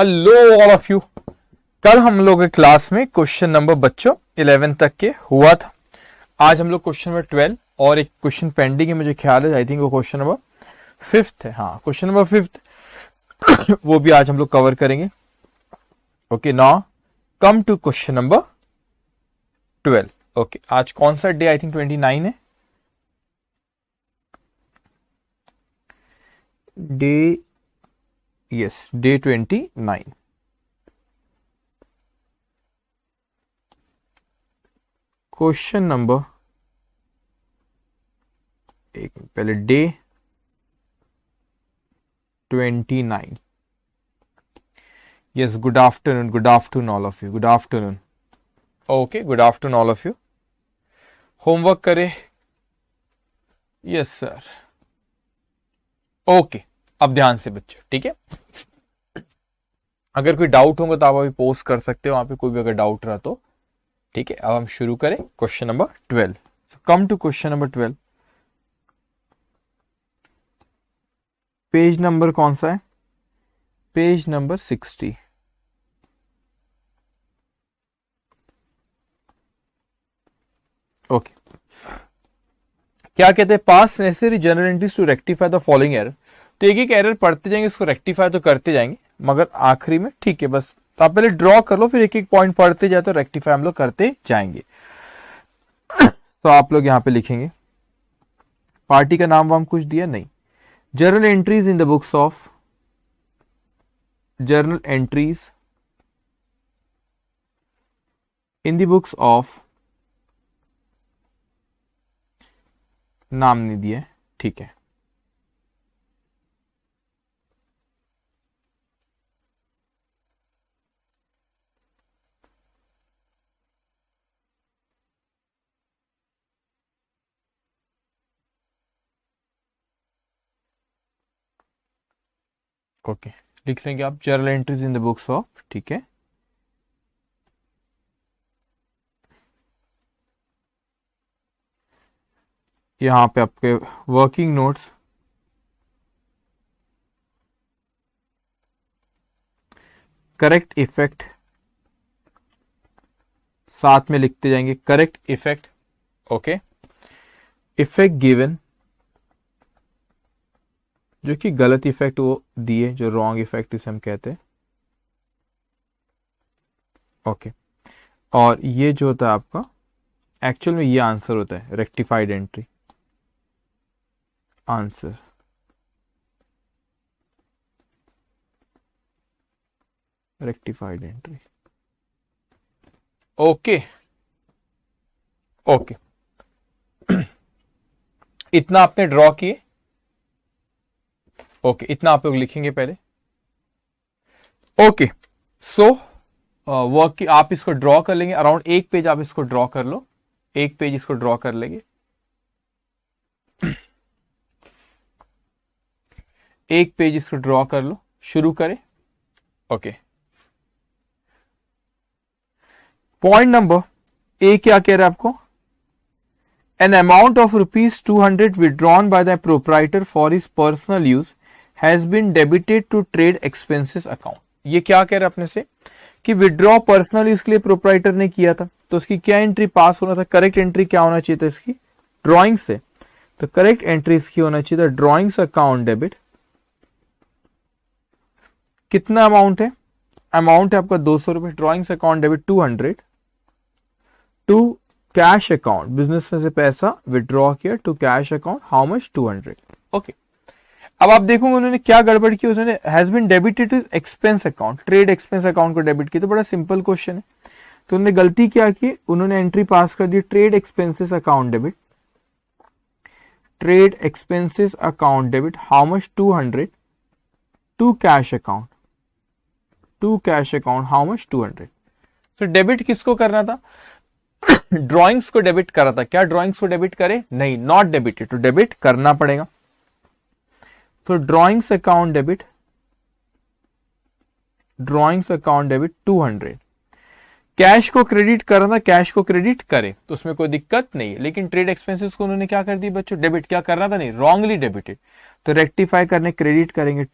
Hello all of you. कल हम लोग के क्लास में क्वेश्चन नंबर बच्चों 11 तक के हुआ था। आज हम लोग क्वेश्चन नंबर 12 और एक क्वेश्चन पेंडिंग है, मुझे ख्याल है, आई थिंक वो क्वेश्चन नंबर 5 है। हाँ, क्वेश्चन नंबर 5 वो भी आज हम लोग कवर करेंगे। Okay, now come to question number 12। Okay, आज कौन सा डे? आई थिंक 29 है। Day, yes, day 29। Question number, एक मिनट पहले, day 29। Yes, good afternoon all of you, good afternoon. Okay, good afternoon all of you. Homework करे? Yes sir. Okay, अब ध्यान से बच्चों, ठीक है। अगर कोई डाउट होगा तो आप अभी पोस्ट कर सकते हो वहां पे, कोई भी अगर डाउट रहा तो, ठीक है। अब हम शुरू करें question number 12। Come to question number 12। Page number कौन सा है? Page number 60। ओके, क्या कहते हैं? Pass necessary journal entries to rectify the following error. तो एक एक एरर पढ़ते जाएंगे, इसको रेक्टिफाई तो करते जाएंगे, मगर आखिरी में, ठीक है, बस तो आप पहले ड्रॉ कर लो, फिर एक एक पॉइंट पढ़ते जाए तो रेक्टिफाई हम लोग करते जाएंगे। तो आप लोग यहां पे लिखेंगे, पार्टी का नाम वाम कुछ दिया नहीं। Journal entries in the books of, journal entries in the books of, नाम नहीं दिया, ठीक है। ओके, लिख लेंगे आप journal entries in the books of, ठीक है। यहां पे आपके वर्किंग नोट्स, करेक्ट इफेक्ट साथ में लिखते जाएंगे, correct effect. Okay, effect given, जो कि गलत इफेक्ट वो दिए, जो रॉन्ग इफेक्ट इसे हम कहते हैं। ओके, और ये जो होता है आपका, एक्चुअल में ये आंसर होता है, rectified entry answer. Rectified entry. Okay okay, इतना आपने ड्रॉ किए। ओके, इतना आप लोग लिखेंगे पहले। ओके, सो वर्क की आप इसको ड्रॉ कर लेंगे, अराउंड एक पेज आप इसको ड्रॉ कर लो, एक पेज इसको ड्रॉ कर लेंगे। एक पेज इसको ड्रॉ कर लो, शुरू करें। ओके, पॉइंट नंबर ए क्या कह रहा है आपको? An amount of ₹200 withdrawn by the proprietor for his personal use has been debited to trade expenses account. ये क्या कह रहा है अपने से कि विड्रॉ पर्सनल यूज के लिए प्रोप्राइटर ने किया था, तो उसकी क्या एंट्री पास होना था? करेक्ट एंट्री क्या होना चाहिए था इसकी? ड्रॉइंग से। तो करेक्ट एंट्री इसकी होना चाहिए था ड्रॉइंग्स अकाउंट डेबिट। कितना अमाउंट है? अमाउंट है आपका 200 रुपए। Drawings account debit 200 to cash account, business में से पैसा विड्रॉ किया to cash account, how much? 200। Okay, अब आप देखोगे उन्होंने क्या गड़बड़ की, उसने has been debited to expense account, trade expense account को डेबिट किया। तो बड़ा सिंपल क्वेश्चन है, तो उन्होंने गलती क्या की, उन्होंने एंट्री पास कर दी trade expenses account debit, trade expenses account debit, how much? 200 to cash account, to cash account, how much? 200। तो डेबिट किसको करना था? ड्रॉइंग्स को डेबिट करा था। क्या ड्रॉइंग्स को डेबिट करे? नहीं, नॉट डेबिटेड, तो डेबिट करना पड़ेगा। तो drawings account debit, drawings account debit 200। Cash को क्रेडिट करना, कैश को क्रेडिट करे तो उसमें कोई दिक्कत नहीं है, लेकिन ट्रेड एक्सपेंसेस को उन्होंने क्या कर दी बच्चों? डेबिट। क्या करना था? नहीं, रॉन्गली डेबिटेड। तो रेक्टिफाई करने क्रेडिट करेंगे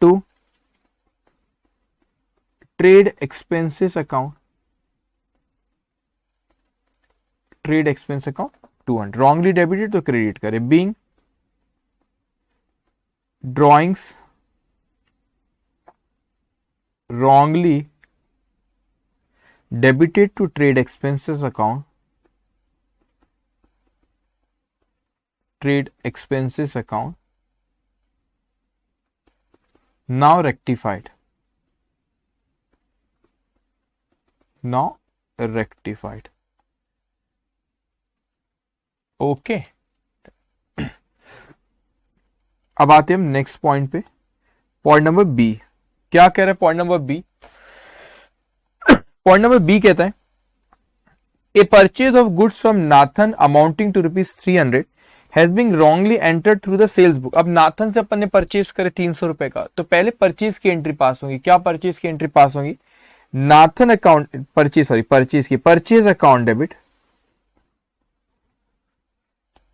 trade expenses account, trade expense account 200, wrongly debited तो क्रेडिट करे, being drawings wrongly debited to trade expenses account, trade expenses account, now rectified, now rectified. Okay अब आते हैं हम नेक्स्ट पॉइंट पे, पॉइंट नंबर बी। क्या कह रहा है point number B? Point number B कहता है a purchase of goods from Nathan amounting to ₹300 has been wrongly entered through the sales book. अब नाथन से अपन ने परचेज करे 300 रुपए का, तो पहले परचेज की एंट्री पास होगी। क्या परचेज की एंट्री पास होगी? Nathan account purchase account debit,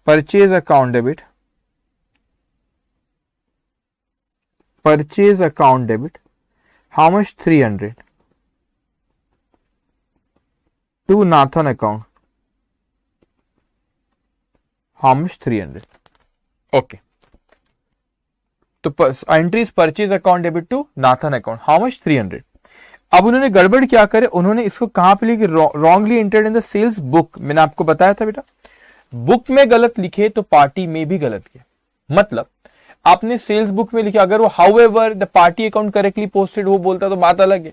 purchase account debit, purchase account debit, how much? 300 to Nathan account, how much? 300. okay, तो entries purchase account debit to Nathan account, how much? 300। अब उन्होंने गड़बड़ क्या करे, उन्होंने इसको कहां पे लिखी? Wrongly entered in the sales book. मैंने आपको बताया था बेटा, बुक में गलत लिखे तो पार्टी में भी गलत किया। मतलब आपने सेल्स बुक में लिखा, अगर वो however the party account correctly posted वो बोलता तो बात अलग है।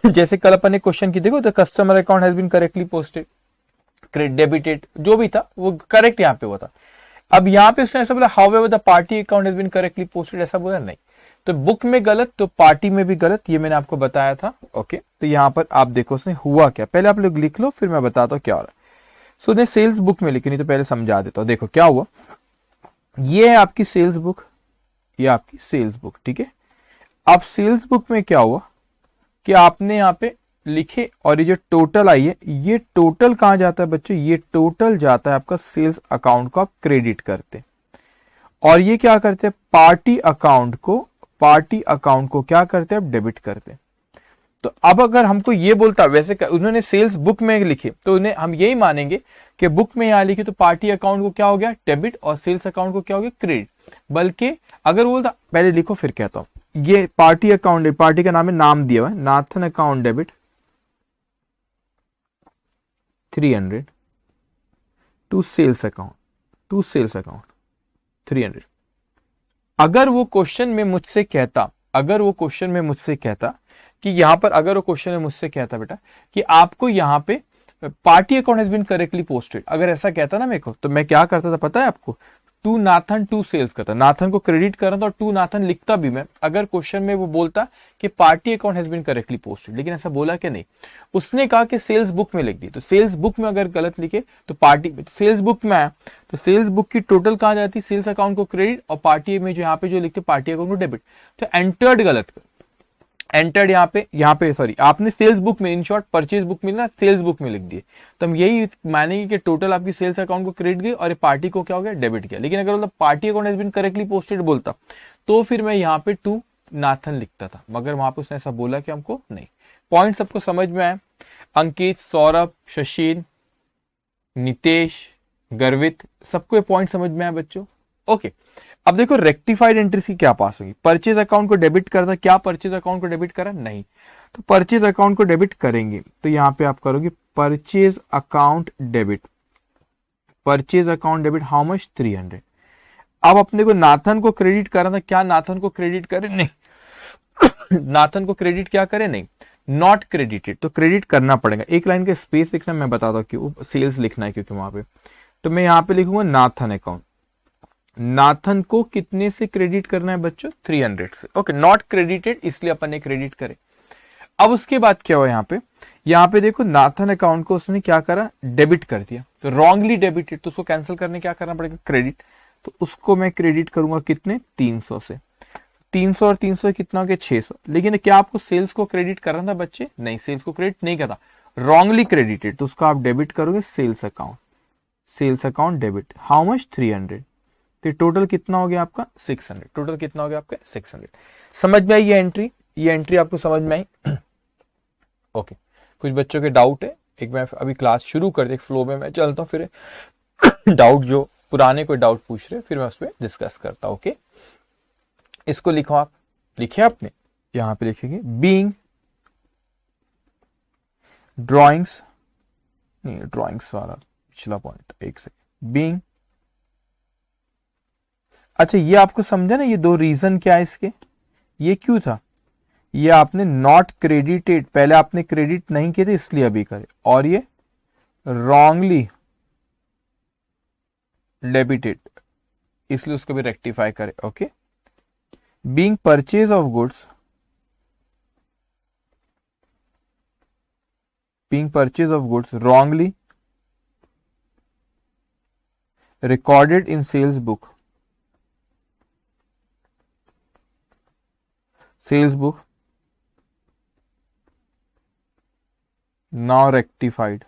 जैसे कल अपन ने क्वेश्चन की, देखो the customer account has been correctly posted, credit debited जो भी था वो करेक्ट यहाँ पे हुआ था। अब यहाँ पे उसने ऐसा बोला however the party account has been correctly posted, ऐसा बोला नहीं। तो बुक में गलत तो पार्टी में भी गलत, ये मैंने आपको बताया था। ओके, तो यहाँ पर आप देखो उसने हुआ क्या, पहले आप लोग लिख लो फिर मैं बताता हूँ क्या हो रहा है। सो ने सेल्स बुक में लिखी, नहीं तो पहले समझा देता हूँ। देखो क्या हुआ, ये है आपकी सेल्स बुक, ये आपकी सेल्स बुक, ठीक है। अब सेल्स बुक में क्या हुआ कि आपने यहाँ पे लिखे और ये जो टोटल आई है, ये टोटल कहां जाता है बच्चों? ये टोटल जाता है आपका सेल्स अकाउंट को आप क्रेडिट करते, और ये क्या करते हैं? पार्टी अकाउंट को क्या करते हैं? आप डेबिट करते। तो अब अगर हमको ये बोलता, वैसे उन्होंने सेल्स बुक में लिखे तो उन्हें हम यही मानेंगे कि बुक में यहां लिखे तो पार्टी अकाउंट को क्या हो गया? डेबिट, और सेल्स अकाउंट को क्या हो गया? क्रेडिट। बल्कि अगर बोलता पहले लिखो फिर कहता हूं, ये पार्टी अकाउंट, पार्टी का नाम है, नाम दिया हुआ है Nathan account debit 300 to sales account 300। अगर वो क्वेश्चन में मुझसे कहता कि यहां पर, अगर वो क्वेश्चन में मुझसे कहता बेटा कि आपको यहां पे party account has been correctly posted, अगर ऐसा कहता ना मेरे को, तो मैं क्या करता था पता है आपको? टू नाथन टू सेल्स करता, नाथन को क्रेडिट कर रहा था और टू नाथन लिखता भी मैं, अगर क्वेश्चन में वो बोलता कि party account has been correctly posted. लेकिन ऐसा बोला कि नहीं, उसने कहा कि सेल्स बुक में लिख दी। तो सेल्स बुक में अगर गलत लिखे तो पार्टी, सेल्स बुक में आया तो सेल्स बुक की टोटल कहां जाती? सेल्स अकाउंट को क्रेडिट, और पार्टी में जो यहाँ पे जो लिखते पार्टी अकाउंट को डेबिट। तो एंटर्ड गलत, एंटर्ड यहाँ पे सॉरी, आपने सेल्स बुक में, इन शॉर्ट परचेज बुक में ना सेल्स बुक में लिख दिए, तो हम यही मानेंगे कि टोटल आपकी सेल्स अकाउंट को क्रेडिट गई और पार्टी को क्या हो गया? डेबिट किया। लेकिन अगर मतलब party account has been correctly posted बोलता तो फिर मैं यहाँ पे टू नाथन लिखता था, मगर वहां पे उसने ऐसा बोला कि हमको नहीं। पॉइंट सबको समझ में आया? अंकित, सौरभ, शशीन, नितेश, गर्वित, सबको ये पॉइंट समझ में आया बच्चों? ओके, अब देखो रेक्टिफाइड एंट्रीज की क्या पास होगी। परचेज अकाउंट को डेबिट करता, क्या परचेज अकाउंट को डेबिट करा? नहीं। तो परचेज अकाउंट को डेबिट करेंगे तो यहां पे आप करोगे purchase account debit, purchase account debit how much? 300। अब अपने को नाथन को क्रेडिट करना था, क्या नाथन को क्रेडिट करे? नहीं। नाथन को क्रेडिट क्या करे? नहीं, नॉट क्रेडिटेड, तो क्रेडिट करना पड़ेगा। एक लाइन का स्पेस लिखना, मैं बताता हूं क्यों, सेल्स लिखना है क्योंकि वहां पे, तो मैं यहां पे लिखूंगा नाथन अकाउंट। नाथन को कितने से क्रेडिट करना है बच्चों? 300 से। ओके, नॉट क्रेडिटेड, इसलिए अपन ने क्रेडिट करे। अब उसके बाद क्या हुआ यहाँ पे देखो नाथन अकाउंट को उसने क्या करा? डेबिट कर दिया, तो रॉन्गली डेबिटेड, तो उसको कैंसिल करने क्या करना पड़ेगा? क्रेडिट। तो उसको मैं क्रेडिट करूंगा कितने? 300 से। 300 और 300 कितना हो गया? 600। लेकिन क्या आपको सेल्स को क्रेडिट करना था बच्चे? नहीं, सेल्स को क्रेडिट नहीं करता, रॉन्गली क्रेडिटेड, तो उसको आप डेबिट करोगे sales account debit how much? 300। तो टोटल कितना हो गया आपका? 600। टोटल कितना हो गया आपका? 600। समझ में आई ये एंट्री? ये एंट्री आपको समझ में आई? ओके, कुछ बच्चों के डाउट है, एक मैं अभी क्लास शुरू कर दे, फ्लो में मैं चलता हूँ, फिर डाउट जो पुराने कोई डाउट पूछ रहे फिर मैं उस पर डिस्कस करता हूँ। ओके, इसको लिखो, आप लिखे आपने, यहां पे लिखेंगे बीइंग ड्राइंग्स, नहीं ड्राइंग्स वाला पिछला पॉइंट, एक सेकेंड, बीइंग। अच्छा ये आपको समझा ना, ये दो रीजन क्या है इसके, ये क्यों था, ये आपने नॉट क्रेडिटेड, पहले आपने क्रेडिट नहीं किए थे इसलिए अभी करे, और ये रॉन्गली डेबिटेड इसलिए उसको भी रेक्टिफाई करे। Okay, being purchase of goods, being purchase of goods wrongly recorded in sales book, now rectified,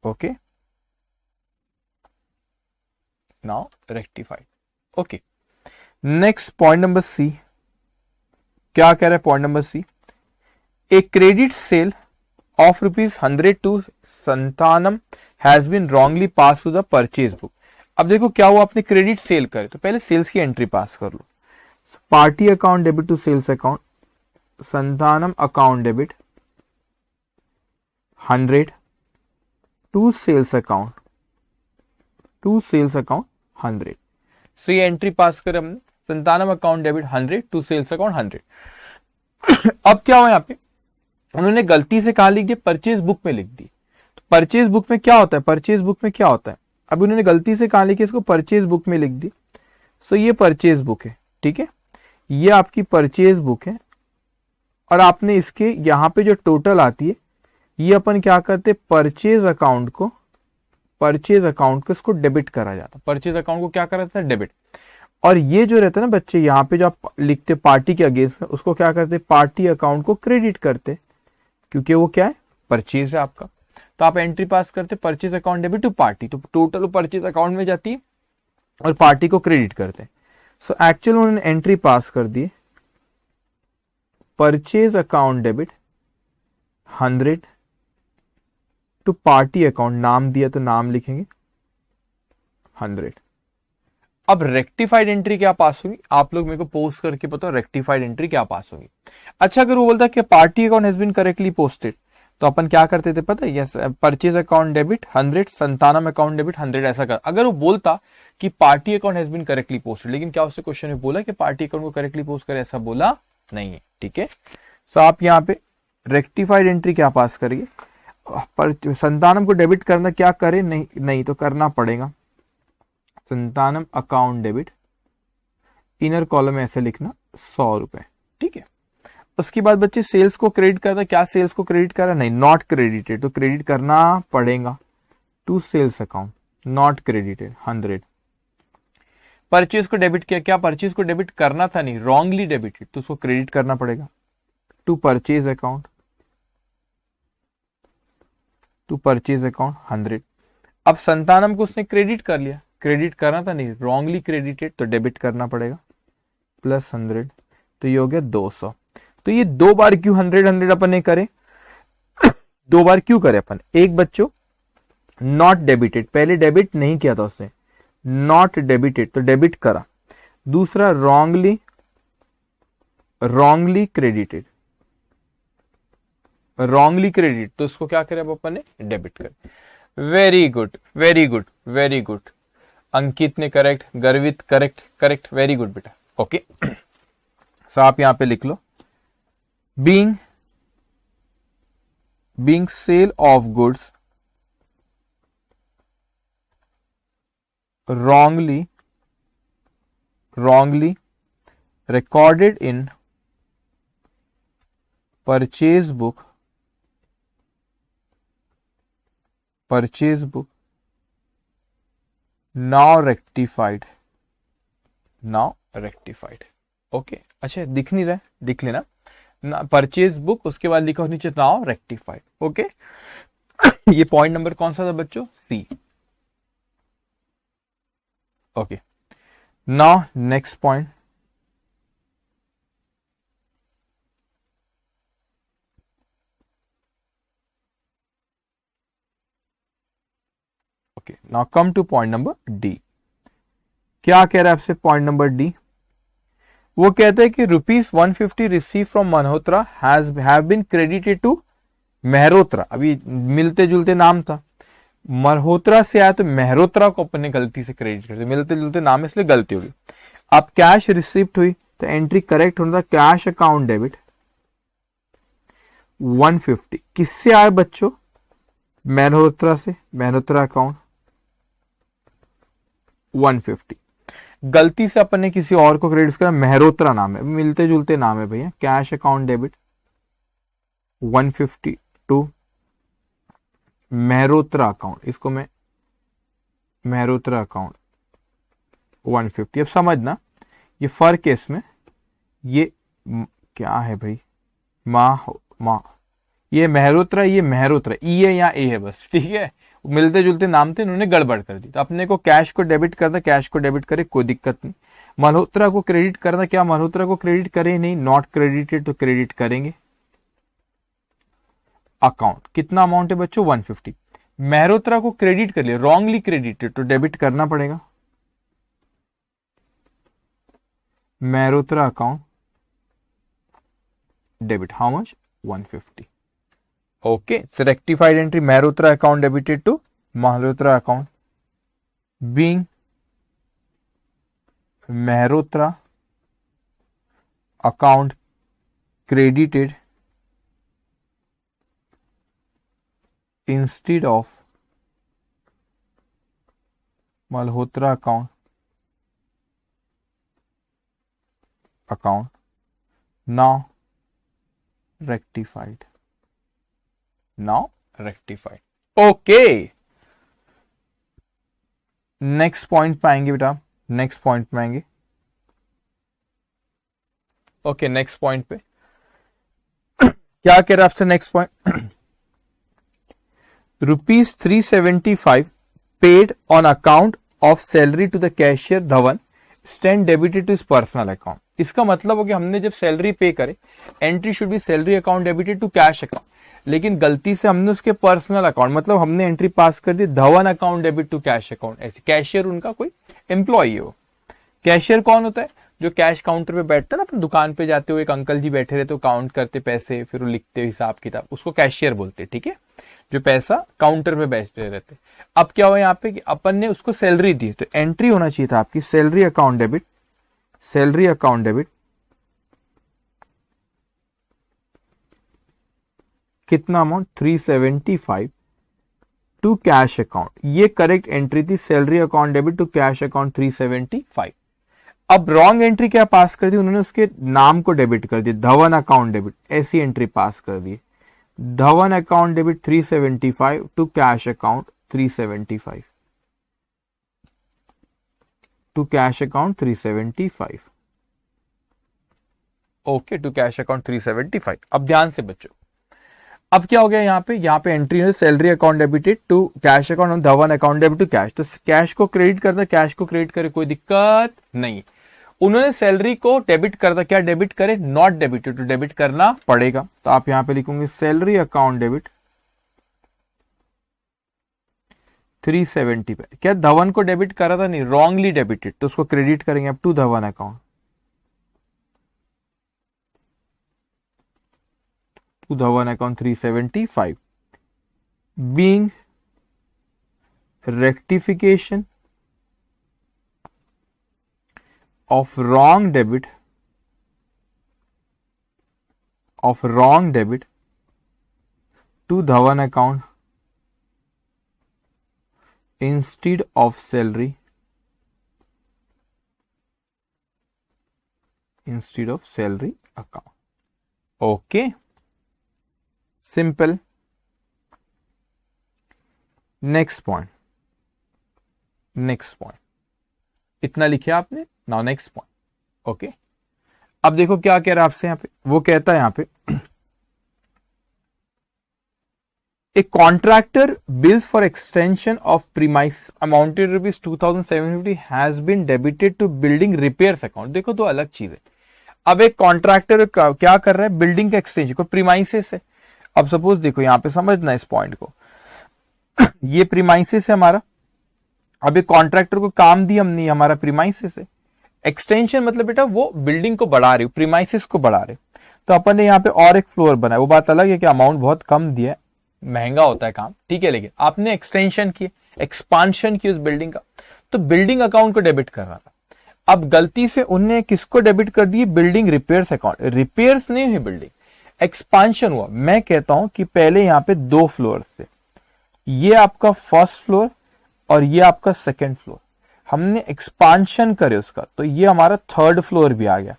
okay, now rectified। okay, next point number C, क्या कह रहा है point number C, a credit sale of ₹100 to Santhanam has been wrongly pass to the purchase book. अब देखो क्या हुआ, आपने credit sale करे तो पहले सेल्स की एंट्री पास कर लो, party account debit to sales account, Santhanam account debit 100 to sales account 100। So ये एंट्री पास कर हमने, Santhanam account debit 100 to sales account 100। अब क्या हुआ, यहाँ पे उन्होंने गलती से कहा लिख दिया, परचेज बुक में लिख दी। तो परचेज बुक में क्या होता है, परचेज बुक में क्या होता है, अब उन्होंने गलती से कहा लिखी, इसको परचेज बुक में लिख दी। सो ये परचेज बुक है, ठीक है, ये आपकी परचेज बुक है, और आपने इसके यहां पे जो टोटल आती है ये अपन क्या करते, परचेज अकाउंट को इसको डेबिट करा जाता, परचेज अकाउंट को क्या करा जाता है, डेबिट। और ये जो रहता है ना बच्चे, यहाँ पे जो आप लिखते पार्टी के अगेंस्ट में, उसको क्या करते, पार्टी अकाउंट को क्रेडिट करते, क्योंकि वो क्या है, परचेज है आपका। तो आप एंट्री पास करते purchase account debit to party, तो टोटल परचेज अकाउंट में जाती है और पार्टी को क्रेडिट करते। सो एक्चुअल उन्होंने एंट्री पास कर दी, purchase account debit 100 to party account, नाम दिया तो नाम लिखेंगे 100। अब रेक्टिफाइड एंट्री क्या पास होगी, आप लोग मेरे को पोस्ट करके बताओ रेक्टिफाइड एंट्री क्या पास होगी। अच्छा, अगर वो बोलता कि party account has been correctly posted, तो अपन क्या करते थे पता है, yes purchase account debit 100, Santhanam account debit 100 ऐसा कर। अगर वो बोलता कि party account has been correctly posted, लेकिन क्या उससे क्वेश्चन में बोला कि पार्टी अकाउंट को करेक्टली पोस्ट करे, ऐसा बोला नहीं है, ठीक है। सो आप यहाँ पे रेक्टिफाइड एंट्री क्या पास करिए, पर संतानम को डेबिट करना क्या करे, नहीं तो करना पड़ेगा, संतानम अकाउंट डेबिट इनर कॉलम में ऐसे लिखना 100 रुपए, ठीक है। उसके बाद बच्चे सेल्स को क्रेडिट करता, क्या सेल्स को क्रेडिट करा, नहीं, नॉट क्रेडिटेड, तो क्रेडिट करना पड़ेगा to sales account, not credited 100। Purchase को डेबिट किया, क्या परचेज को डेबिट करना था, नहीं, रॉन्गली डेबिटेड, तो उसको क्रेडिट करना पड़ेगा टू परचेज अकाउंट 100। अब संतानम को उसने क्रेडिट कर लिया, क्रेडिट करना था, नहीं, रॉन्गली क्रेडिटेड, तो डेबिट करना पड़ेगा प्लस 100, तो ये हो गया 200। तो ये दो बार क्यों 100 अपन ने करे, दो बार क्यों करे अपन, एक बच्चों नॉट डेबिटेड, पहले डेबिट नहीं किया था उसने, नॉट डेबिटेड तो डेबिट करा, दूसरा रॉन्गली क्रेडिटेड, तो उसको क्या करे अब अपन ने, डेबिट कर। Very good, very good, very good, Ankit ने correct, Garvit correct, very good बेटा, ओके। सो आप यहां पे लिख लो, being sale of goods wrongly recorded in purchase book now rectified। Okay, अच्छा दिख नहीं रहा है, दिख लेना, परचेज बुक, उसके बाद लिखा हो नीचे नाउ रेक्टिफाइड, ओके। ये पॉइंट नंबर कौन सा था बच्चों, C, okay. Now next point, okay now come to point number D. क्या कह रहा है आपसे पॉइंट नंबर डी? वो कहते हैं कि ₹150 receive from Malhotra have been credited to Mehrotra. अभी मिलते जुलते नाम था, मल्होत्रा से आया तो मेहरोत्रा को अपन ने गलती से क्रेडिट कर दिया, मिलते जुलते नाम इसलिए गलती होगी। अब कैश रिसिप्ट हुई तो एंट्री करेक्ट होना था, कैश अकाउंट डेबिट 150 किससे आए बच्चों? मेहरोत्रा से, मेहरोत्रा अकाउंट 150। गलती से अपन ने किसी और को क्रेडिट करा, मेहरोत्रा नाम है, मिलते जुलते नाम है भैया। Cash account debit 150 to Mehrotra account, इसको मैं मेहरोत्रा अकाउंट 150। अब समझना ये फर्क है इसमें, ये क्या है भाई, माँ ये मेहरोत्रा, ये मेहरोत्रा, ई है या ए है बस, ठीक है। मिलते जुलते नाम थे, इन्होंने गड़बड़ कर दी। तो अपने को कैश को डेबिट करना, कैश को डेबिट करे कोई दिक्कत नहीं। मल्होत्रा को क्रेडिट करना, क्या मल्होत्रा को क्रेडिट करें? नहीं, नॉट क्रेडिटेड तो क्रेडिट करेंगे। अकाउंट कितना अमाउंट है बच्चों? 150। मेहरोत्रा को क्रेडिट कर लिया, रॉन्गली क्रेडिटेड तो डेबिट करना पड़ेगा। Mehrotra account debit how much? 150। Okay, so rectified entry Mehrotra account debited to Malhotra account being Mehrotra account credited instead of Malhotra account now rectified. Now rectified. Okay, next point पे आएंगे बेटा, next point पे आएंगे। Okay next point पे क्या कह रहा है आपसे? Next point, ₹375 paid on account of salary to the cashier Dhawan stand debited to his personal account. इसका मतलब हो कि हमने जब सैलरी पे करे, entry should be salary account debited to cash account, लेकिन गलती से हमने उसके पर्सनल अकाउंट, मतलब हमने एंट्री पास कर दी Dhawan account debit to cash account. ऐसे कैशियर उनका कोई एम्प्लॉई हो। कैशियर कौन होता है? जो कैश काउंटर पे बैठता है ना, अपनी दुकान पे जाते हुए एक अंकल जी बैठे रहते, काउंट करते पैसे, फिर वो लिखते हिसाब किताब, उसको कैशियर बोलते हैं, ठीक है। जो पैसा काउंटर पे बैठते रहते। अब क्या हुआ यहाँ पे कि अपन ने उसको सैलरी दी, तो एंट्री होना चाहिए था आपकी salary account debit, salary account debit कितना अमाउंट? 375 to cash account. ये करेक्ट एंट्री थी, salary account debit to cash account 375। अब रॉन्ग एंट्री क्या पास कर दी उन्होंने? उसके नाम को डेबिट कर दिया, धवन अकाउंट डेबिट, ऐसी एंट्री पास कर दी, Dhawan account debit 375 to cash account 375, to cash account 375। Okay, to cash account 375। अब ध्यान से बच्चों, अब क्या हो गया यहाँ पे एंट्री है salary account debited to cash account, Dhawan account debit to cash. तो कैश को क्रेडिट करता, कैश को क्रेडिट करे कोई दिक्कत नहीं। उन्होंने सैलरी को डेबिट करता, क्या डेबिट करे? नॉट डेबिटेड तो डेबिट करना पड़ेगा। तो आप यहां पे लिखोगे सैलरी अकाउंट डेबिट 370 पे। क्या धवन को डेबिट करा था? नहीं, रॉन्गली डेबिटेड, तो उसको क्रेडिट करेंगे अब to Dhawan account, to Dhawan account 375 being rectification of wrong debit to Dhawan account instead of salary account. Okay, simple. Next point इतना लिखे आपने। Now next point. ओके, अब देखो क्या कह रहा है आपसे यहाँ पे, वो कहता है यहाँ पे A contractor bills for extension of premises amounted ₹2,750 has been debited to building repairs account। देखो तो अलग चीज है। अब एक कॉन्ट्रैक्टर क्या कर रहा है, बिल्डिंग का एक्सटेंशन को प्रीमाइसेस है। अब सपोज देखो यहां पे समझना इस पॉइंट को, ये प्रीमाइसेस है हमारा। अब एक कॉन्ट्रैक्टर को काम दिया हमने, हमारा प्रीमाइसेस है। एक्सटेंशन मतलब बेटा वो बिल्डिंग को बढ़ा रहे हो, प्रीमाइसेस को बढ़ा रहे, तो अपन ने यहाँ पे और एक फ्लोर बनाया। वो बात अलग है कि अमाउंट बहुत कम दिया है, महंगा होता है काम, ठीक है, लेकिन आपने एक्सटेंशन की, एक्सपांशन की उस बिल्डिंग का, तो बिल्डिंग अकाउंट को डेबिट कर रहा था। अब गलती से उनने किसको डेबिट कर दी, बिल्डिंग रिपेयर्स अकाउंट। रिपेयर्स नहीं हुई, बिल्डिंग एक्सपांशन हुआ। मैं कहता हूं कि पहले यहां पे 2 फ्लोर थे, ये आपका फर्स्ट फ्लोर और ये आपका सेकेंड फ्लोर। हमने एक्सपांशन करे उसका, तो ये हमारा थर्ड फ्लोर भी आ गया।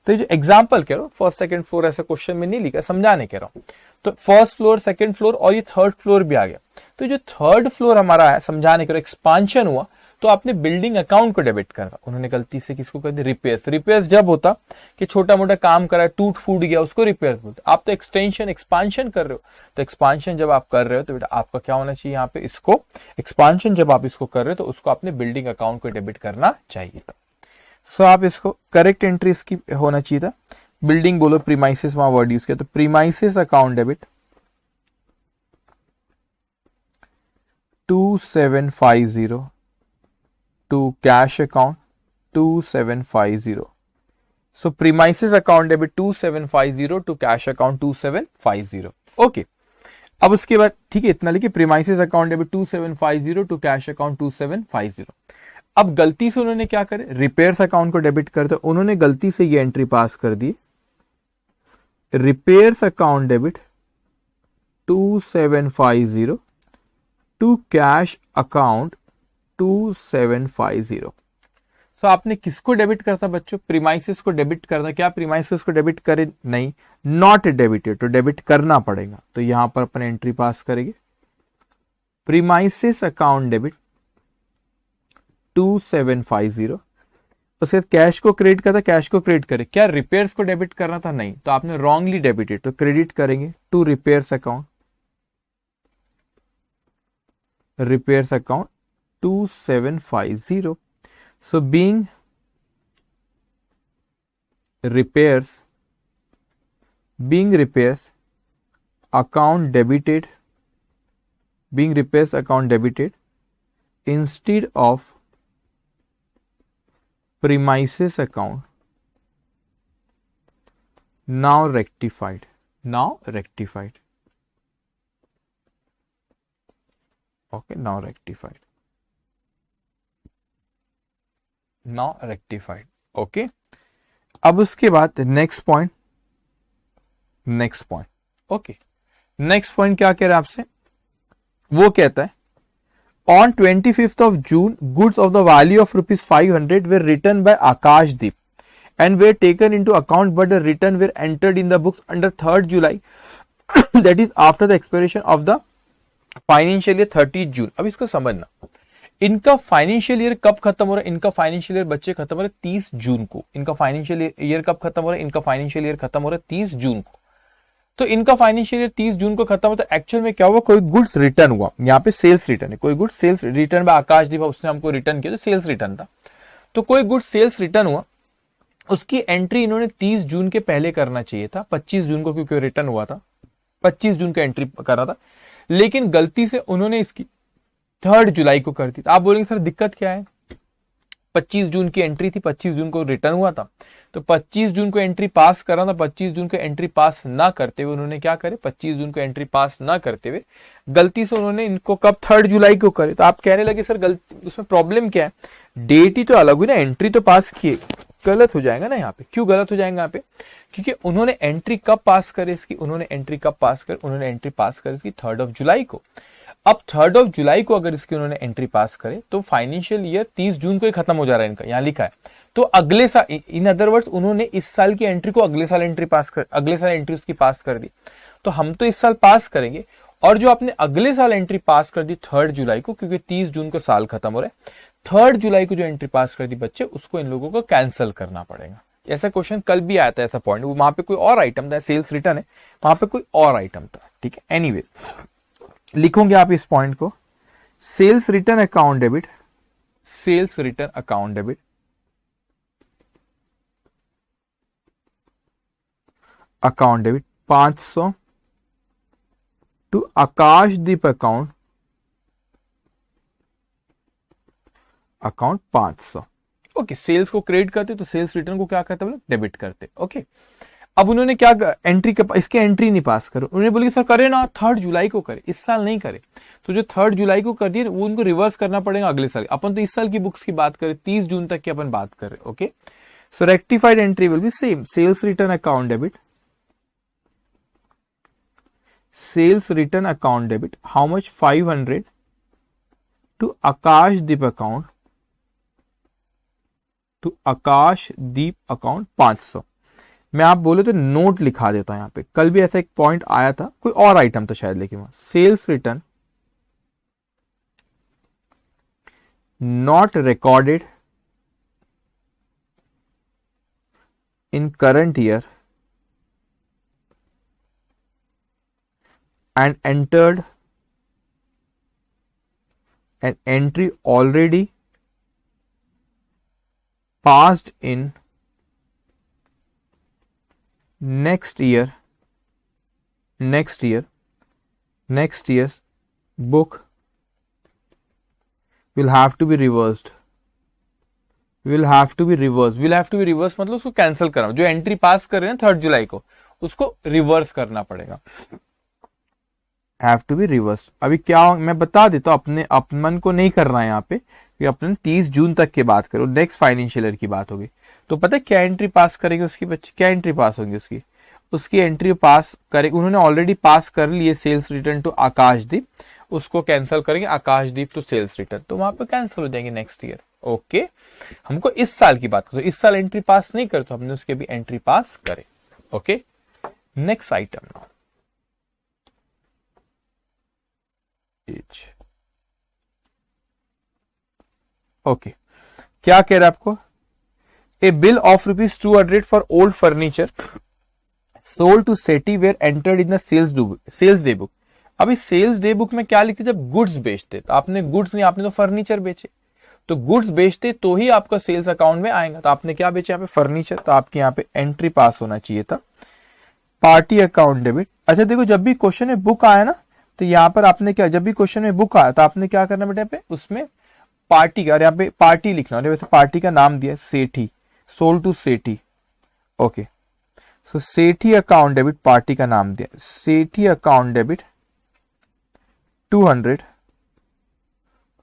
तो ये जो एग्जाम्पल कह रहा हूं, फर्स्ट सेकेंड फ्लोर ऐसा क्वेश्चन में नहीं लिखा, समझाने कह रहा हूं। तो फर्स्ट फ्लोर, सेकेंड फ्लोर और ये थर्ड फ्लोर भी आ गया। तो जो थर्ड फ्लोर हमारा है, समझाने के एक्सपांशन हुआ, तो आपने बिल्डिंग अकाउंट को डेबिट करा। उन्होंने गलती से किसको कर दिया, रिपेयर्स। रिपेयर्स जब होता कि छोटा मोटा काम करा, टूट फूट गया, उसको रिपेयर्स बोलते। आप तो एक्सटेंशन, एक्सपांशन कर रहे हो, तो एक्सपांशन जब आप कर रहे हो तो बेटा आपका क्या होना चाहिए यहाँ पे, इसको एक्सपांशन जब आप इसको कर रहे हो तो उसको आपने बिल्डिंग अकाउंट को डेबिट करना चाहिए था। सो आप इसको करेक्ट एंट्री इसकी होना चाहिए था। बिल्डिंग बोलो, प्रीमाइसेस वहां वर्ड यूज किया, तो premises account debit 2750 to cash account 2750. So premises account debit 2750 to cash account 2750. Okay, अब उसके बाद ठीक है, इतना लिखिए, premises account debit 2750 to cash account 2750। अब गलती से उन्होंने क्या करे, रिपेयर्स अकाउंट को डेबिट करते, उन्होंने गलती से ये एंट्री पास कर दी, repairs account debit 2750 to cash account 2750। तो आपने किसको डेबिट करता बच्चों, प्रीमाइसेस को डेबिट करता। क्या प्रीमाइसेस को डेबिट करे, नहीं, नॉट डेबिटेड, तो डेबिट करना पड़ेगा। तो यहां पर अपन एंट्री पास करेंगे, प्रीमाइसेस अकाउंट डेबिट 2750। उसके बाद कैश को क्रेडिट करता, कैश को क्रेडिट करे। क्या रिपेयर्स को डेबिट करना था, नहीं, तो आपने रॉन्गली डेबिटेड, तो क्रेडिट करेंगे to repairs account, repairs account 2750. So being repairs account debited, instead of premises account, now rectified. Okay, now rectified. Okay, अब उसके बाद next point. Okay, next point क्या कह रहा है आपसे, वो कहता है on 25th of June goods of the value of ₹500 were written by Akashdeep and were taken into account, but the return were entered in the books under 3rd July that is after the expiration of the financial year 30 जून। अब इसको समझना, इनका financial year कब खत्म हो रहा है, इनका फाइनेंशियल ईयर बच्चे खत्म हो रहा है 30 जून को। इनका फाइनेंशियल ईयर कब खत्म हो रहा है, इनका फाइनेंशियल ईयर खत्म हो रहा है 30 जून को। तो इनका फाइनेंशियल ईयर 30 जून को खत्म होता है। एक्चुअल में क्या हुआ, कोई गुड्स रिटर्न हुआ, यहाँ पे सेल्स रिटर्न है, कोई गुड्स सेल्स रिटर्न बाय आकाशदीप, उसने हमको रिटर्न किया, तो सेल्स रिटर्न था। तो कोई गुड्स सेल्स रिटर्न हुआ, उसकी एंट्री इन्होंने 30 जून के पहले करना चाहिए था, 25 जून को क्योंकि रिटर्न हुआ था, 25 जून का एंट्री करना था, लेकिन गलती से उन्होंने इसकी 3rd जुलाई को कर दी। तो आप बोलेंगे सर दिक्कत क्या है, 25 जून की एंट्री थी, 25 जून को रिटर्न हुआ था, तो 25 जून को एंट्री पास करा था, 25 जून को एंट्री पास ना करते हुए उन्होंने क्या करे, 25 जून को एंट्री पास ना करते हुए गलती से उन्होंने इनको कब 3rd जुलाई को करे। तो आप कहने लगे सर गलती, उसमें प्रॉब्लम क्या है, डेट ही तो अलग हुई ना, एंट्री तो पास किए, गलत हो जाएगा ना यहाँ पे। क्यों गलत हो जाएगा यहाँ पे, क्योंकि उन्होंने एंट्री कब पास करे इसकी, उन्होंने एंट्री पास करे इसकी 3rd ऑफ जुलाई को। अब 3rd ऑफ जुलाई को अगर इसकी उन्होंने एंट्री पास करे तो फाइनेंशियल ईयर 30 जून को ही खत्म हो जा रहा है इनका, यहाँ लिखा है। तो अगले साल, इन अदर वर्ड्स उन्होंने इस साल की एंट्री को अगले साल एंट्री उसकी पास कर दी। तो हम तो इस साल पास करेंगे, और जो आपने अगले साल एंट्री पास कर दी 3rd जुलाई को, क्योंकि 30 जून को साल खत्म हो रहा है, 3rd जुलाई को जो एंट्री पास कर दी बच्चे, उसको इन लोगों को कैंसिल करना पड़ेगा। ऐसा क्वेश्चन कल भी आया था, ऐसा पॉइंट, वहां पे कोई और आइटम था, सेल्स रिटर्न है, वहां पे कोई और आइटम था, ठीक है। एनीवे, लिखोगे आप इस पॉइंट को, sales return account debit, sales return account debit, account debit 500 to Akashdeep account, account 500। Okay, sales को क्रेडिट करते तो सेल्स रिटर्न को क्या करते हैं, डेबिट करते। ओके, अब उन्होंने क्या एंट्री इसके एंट्री नहीं पास करो, उन्होंने बोली सर करे ना 3 जुलाई को करे, इस साल नहीं करे, तो जो 3 जुलाई को कर दिए वो उनको रिवर्स करना पड़ेगा अगले साल। अपन तो इस साल की बुक्स की बात करें, 30 जून तक की अपन बात करें। Okay, so rectified entry will be same, sales return account debit, sales return account debit, how much 500 to Akashdeep account, to Akashdeep account 500। मैं आप बोले तो नोट लिखा देता हूं यहां पे, कल भी ऐसा एक पॉइंट आया था, कोई और आइटम था शायद, लेकिन वहां sales return not recorded in current year and entered an entry already passed in next year's book will have to be reversed, will have to be reversed मतलब उसको कैंसिल करना, जो एंट्री पास कर रहे हैं 3 जुलाई को उसको रिवर्स करना पड़ेगा, हैव टू बी रिवर्स। अभी क्या मैं बता देता हूं, अपने अपमन को नहीं करना है यहाँ पे, कि अपने 30 जून तक की बात करो, नेक्स्ट फाइनेंशियल ईयर की बात होगी। तो पता है क्या एंट्री पास करेगी उसकी बच्ची, क्या एंट्री पास होगी उसकी एंट्री पास करेगी, उन्होंने ऑलरेडी पास कर लिए सेल्स रिटर्न टू आकाशदीप, उसको कैंसिल करेंगे आकाशदीप टू सेल्स रिटर्न, तो वहां पे कैंसिल हो जाएंगे नेक्स्ट ईयर। ओके, हमको इस साल की बात करो, इस साल एंट्री पास नहीं कर तो हमने उसके भी एंट्री पास करे। Okay, next item now, okay, क्या कह रहा है आपको, a bill of ₹200 for old furniture sold to Sethi were entered in the sales day book. अभी सेल्स डे बुक में क्या लिखते, जब गुड्स बेचते, तो आपने गुड्स नहीं, आपने तो फर्नीचर बेचे, तो गुड्स बेचते तो ही आपका सेल्स अकाउंट में आएगा, तो आपने क्या बेचा यहाँ पे, फर्नीचर, तो आपके यहाँ पे एंट्री पास होना चाहिए था। पार्टी अकाउंट डेबिट, अच्छा देखो जब भी क्वेश्चन में बुक आया ना, तो यहाँ पर आपने क्या, जब भी क्वेश्चन में बुक आया तो आपने क्या करना बेटा, पे उसमें पार्टी का, और यहाँ पे पार्टी लिखना, वैसे पार्टी का नाम दिया Sethi, sold to Sethi. Okay, so Sethi account debit, party का नाम दिया Sethi account debit 200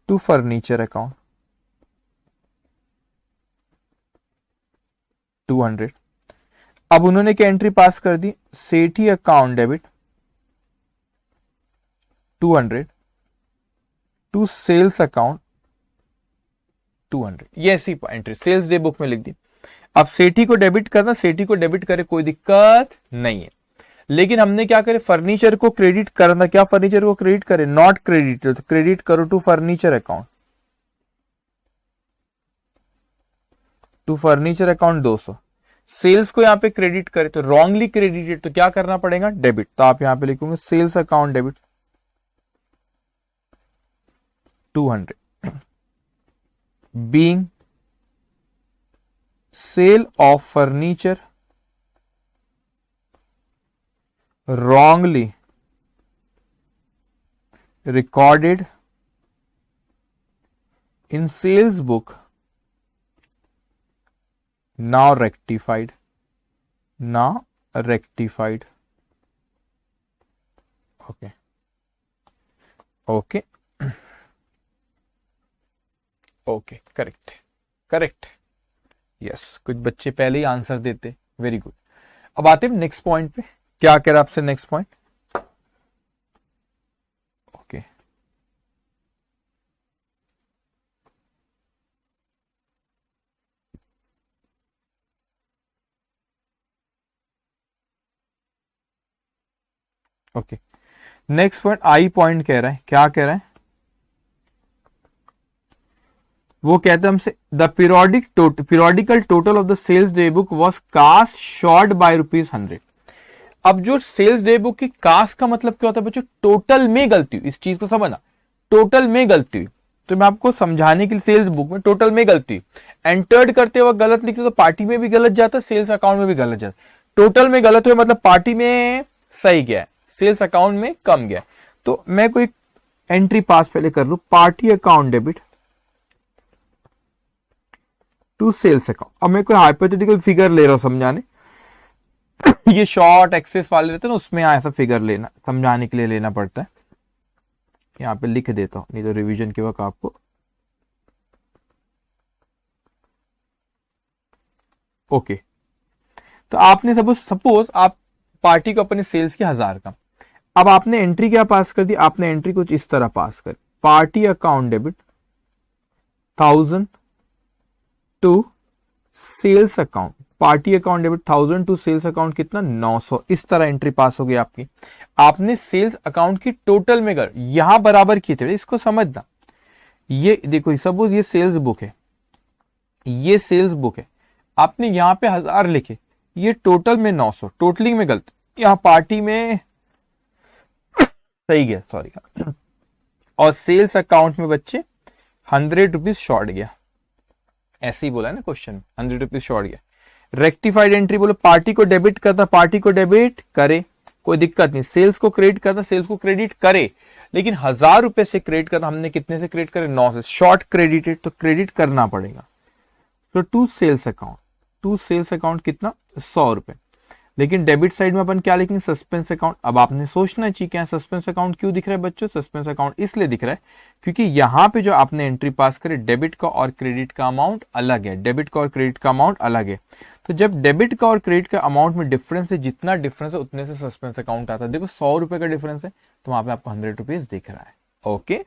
to furniture account 200। अब उन्होंने क्या एंट्री पास कर दी, Sethi account debit 200 to sales account 200, ये ऐसी एंट्री सेल्स डे बुक में लिख दी। अब सेठी को डेबिट करना, सेठी को डेबिट करे कोई दिक्कत नहीं है, लेकिन हमने क्या करे, फर्नीचर को क्रेडिट करना, क्या फर्नीचर को क्रेडिट करे, नॉट क्रेडिट, तो क्रेडिट करो to furniture account, to furniture account 200। Sales को यहां पे क्रेडिट करे तो रॉन्गली क्रेडिटेड, तो क्या करना पड़ेगा, डेबिट, तो आप यहां पे लिखोगे sales account debit 200, being sale of furniture wrongly recorded in sales book, now rectified, okay, okay, correct, yes, कुछ बच्चे पहले ही आंसर देते, वेरी गुड। अब आते हैं नेक्स्ट पॉइंट पे, क्या कह रहा है आपसे next point, okay, okay, next point I point कह रहा है, क्या कह रहा है, वो कहता है हमसे, the periodical total of the sales day book was cast short by ₹100। अब जो सेल्स डे बुक की कास्ट का मतलब क्या होता है बच्चों, टोटल में गलती हुई, इस चीज को समझना, टोटल में गलती हुई। तो मैं आपको समझाने के लिए, सेल्स बुक में टोटल में गलती, एंटर्ड करते वक्त गलत लिखते तो पार्टी में भी गलत जाता, सेल्स अकाउंट में भी गलत जाता। टोटल में गलत हुआ मतलब पार्टी में सही गया है, सेल्स अकाउंट में कम गया। तो मैं कोई एंट्री पास पहले कर लू, party account debit to sales account. अब मैं कोई हाइपोथेटिकल फिगर ले रहा हूं समझाने, ये शॉर्ट एक्सेस वाले रहते हैं ना, उसमें ऐसा फिगर लेना समझाने के लिए लेना पड़ता है। यहां पे लिख देता हूं, नहीं तो रिवीजन के वक्त आपको। ओके, तो आपने सपोज आप पार्टी को अपने सेल्स की 1000 का, अब आपने एंट्री क्या पास कर दी, आपने एंट्री कुछ इस तरह पास कर, party account debit 1000 to sales account, party account debit 1000 to sales account कितना 900, इस तरह एंट्री पास हो गई आपकी। आपने सेल्स अकाउंट की टोटल में कर यहां बराबर किए थे, इसको समझना। ये देखो सपोज ये सेल्स बुक है, ये सेल्स बुक है, आपने यहां पे 1000 लिखे, ये टोटल में 900, टोटलिंग में गलत, यहां पार्टी में सही गया, सॉरी, और सेल्स अकाउंट में बच्चे 100 रुपीज शॉर्ट गया, ऐसे ही बोला है ना क्वेश्चन, 100 रुपीज शॉर्ट गया। रेक्टिफाइड एंट्री बोलो, पार्टी को डेबिट करता, पार्टी को डेबिट करे, कोई दिक्कत नहीं। सेल्स को क्रेडिट करता, सेल्स को क्रेडिट करे, लेकिन 1000 रुपए से क्रेडिट करता, हमने कितने से क्रेडिट करे 9 से, शॉर्ट क्रेडिटेड, तो क्रेडिट करना पड़ेगा। तो to sales account, to sales account कितना 100 रुपए, लेकिन डेबिट साइड में अपन क्या लिखेंगे सस्पेंस अकाउंट। अब आपने सोचना चाहिए क्या सस्पेंस अकाउंट क्यों दिख रहा है बच्चों, सस्पेंस अकाउंट इसलिए दिख रहा है क्योंकि यहां पे जो आपने एंट्री पास करे डेबिट का और क्रेडिट का अमाउंट अलग है, डेबिट का और क्रेडिट का अमाउंट अलग है। तो जब डेबिट का और क्रेडिट का अमाउंट में डिफरेंस है, जितना डिफरेंस है उतने से सस्पेंस अकाउंट आता है। देखो 100 रुपए का डिफरेंस है तो वहां पे आपको 100 रुपीज दिख रहा है। ओके,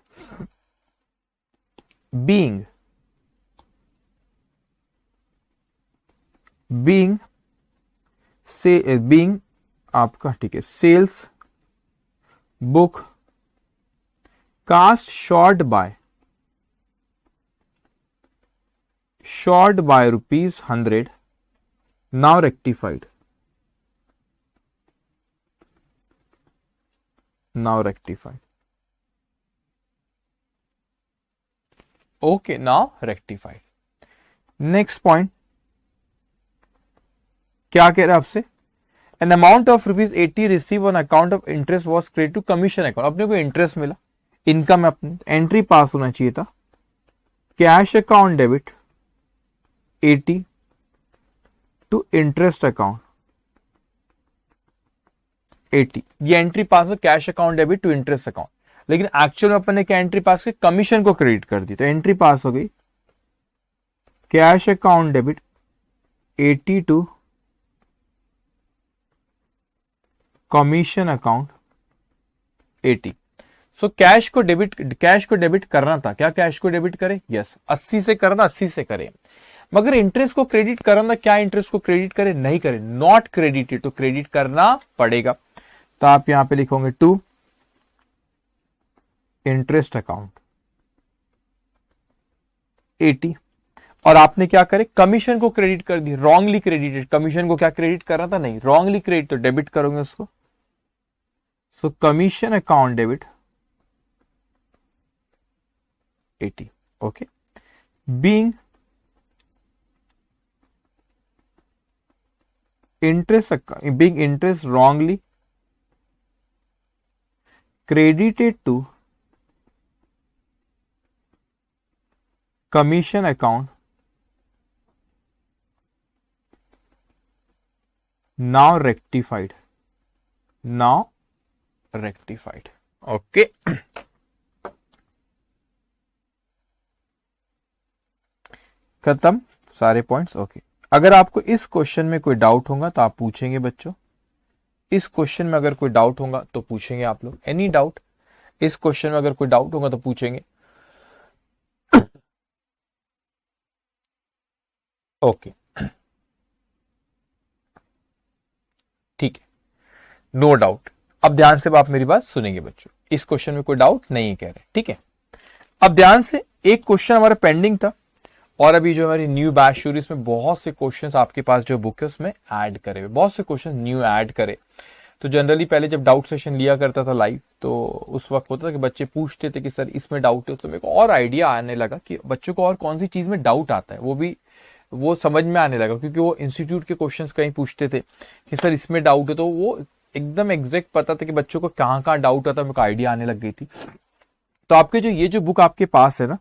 बीइंग से बीइंग आपका ठीक है, sales book cast short by ₹100, now rectified, okay, now rectified। Next point क्या कह रहा है आपसे, an amount of ₹80 receive on account of interest was credit to commission account. अपने को इंटरेस्ट मिला, इनकम है अपने, एंट्री पास होना चाहिए था, cash account debit 80 to interest account 80, ये एंट्री पास हो cash account debit to interest account, लेकिन एक्चुअल में अपन ने क्या एंट्री पास की, कमीशन को क्रेडिट कर दी, तो एंट्री पास हो गई cash account debit 80 to commission account 80। So cash को डेबिट करना था, क्या कैश को डेबिट करे, यस 80 से करना, 80 से करे, मगर इंटरेस्ट को क्रेडिट करना, क्या इंटरेस्ट को क्रेडिट करे, नहीं करे, नॉट क्रेडिटेड, तो क्रेडिट करना पड़ेगा। तो आप यहां पे लिखोगे टू इंटरेस्ट अकाउंट 80, और आपने क्या करे कमीशन को क्रेडिट कर दी, रॉन्गली क्रेडिटेड, कमीशन को क्या क्रेडिट करना था, नहीं रॉन्गली क्रेडिट, तो डेबिट करोगे उसको। सो commission account debit 80, okay. Being interest wrongly credited to commission account, now rectified, okay। खत्म सारे पॉइंट्स, ओके। अगर आपको इस क्वेश्चन में कोई डाउट होगा तो आप पूछेंगे बच्चों, इस क्वेश्चन में अगर कोई डाउट होगा तो पूछेंगे आप लोग, एनी डाउट, इस क्वेश्चन में अगर कोई डाउट होगा तो पूछेंगे, ओके ठीक है, नो डाउट। अब ध्यान से आप मेरी बात सुनेंगे बच्चों, इस क्वेश्चन में कोई डाउट नहीं कह रहे, ठीक है। अब ध्यान से, एक क्वेश्चन हमारा पेंडिंग था और अभी जो हमारी न्यू बैच शुरू, इसमें बहुत से क्वेश्चंस आपके पास जो बुक है उसमें ऐड करे हुए, बहुत से क्वेश्चन न्यू ऐड करे, तो जनरली पहले जब डाउट सेशन लिया करता था लाइव, तो उस वक्त होता था कि बच्चे पूछते थे कि सर इसमें डाउट है, तो मेरे को और आइडिया आने लगा कि बच्चों को और कौन सी चीज में डाउट आता है, वो समझ में आने लगा, क्योंकि वो इंस्टीट्यूट के क्वेश्चंस कहीं पूछते थे कि सर इसमें डाउट है, तो वो एकदम एग्जैक्ट पता था कि बच्चों को कहाँ कहाँ डाउट आता है, मेरे को आइडिया आने लग गई थी। तो आपके ये जो बुक आपके पास है ना,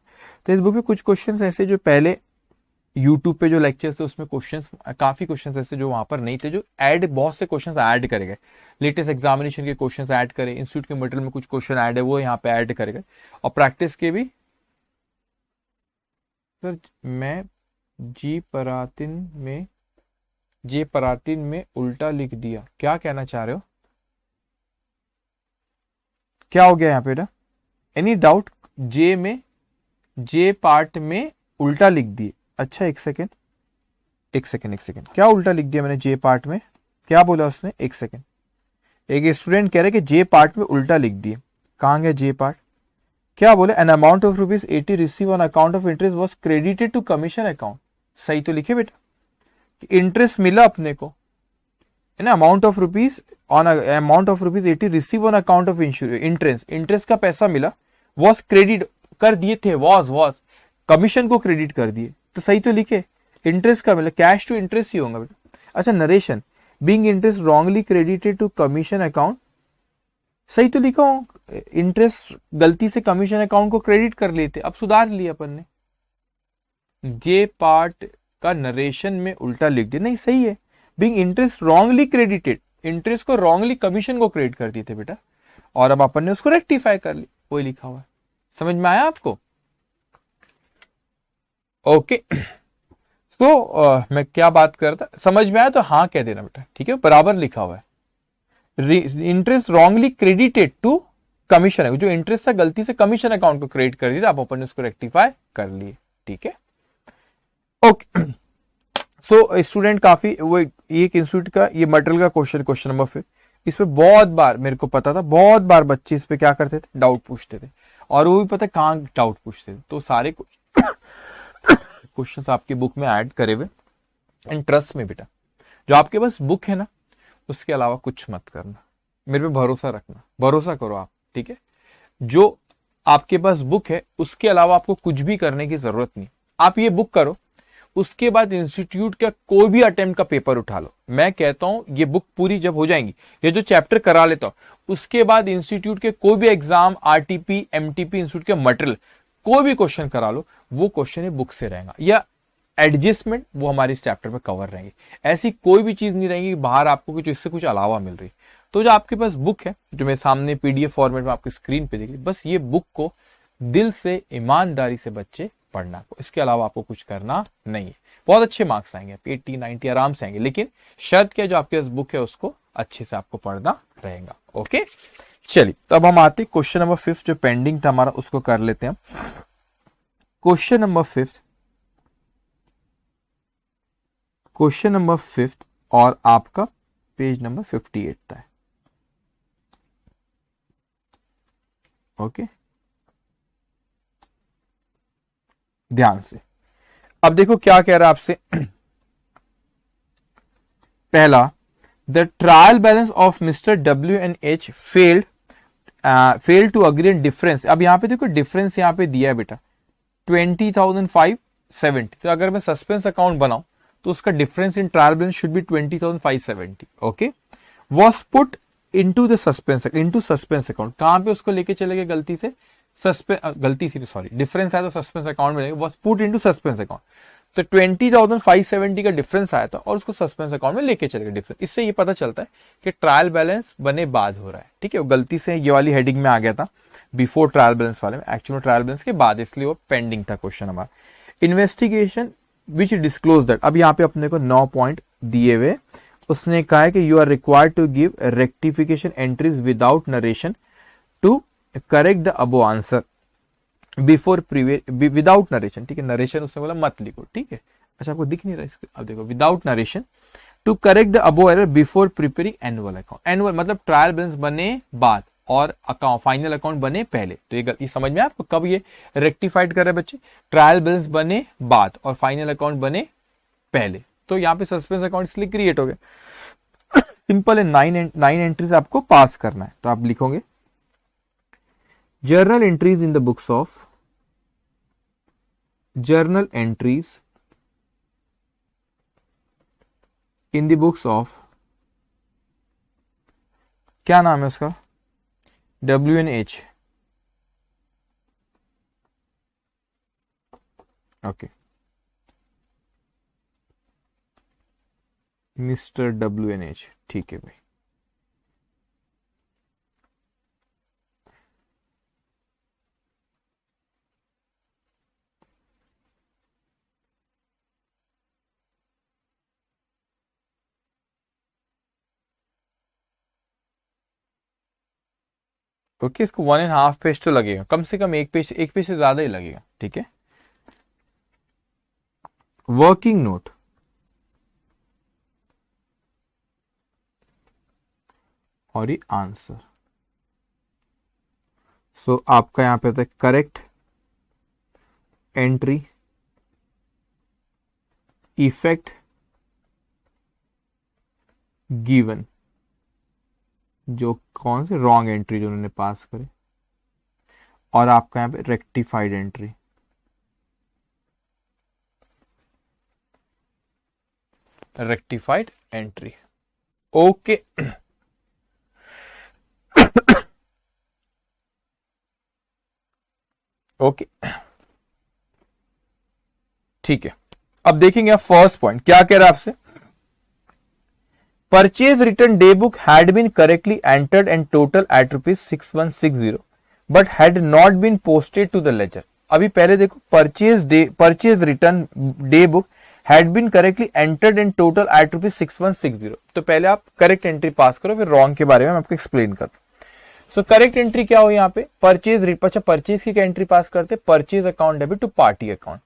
तो इस बुक में कुछ क्वेश्चंस ऐसे जो पहले यूट्यूब पे जो लेक्चर्स थे उसमें क्वेश्चंस, काफी क्वेश्चंस ऐसे जो वहां पर नहीं थे, जो बहुत से क्वेश्चंस ऐड करे गए, लेटेस्ट एग्जामिनेशन के क्वेश्चंस ऐड करे, इंस्टीट्यूट के मटेरियल में कुछ क्वेश्चन ऐड है वो यहाँ पे ऐड करे गए, और प्रैक्टिस के भी। सर मैं जे परातिन में उल्टा लिख दिया, क्या कहना चाह रहे हो, क्या हो गया यहाँ पे ना, एनी डाउट, जे पार्ट में उल्टा लिख दिए, अच्छा एक सेकेंड, क्या उल्टा लिख दिया मैंने जे पार्ट में, क्या बोला उसने, एक सेकेंड, एक स्टूडेंट कह रहे कि जे पार्ट में उल्टा लिख दिए, कहां गया जे पार्ट, क्या बोले, an amount of ₹80 receive on account of interest was credited to commission account, सही तो लिखे बेटा, इंटरेस्ट मिला अपने को है ना, amount of ₹80 receive on account of interest का पैसा मिला, वॉज क्रेडिट कर दिए थे, वॉज कमीशन को क्रेडिट कर दिए, तो सही तो लिखे, इंटरेस्ट का मिला, कैश टू इंटरेस्ट ही होगा बेटा। अच्छा narration, being interest wrongly credited to commission account, सही तो लिखा हूं, इंटरेस्ट गलती से कमीशन अकाउंट को क्रेडिट कर लेते, अब सुधार लिया अपन ने, जे पार्ट का नरेशन में उल्टा लिख दिया, नहीं सही है, being interest wrongly credited, interest को रॉन्गली कमीशन को क्रेडिट कर दिए थे बेटा, और अब अपन ने उसको रेक्टिफाई कर ली, वही लिखा हुआ है, समझ में आया आपको, ओके। तो मैं क्या बात करता, समझ में आया तो हाँ कह देना बेटा, ठीक है, बराबर लिखा हुआ है, interest wrongly credited to commission, जो इंटरेस्ट था गलती से कमीशन अकाउंट को क्रेडिट कर दिया, आप अपन ने उसको रेक्टिफाई कर लिए, ठीक है, ओके। सो स्टूडेंट काफी वो एक इंस्टीट्यूट का ये मटेरियल का क्वेश्चन नंबर 5, इस पे बहुत बार मेरे को पता था, बहुत बार बच्चे इस पे क्या करते थे, डाउट पूछते थे, और वो भी पता कहाँ डाउट पूछते थे, तो सारे क्वेश्चंस आपकी बुक में ऐड करे हुए, एंड ट्रस्ट में बेटा, जो आपके पास बुक है ना, उसके अलावा कुछ मत करना, मेरे पे भरोसा रखना, भरोसा करो आप, ठीक है, जो आपके पास बुक है उसके अलावा आपको कुछ भी करने की जरूरत नहीं, आप ये बुक करो, उसके बाद इंस्टीट्यूट का कोई भी अटेम्प्ट का पेपर उठा लो, मैं कहता हूं ये बुक पूरी जब हो जाएंगी, ये जो चैप्टर करा लेता हूं, उसके बाद इंस्टीट्यूट के कोई भी एग्जाम, आरटीपी, एमटीपी, इंस्टीट्यूट के मटेरियल कोई भी क्वेश्चन करा लो, वो क्वेश्चन ये बुक से रहेगा, या एडजस्टमेंट वो हमारे इस चैप्टर में कवर रहेंगे, ऐसी कोई भी चीज नहीं रहेगी बाहर आपको कुछ इससे कुछ अलावा मिल रही। तो जो आपके पास बुक है, जो मेरे सामने पीडीएफ फॉर्मेट में आपकी स्क्रीन पे दिख रही, बस ये बुक को दिल से ईमानदारी से बच्चे पढ़ना, इसके अलावा आपको कुछ करना नहीं है, बहुत अच्छे मार्क्स आएंगे, 80, 90 आराम से आएंगे, लेकिन शर्त क्या, जो आपके पास बुक है उसको अच्छे से आपको पढ़ना रहेगा, ओके। चलिए तो अब हम आते क्वेश्चन नंबर 5 जो पेंडिंग था हमारा, उसको कर लेते हैं। क्वेश्चन नंबर 5 और आपका पेज नंबर 58 था, ओके, ध्यान से अब देखो क्या कह रहा है आपसे। पहला, the trial balance of mister WNH failed to agree in difference, अब यहां पे देखो डिफरेंस यहां पे दिया है बेटा 20,570, तो अगर मैं सस्पेंस अकाउंट बनाऊं तो उसका difference in trial balance should be 20,570, okay, was put into the suspense account, कहां पे उसको लेके चले गए गलती से, डिफरेंस आया तो सस्पेंस अकाउंट में, was put into suspense account, तो 20,570 का डिफरेंस आया था और उसको सस्पेंस अकाउंट में लेके चले गए डिफरेंस, इससे ये पता चलता है कि ट्रायल बैलेंस बने बाद हो रहा है, ठीक है, वो गलती से ये वाली हेडिंग में आ गया था बिफोर ट्रायल बैलेंस वाले में, एक्चुअली ट्रायल बैलेंस के बाद, इसलिए वो पेंडिंग था क्वेश्चन हमारा। इन्वेस्टिगेशन विच डिस्क्लोज दैट, अब यहाँ पे अपने को 9 पॉइंट दिए हुए, उसने कहा है कि you are required to give rectification entries without narration to correct the above answer before without narration, ठीक है, नरेशन उसने बोला मत लिखो, ठीक है, अच्छा आपको दिख नहीं रहा है, अब देखो without narration to correct the above error before preparing annual account, annual मतलब ट्रायल बैलेंस बने बाद और अकाउंट फाइनल अकाउंट बने पहले, तो ये समझ में आपको कब ये रेक्टिफाइड कर रहे हैं बच्चे, ट्रायल बैलेंस बने बाद और फाइनल अकाउंट बने पहले, तो यहाँ पे सस्पेंस अकाउंट इसलिए क्रिएट हो गया। सिंपल है, 9 एंट्रीज आपको पास करना है। तो आप लिखोगे journal entries in the books of, journal entries in the books of, क्या नाम है उसका, WNH। ओके, मिस्टर WNH, ठीक है भाई। ओके, इसको 1.5 पेज तो लगेगा, कम से कम एक पेज से ज्यादा ही लगेगा, ठीक है। वर्किंग नोट, और ये आंसर। सो आपका यहां पे होता है करेक्ट एंट्री, इफेक्ट गिवन, जो कौन से रॉन्ग एंट्री जो उन्होंने पास करे, और आपका यहां पे rectified entry. Rectified entry, okay. Okay, ठीक है। अब देखेंगे फर्स्ट पॉइंट क्या कह रहा है आपसे। Purchase return day book had been correctly entered and total at ₹6160 but had not been posted to the ledger. अभी पहले देखो, purchase return day book had been correctly entered and total at ₹6160। तो पहले आप करेक्ट एंट्री पास करो, फिर wrong के बारे में मैं आपको एक्सप्लेन करता हूं। सो करेक्ट एंट्री क्या हो यहाँ पे, परचेज की क्या एंट्री पास करते, purchase account debit to party account.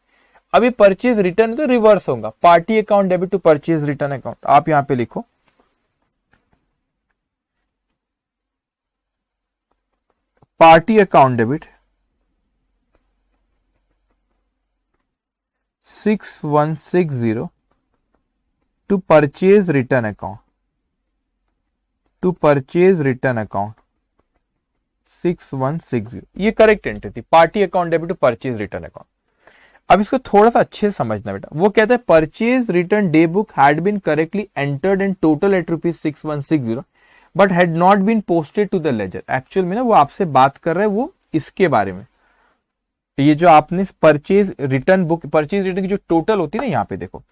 अभी परचेज रिटर्न तो रिवर्स होगा, party account debit to purchase return account. आप यहां पे लिखो party account debit 6160 to purchase return account, to purchase return account 6160। ये करेक्ट एंट्री थी, party account debit to purchase return account. अब इसको थोड़ा सा अच्छे से समझना बेटा। वो कहता है purchase return day book had been correctly entered and total at ₹6160 but had not been posted to the ledger. Actual में ना वो आपसे बात कर रहा है वो इसके बारे में। तो ये जो आपने purchase return book, purchase return की जो टोटल होती है ना, यहाँ पे देखो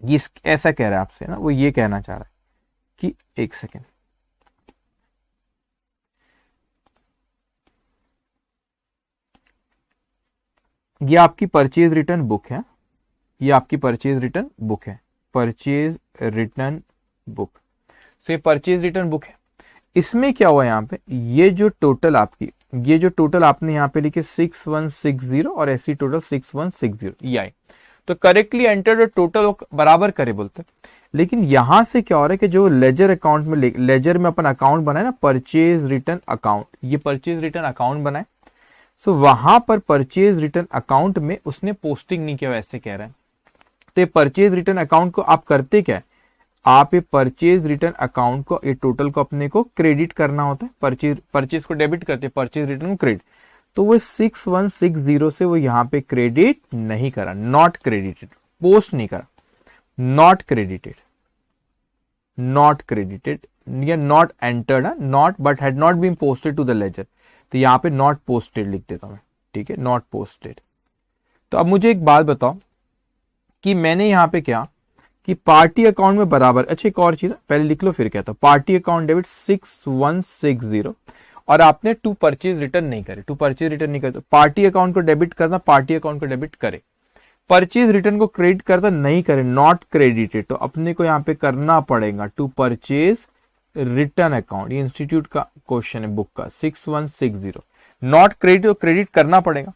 ये ऐसा कह रहा है आपसे ना, वो ये कहना चाह रहा है कि एक सेकेंड, ये आपकी परचेज रिटर्न बुक है, ये आपकी परचेज रिटर्न बुक है, परचेज रिटर्न बुक से परचेज रिटर्न बुक है। इसमें क्या हुआ यहाँ पे, ये जो टोटल आपकी, ये जो टोटल आपने यहाँ पे लिखे 6160 और ऐसी टोटल 6160 ये आई। तो करेक्टली एंटर्ड टोटल बराबर करे बोलते। लेकिन यहां से क्या हो रहा है कि जो लेजर अकाउंट में, लेजर में अपन अकाउंट बनाए ना, परचेज रिटर्न अकाउंट, ये परचेज रिटर्न अकाउंट बनाए। सो वहां पर परचेज रिटर्न अकाउंट में उसने पोस्टिंग नहीं किया, वैसे कह रहा है। तो ये परचेज रिटर्न अकाउंट को आप करते क्या है, आप ये परचेज रिटर्न अकाउंट को, ये टोटल को अपने को क्रेडिट करना होता है। परचेज को डेबिट करते हैं, परचेज रिटर्न को क्रेडिट। तो वो 6160 से वो यहाँ पे क्रेडिट नहीं करा, नॉट क्रेडिटेड, पोस्ट नहीं करा, नॉट क्रेडिटेड, नॉट क्रेडिटेड या not entered, not but had not been posted to the ledger. तो यहाँ पे नॉट पोस्टेड लिख देता हूं मैं, ठीक है, नॉट पोस्टेड। तो अब मुझे एक बात बताओ कि मैंने यहाँ पे क्या कि पार्टी अकाउंट में बराबर, अच्छा एक और चीज पहले लिख लो फिर कहता हूं, पार्टी अकाउंट डेबिट 6160 और आपने टू परचेज रिटर्न नहीं करे, टू परचेज रिटर्न नहीं करे, तो पार्टी अकाउंट को डेबिट करना, पार्टी अकाउंट को डेबिट करे, परचेज रिटर्न को क्रेडिट करता नहीं करे, नॉट क्रेडिटेड। तो अपने को यहाँ पे करना पड़ेगा टू परचेज रिटर्न अकाउंट, ये इंस्टीट्यूट का क्वेश्चन है बुक का, 6160 नॉट क्रेडिट, तो क्रेडिट करना पड़ेगा।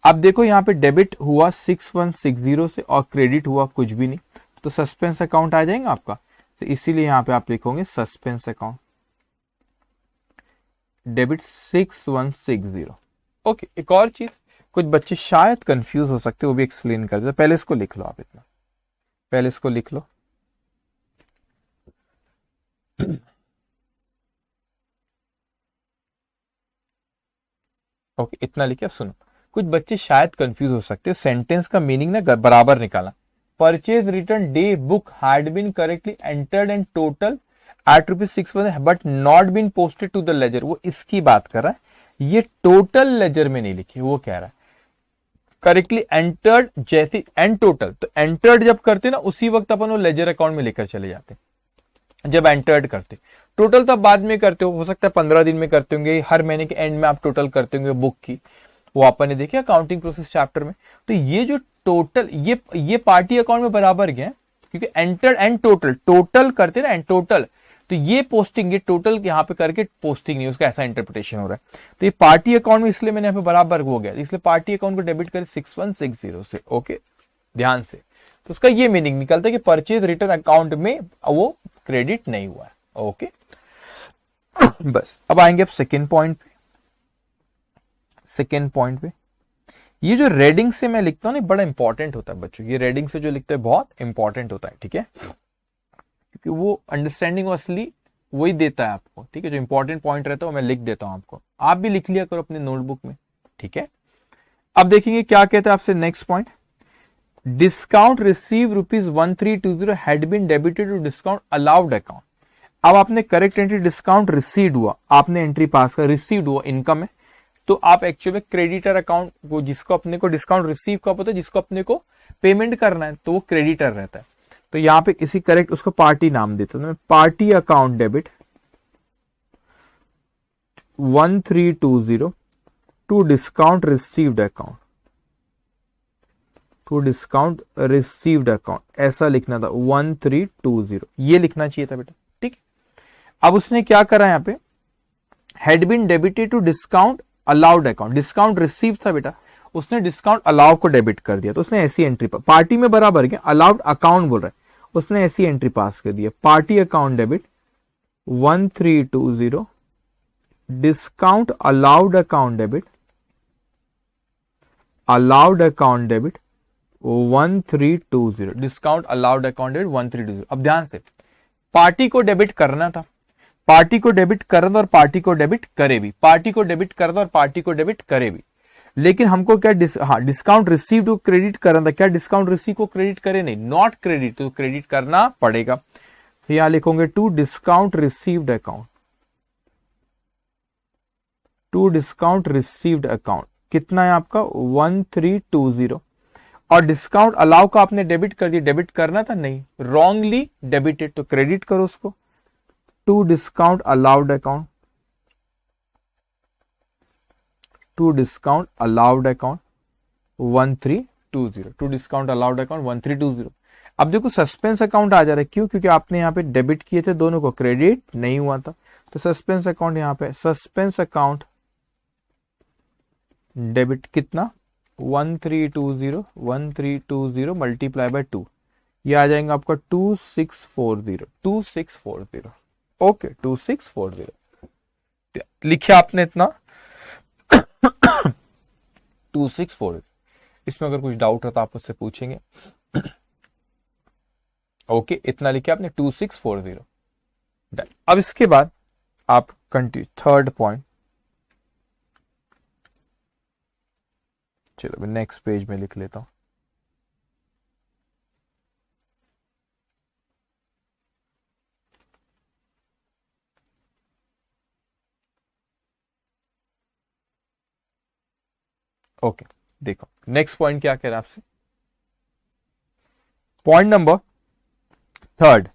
अब देखो यहाँ पे डेबिट हुआ 6160 से और क्रेडिट हुआ कुछ भी नहीं, तो सस्पेंस अकाउंट आ जाएगा आपका। तो इसीलिए यहाँ पे आप लिखोगे सस्पेंस अकाउंट डेबिट 6160। ओके, एक और चीज कुछ बच्चे शायद कंफ्यूज हो सकते, वो भी एक्सप्लेन कर दे। पहले इसको लिख लो आप, इतना पहले इसको लिख लो। ओके, इतना लिखे। अब सुनो, कुछ बच्चे शायद कंफ्यूज हो सकते हैं, सेंटेंस का मीनिंग ना बराबर निकाला। Purchase return day book had been correctly entered and total at ₹6 but not been posted to the ledger, वो इसकी बात कर रहा है, ये टोटल लेजर में नहीं लिखी। वो कह रहा है करेक्टली एंटर्ड, जैसे एंड टोटल, तो एंटर्ड जब करते ना उसी वक्त अपन वो लेजर अकाउंट में लेकर चले जाते जब एंटर्ड करते। टोटल तो आप बाद में करते हो सकता है 15 दिन में करते होंगे, हर महीने के एंड में आप टोटल करते होंगे बुक की, वो अपन ने देखे अकाउंटिंग प्रोसेस चैप्टर में। तो ये जो टोटल, ये पार्टी अकाउंट में बराबर गया, क्योंकि एंटर्ड एंड टोटल, टोटल करते ना एंड टोटल, तो ये पोस्टिंग, ये टोटल यहाँ पे करके पोस्टिंग नहीं, उसका ऐसा इंटरप्रिटेशन हो रहा है। तो ये पार्टी अकाउंट में इसलिए मैंने यहाँ पे बराबर हो गया, इसलिए पार्टी अकाउंट को डेबिट करें 6160 से। ओके, ध्यान से। तो उसका ये मीनिंग निकलता है कि परचेज रिटर्न अकाउंट में वो क्रेडिट नहीं हुआ है। ओके, बस अब आएंगे आप सेकेंड पॉइंट पे। सेकेंड पॉइंट पे ये जो रेडिंग से मैं लिखता हूं ना, बड़ा इंपॉर्टेंट होता है बच्चों, ये रेडिंग से जो लिखते हैं बहुत इंपॉर्टेंट होता है, ठीक है, क्योंकि वो अंडरस्टैंडिंग असली वही देता है आपको, ठीक है। जो इंपॉर्टेंट पॉइंट रहता है वो मैं लिख देता हूं आपको, आप भी लिख लिया करो अपने नोटबुक में, ठीक है। अब देखेंगे क्या कहता है आपसे next point, discount receive ₹1320 had been debited to discount allowed account. अब आपने करेक्ट एंट्री डिस्काउंट रिसीव्ड हुआ, आपने एंट्री पास कर, रिसीव्ड हुआ इनकम है, तो आप एक्चुअली में क्रेडिटर अकाउंट को, जिसको अपने को डिस्काउंट रिसीव कब होता है, जिसको अपने को पेमेंट करना है, तो वो क्रेडिटर रहता है। तो यहां पे इसी करेक्ट उसको पार्टी नाम देता हूं मैं, party account debit 1320 to discount received account, to discount received account, ऐसा लिखना था 1320, ये लिखना चाहिए था बेटा, ठीक। अब उसने क्या करा यहां पे, had been debited to discount allowed account, discount receive था बेटा, उसने डिस्काउंट अलाउ को डेबिट कर दिया, तो उसने ऐसी एंट्री पार्टी में बराबर क्या, अलाउड अकाउंट बोल रहा है, उसने ऐसी एंट्री पास कर दिया, party account debit 1320 discount allowed account debit, allowed account debit 1320, discount allowed account debit 1320। अब ध्यान से, पार्टी को डेबिट करना था, पार्टी को डेबिट कर दो और पार्टी को डेबिट करे भी, पार्टी को डेबिट कर दो और पार्टी को डेबिट करे भी, लेकिन हमको क्या डिस्काउंट रिसीव को क्रेडिट करना था, क्या डिस्काउंट रिसीव को क्रेडिट करे नहीं, नॉट क्रेडिट, तो क्रेडिट करना पड़ेगा। तो यहां लिखोगे to discount received account, to discount received account कितना है आपका 1320, और डिस्काउंट अलाउ का आपने डेबिट कर दिया, डेबिट करना था नहीं, रॉन्गली डेबिटेड, तो क्रेडिट करो उसको, to discount allowed account, to discount allowed account 1320, to discount allowed account 1320। अब देखो सस्पेंस अकाउंट आ जा रहा है, क्यों, क्योंकि आपने यहां पे डेबिट किए थे दोनों को, क्रेडिट नहीं हुआ था, तो सस्पेंस अकाउंट यहां पे, सस्पेंस अकाउंट डेबिट कितना 1320 मल्टीप्लाई बाय 2, ये आ जाएगा आपका 2640, ओके 2640 लिखिए आपने इतना 2640। इसमें अगर कुछ डाउट हो तो आप उससे पूछेंगे। ओके, इतना लिखिए आपने 2640। अब इसके बाद आप कंटिन्यू थर्ड पॉइंट, चलो मैं नेक्स्ट पेज में लिख लेता हूं। ओके, देखो नेक्स्ट पॉइंट क्या कह रहा है आपसे, point number third,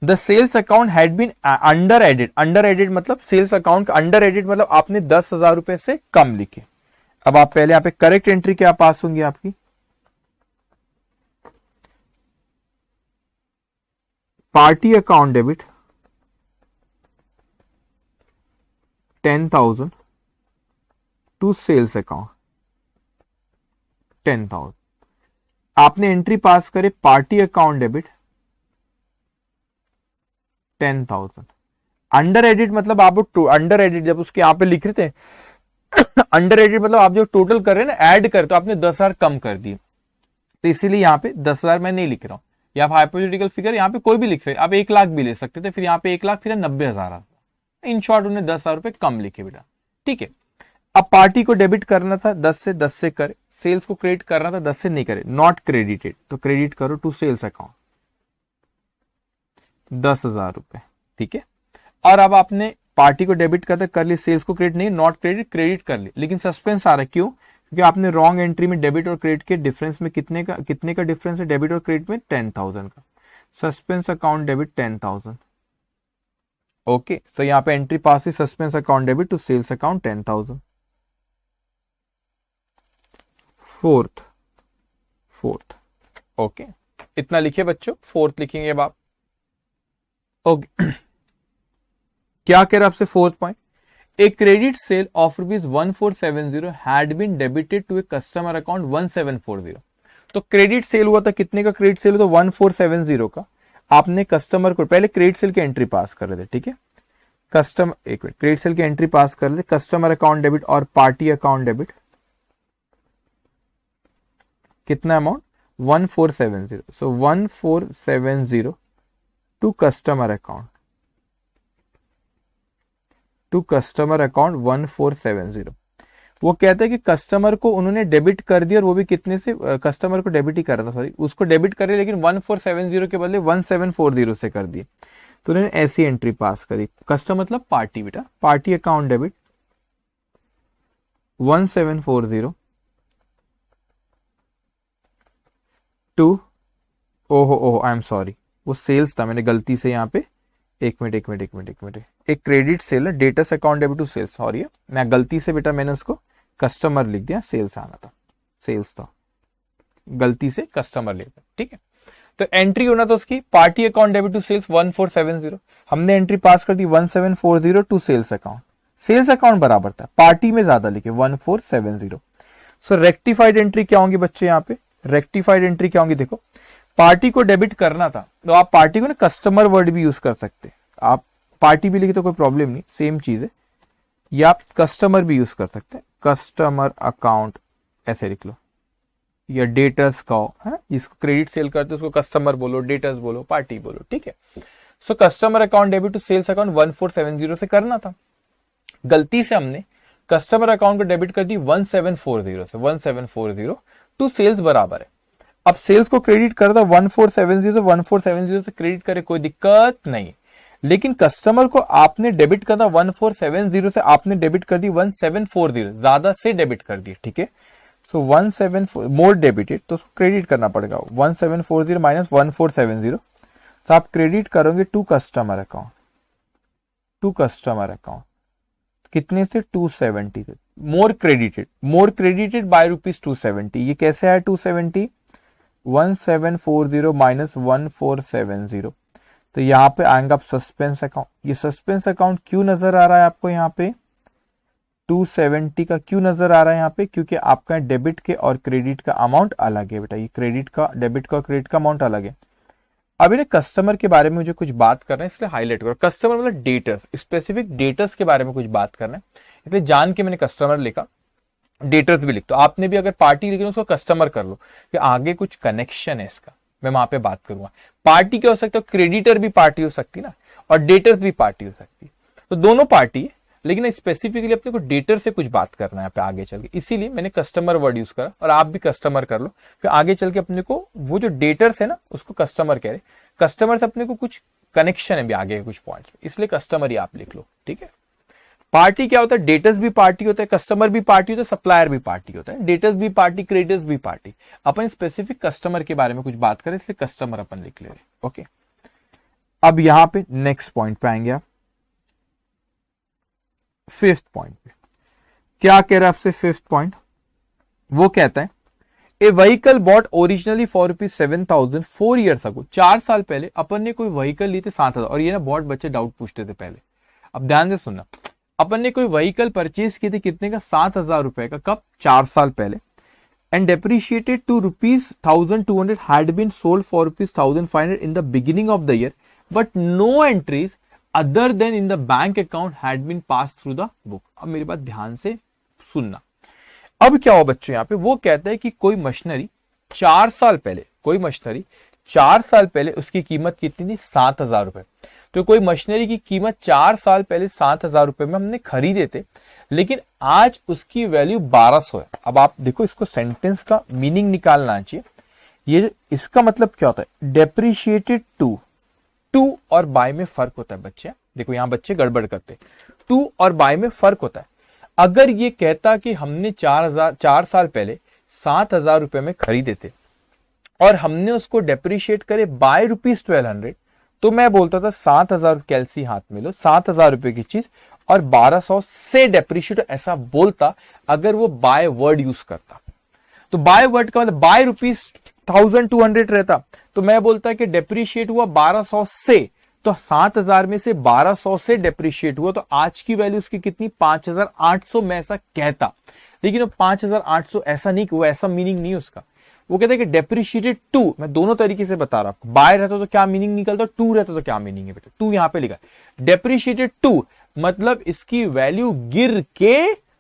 the sales account had been under added, under added मतलब सेल्स अकाउंट का अंडर एडेड मतलब आपने 10,000 रुपए से कम लिखे। अब आप पहले यहां पे करेक्ट एंट्री क्या पास होंगी आपकी, party account debit 10,000 to sales account 10,000, आपने एंट्री पास करे party account debit 10,000, under edit मतलब आप अंडर एडिट जब उसके यहां पे लिख रहे थे अंडर एडिट मतलब आप जो टोटल कर रहे हैं ना, ऐड कर, तो आपने 10,000 कम कर दिए, तो इसीलिए यहां पे 10,000 मैं नहीं लिख रहा हूं, या आप हाइपोथेटिकल फिगर यहाँ पे कोई भी लिख सकते, आप 1 लाख भी ले सकते थे, फिर यहाँ पे 1 लाख फिर 90,000 आता। इन शॉर्ट उन्हें 10,000 रुपए कम लिखे बेटा, ठीक है। अब पार्टी को डेबिट करना था 10 से करे, सेल्स को क्रेडिट करना था 10 से नहीं करे, नॉट क्रेडिटेड, तो क्रेडिट करो टू सेल्स अकाउंट 10,000 रुपए, ठीक है। और अब आपने पार्टी को डेबिट कर ली, सेल्स को क्रेडिट नहीं, नॉट क्रेडिट, क्रेडिट कर ली, लेकिन सस्पेंस आ रहा है, क्यों? क्योंकि आपने रॉन्ग एंट्री में डेबिट और क्रेडिट के डिफरेंस में कितने का डिफरेंस है डेबिट और क्रेडिट में? 10,000 का। Suspense account debit 10,000, okay. So यहाँ पे एंट्री पास है, suspense account debit to sales account 10,000। Fourth, okay, इतना लिखिए बच्चों, फोर्थ लिखेंगे अब आप, ओके। क्या कह रहा है आपसे fourth point? A credit sale of ₹1470 had been debited to a customer account 1740। तो क्रेडिट सेल हुआ था, कितने का क्रेडिट सेल हुआ था? 1470 का। आपने कस्टमर को पहले क्रेडिट सेल की एंट्री पास कर रहे थे, ठीक है। कस्टमर, एक मिनट, क्रेडिट सेल की एंट्री पास कर रहे थे, कस्टमर अकाउंट डेबिट और पार्टी अकाउंट डेबिट, कितना amount? 1470। So 1470 to customer account, 1470। वो कहता है कि कस्टमर को उन्होंने डेबिट कर दिया, और वो भी कितने से? कस्टमर को डेबिट ही कर रहा था, सॉरी, उसको डेबिट करे, लेकिन 1470 के बदले 1740 से कर दिए। तो उन्होंने ऐसी एंट्री पास करी, कस्टमर मतलब पार्टी बेटा, पार्टी अकाउंट डेबिट 1740 टू, ओहो आई एम सॉरी, वो सेल्स था, मैंने गलती से यहाँ पे, एक मिनट, एक क्रेडिट सेल है, debtors account debit to sales, sorry, मैं गलती से बेटा मैंने उसको कस्टमर लिख दिया, सेल्स आना था, सेल्स था, गलती से कस्टमर लिख दिया, ठीक है। तो एंट्री होना था उसकी party account debit to sales 1470, हमने एंट्री पास कर दी 1740 to sales account, sales account बराबर था, पार्टी में ज्यादा लिखे 1470। सो रेक्टिफाइड एंट्री क्या होंगी बच्चे? यहाँ पे रेक्टिफाइड एंट्री क्या होंगी? देखो, पार्टी को डेबिट करना था, तो आप पार्टी को ना कस्टमर वर्ड भी यूज कर सकते, आप पार्टी भी लिखे तो कोई प्रॉब्लम नहीं, सेम चीज है, या आप कस्टमर भी यूज कर सकते हैं, कस्टमर अकाउंट ऐसे लिख लो, या डेटर्स का है ना, जिसको क्रेडिट सेल करते उसको कस्टमर बोलो, डेटर्स बोलो, पार्टी बोलो, ठीक है। So customer account debit to sales account 1470 से करना था, गलती से हमने कस्टमर अकाउंट को डेबिट कर दी 1740 से, 1740 टू सेल्स बराबर है। अब सेल्स को क्रेडिट कर दो 1470 से क्रेडिट करे, कोई दिक्कत नहीं, लेकिन कस्टमर को आपने डेबिट कर दा 1470 से, आपने डेबिट कर दी 1740, ज्यादा से डेबिट कर दी, ठीक है। सो 174 मोर डेबिटेड, तो उसको क्रेडिट करना पड़ेगा, 1740 माइनस 1470, तो आप क्रेडिट करोगे टू कस्टमर अकाउंट, कितने से? 270 से, मोर क्रेडिटेड बाय ₹270। ये कैसे आया 270? 1740 माइनस 1470, तो यहाँ पे आएंगे आप सस्पेंस अकाउंट। ये सस्पेंस अकाउंट क्यों नजर आ रहा है आपको यहाँ पे? 270 का क्यों नजर आ रहा है यहाँ पे? क्योंकि आपका डेबिट के और क्रेडिट का अमाउंट अलग है बेटा, ये क्रेडिट का, डेबिट का और क्रेडिट का अमाउंट अलग है। अब इन्हें कस्टमर के बारे में मुझे कुछ बात करना है, इसलिए हाईलाइट करो, कस्टमर मतलब डेटर्स, स्पेसिफिक डेटर्स के बारे में कुछ बात करना है, इसलिए जान के मैंने कस्टमर लिखा, डेटर्स भी लिख दो, आपने भी अगर पार्टी लिखी उसको कस्टमर कर लो, कि आगे कुछ कनेक्शन है इसका, मैं वहां पे बात करूंगा। पार्टी क्या हो सकता है? क्रेडिटर भी पार्टी हो सकती ना, और डेटर्स भी पार्टी हो सकती है, तो दोनों पार्टी है, लेकिन स्पेसिफिकली अपने को डेटर से कुछ बात करना है यहाँ पे आगे चल के, इसीलिए मैंने कस्टमर वर्ड यूज करा, और आप भी कस्टमर कर लो, फिर आगे चल के अपने को वो जो डेटर्स है ना उसको कस्टमर कह रहे, कस्टमर से अपने को कुछ कनेक्शन है भी आगे के कुछ पॉइंट्स, इसलिए कस्टमर ही आप लिख लो, ठीक है। पार्टी क्या होता है? डेटर्स भी पार्टी होता है, कस्टमर भी पार्टी होता है, सप्लायर भी पार्टी होता है, डेटर्स भी पार्टी, क्रेडिटर्स भी पार्टी। अपन स्पेसिफिक कस्टमर के बारे में कुछ बात करें, इसलिए कस्टमर अपन लिख ले रहे, ओके। अब यहां पे नेक्स्ट पॉइंट पे आएंगे आप, फिफ्थ पॉइंट पे क्या कह रहा है आपसे? फिफ्थ पॉइंट वो कहता है a vehicle bought originally for ₹7,000 4 years अगो, 4 साल पहले अपन ने कोई व्हीकल ली थी 7,000, और ये ना बहुत बच्चे डाउट पूछते थे पहले, अब ध्यान से सुनना, अपन ने कोई व्हीकल परचेज की थी कितने का? 7,000 रुपए का, कब? 4 साल पहले, and depreciated to ₹1,200 had been sold for ₹1,500 in the beginning of the year, but no entries other than in the bank account had been pass through the book. अब मेरी बात ध्यान से सुनना, अब क्या हो बच्चों, यहाँ पे वो कहता है कि कोई मशीनरी 4 साल पहले, कोई मशीनरी 4 साल पहले उसकी कीमत कितनी थी? 7,000 रुपए। तो कोई मशीनरी की कीमत 4 साल पहले 7,000 रुपए में हमने खरीदे थे, लेकिन आज उसकी वैल्यू 1200 है। अब आप देखो, इसको सेंटेंस का मीनिंग निकालना चाहिए। ये इसका मतलब क्या होता है? डेप्रिशिएटेड टू और बाय में फर्क होता है बच्चे। देखो यहां बच्चे गड़बड़ करते, टू और बाय में फर्क होता है। अगर ये कहता कि हमने 4 साल पहले 7,000 रुपए में खरीदे थे और हमने उसको डेप्रिशिएट करे बाय ₹1200, तो मैं बोलता था 7,000 कैलसी हाथ में लो, 7,000 रुपए की चीज और 1200 से डेप्रिशिएट, ऐसा बोलता अगर वो बाय वर्ड यूज करता। तो बाय वर्ड का मतलब बाय ₹1200 रहता, तो मैं बोलता कि डेप्रिशिएट हुआ 1200 से, तो 7,000 में से 1200 से डेप्रिशिएट हुआ, तो आज की वैल्यू उसकी कितनी? 5,800। मैं ऐसा कहता, लेकिन 5,800 ऐसा नहीं, वो ऐसा मीनिंग नहीं उसका। वो कहते हैं कि डेप्रिशिएटेड टू, मैं दोनों तरीके से बता रहा हूं। बाय रहता तो क्या मीनिंग निकलता, टू रहता तो क्या मीनिंग है बेटा? टू यहां पे लिखा है, डेप्रिशिएटेड टू मतलब इसकी वैल्यू गिर के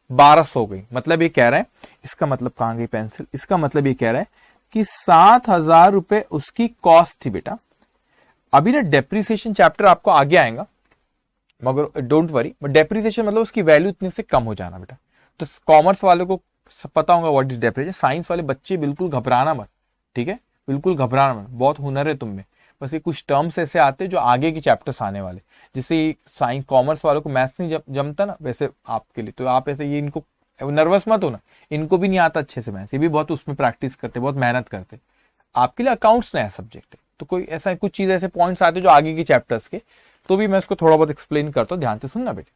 1200 हो गई। मतलब ये कह रहा है, इसका मतलब कहां गई पेंसिल? इसका मतलब ये कह रहा है कि 7,000 रुपए उसकी कॉस्ट थी बेटा। अभी ना डेप्रिसिएशन चैप्टर आपको आगे आएगा, मगर डोंट वरी, बट डेप्रिसिएशन मतलब उसकी वैल्यू इतने से कम हो जाना बेटा। तो कॉमर्स वालों को पता होगा व्हाट इज डेप्रिसिएशन। साइंस वाले बच्चे बिल्कुल घबराना मत, ठीक है? बिल्कुल घबराना मत, बहुत हुनर है तुम में। बस ये कुछ टर्म्स ऐसे आते हैं जो आगे के चैप्टर्स आने वाले, जैसे साइंस कॉमर्स वालों को मैथ्स नहीं जमता ना, वैसे आपके लिए तो आप ऐसे ये इनको नर्वस मत हो ना, इनको भी नहीं आता अच्छे से मैथ्स, ये भी बहुत उसमें प्रैक्टिस करते, बहुत मेहनत करते। आपके लिए अकाउंट्स नया सब्जेक्ट है, तो कोई ऐसा कुछ चीज ऐसे पॉइंट्स आते हैं जो आगे की चैप्टर्स के, तो भी मैं उसको थोड़ा बहुत एक्सप्लेन करता हूँ, ध्यान से सुनना बेटे।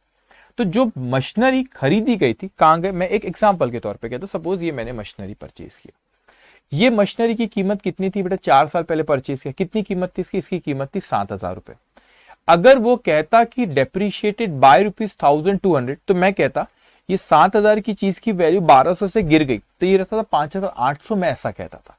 तो जो मशीनरी खरीदी गई थी कहां गए? मैं एक एग्जांपल के तौर पे कहता हूं, सपोज ये मैंने मशीनरी परचेज किया। ये मशीनरी की कीमत कितनी थी बेटा? 4 साल पहले परचेज किया, कितनी कीमत थी इसकी? इसकी कीमत थी 7,000 रुपए। अगर वो कहता कि डेप्रिशिएटेड बाय ₹1200, तो मैं कहता ये 7,000 की चीज की वैल्यू 1200 से गिर गई, तो ये रहता था 5,800, मैं ऐसा कहता था।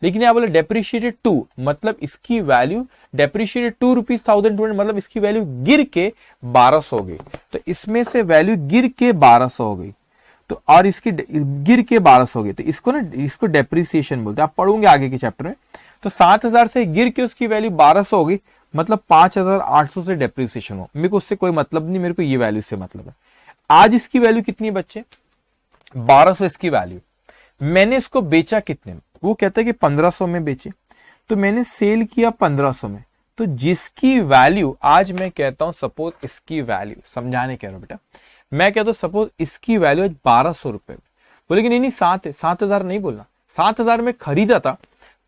लेकिन यहां बोला डेप्रिशिएटेड टू, मतलब इसकी वैल्यू डेप्रिशिएटेड ₹1200 मतलब इसकी वैल्यू गिर के 1200 हो गई। तो इसमें से वैल्यू गिर के 1200 हो गई, तो और इसकी गिर के 1200 हो गई, तो इसको ना, इसको डेप्रिसिएशन बोलते हैं। आप पढ़ोगे आगे के चैप्टर में। तो 7,000 से गिर के उसकी वैल्यू 1200 हो गई, मतलब 5,800 से डेप्रिसिएशन हो। मेरे को उससे कोई मतलब नहीं, मेरे को ये वैल्यू से मतलब है। आज इसकी वैल्यू कितनी है बच्चे? 1200 इसकी वैल्यू। मैंने इसको बेचा कितने में? वो कहता है कि 1500 में बेचे, तो मैंने सेल किया 1500 में। तो जिसकी वैल्यू आज मैं कहता हूं, सपोज इसकी वैल्यू, समझाने कह रहा हूं बेटा, मैं कहता हूं सपोज इसकी वैल्यू 1200 रुपए। बोले कि नहीं 7 है, 7,000 नहीं बोलना। 7,000 में खरीदा था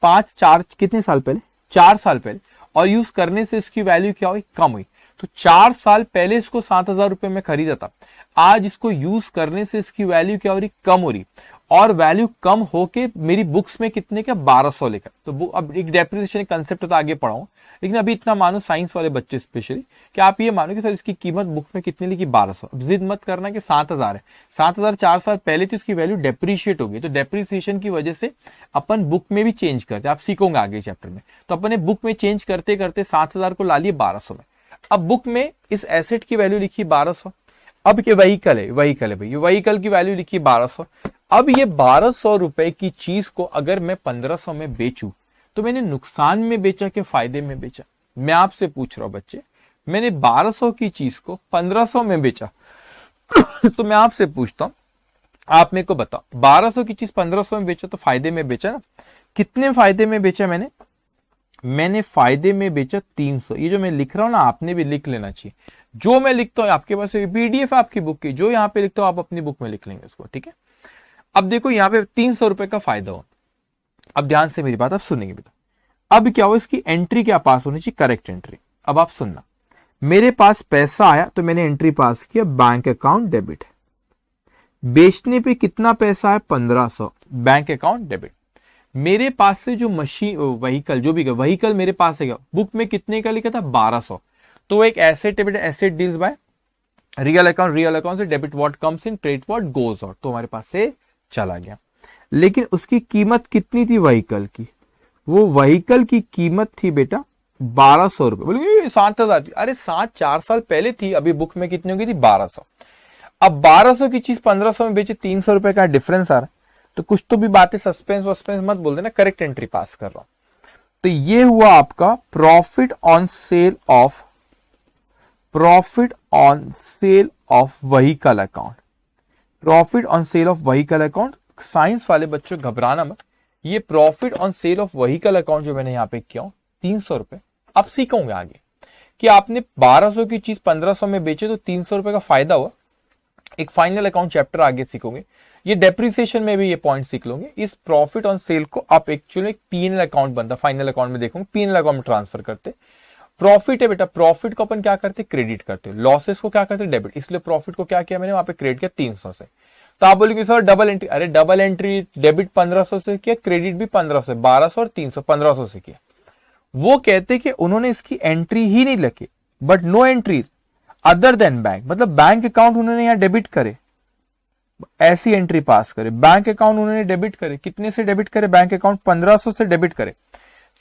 4 कितने साल पहले? 4 साल पहले, और यूज करने से इसकी वैल्यू क्या हुई? कम हुई। तो 4 साल पहले इसको 7,000 रुपए में खरीदा था, आज इसको यूज करने से इसकी वैल्यू क्या हो रही? कम हो रही। और वैल्यू कम होके मेरी बुक्स में कितने का? 1200 लिखा। तो अब एक डेप्रिसिएशन कंसेप्ट तो आगे पढ़ाऊं, लेकिन अभी इतना मानो साइंस वाले बच्चे स्पेशली कि आप ये मानो कि सर इसकी कीमत बुक में कितनी लिखी? 1200। अब जिद मत करना कि 7,000 है। 7,000 4 साल पहले थी, उसकी वैल्यू डेप्रिशिएट हो गई। तो डेप्रिसिएशन की वजह से अपन बुक में भी चेंज करते, आप सीखोगे आगे चैप्टर में। तो अपने बुक में चेंज करते करते 7,000 को ला लिए 1200 में। अब बुक में इस एसेट की वैल्यू लिखी 1200। अब ये व्हीकल है भाई, ये व्हीकल की वैल्यू लिखी 1200। अब ये 1200 रुपए की चीज को अगर मैं 1500 में बेचूं, तो मैंने नुकसान में बेचा कि फायदे में बेचा? मैं आपसे पूछ रहा हूं बच्चे, मैंने 1200 की चीज को 1500 में बेचा तो मैं आपसे पूछता हूं, आप मेरे को बताओ, 1200 की चीज 1500 में बेचा तो फायदे में बेचा ना? कितने फायदे में बेचा मैंने फायदे में बेचा 300। ये जो मैं लिख रहा हूं ना, आपने भी लिख लेना चाहिए। जो मैं लिखता हूं, आपके पास पीडीएफ है आपकी बुक की, जो यहां पे लिखता हूं आप अपनी बुक में लिख लेंगे उसको, ठीक है? अब देखो यहां पे 300 रुपए का फायदा हो। अब ध्यान से मेरी बात आप सुनेंगे बेटा। अब क्या हो, इसकी एंट्री क्या पास होनी चाहिए? Correct entry. अब आप सुनना, मेरे पास पैसा आया तो मैंने एंट्री पास किया, बैंक अकाउंट डेबिट। बेचने पे कितना पैसा है? 1500, बैंक अकाउंट डेबिट। मेरे पास से जो मशीन व्हीकल, जो भी व्हीकल मेरे पास है, बुक में कितने का लिखा था? 1200। तो एक एसेट है बेटा, asset deals by real account से debit what comes in, credit what goes out. तो हमारे पास से चला गया। लेकिन उसकी कीमत कितनी थी व्हीकल की? वो व्हीकल की कीमत थी बेटा 1200 रुपए। बोले 7,000 थी। अरे 4 साल पहले थी, अभी बुक में कितनी होगी थी? 1200। अब 1200 की चीज 1500 में बेचे, 300 रुपए का डिफरेंस आ रहा है। तो कुछ तो भी बातें सस्पेंस वस्पेंस मत बोल देना, करेक्ट एंट्री पास कर रहा हूं। तो ये हुआ आपका profit on sale of vehicle account. Profit on sale of vehicle account, science वाले बच्चों घबराना मत, ये profit on sale of vehicle account जो मैंने यहां पे किया 300 रुपए। अब सीखोगे आगे कि आपने 1200 की चीज 1500 में बेचे तो 300 रुपए का फायदा हुआ। एक फाइनल अकाउंट चैप्टर आगे सीखोगे, ये डेप्रिसिएशन में भी ये पॉइंट सीख लोगे। इस प्रॉफिट ऑन सेल को आप एक्चुअली एक पीएनएल अकाउंट बनता, फाइनल अकाउंट में देखोगे पीएनएल अकाउंट में ट्रांसफर करते। प्रॉफिट है बेटा, प्रॉफिट को अपन क्या करते, क्रेडिट करते, लॉसेस को क्या करते, डेबिट। इसलिए प्रॉफिट को क्या किया मैंने, वहां पे क्रेडिट किया 300 से। तो आप बोलोगे सर डबल एंट्री, अरे डबल एंट्री, डेबिट 1500 से किया, क्रेडिट भी 1500 से, 1200 और 300 1500 से किया। वो कहते कि उन्होंने इसकी एंट्री ही नहीं लगे, but no entries other than bank, मतलब बैंक अकाउंट उन्होंने यहां डेबिट करे, ऐसी एंट्री पास करे। बैंक अकाउंट उन्होंने डेबिट करे, कितने से डेबिट करे, बैंक अकाउंट 1500 से डेबिट करे,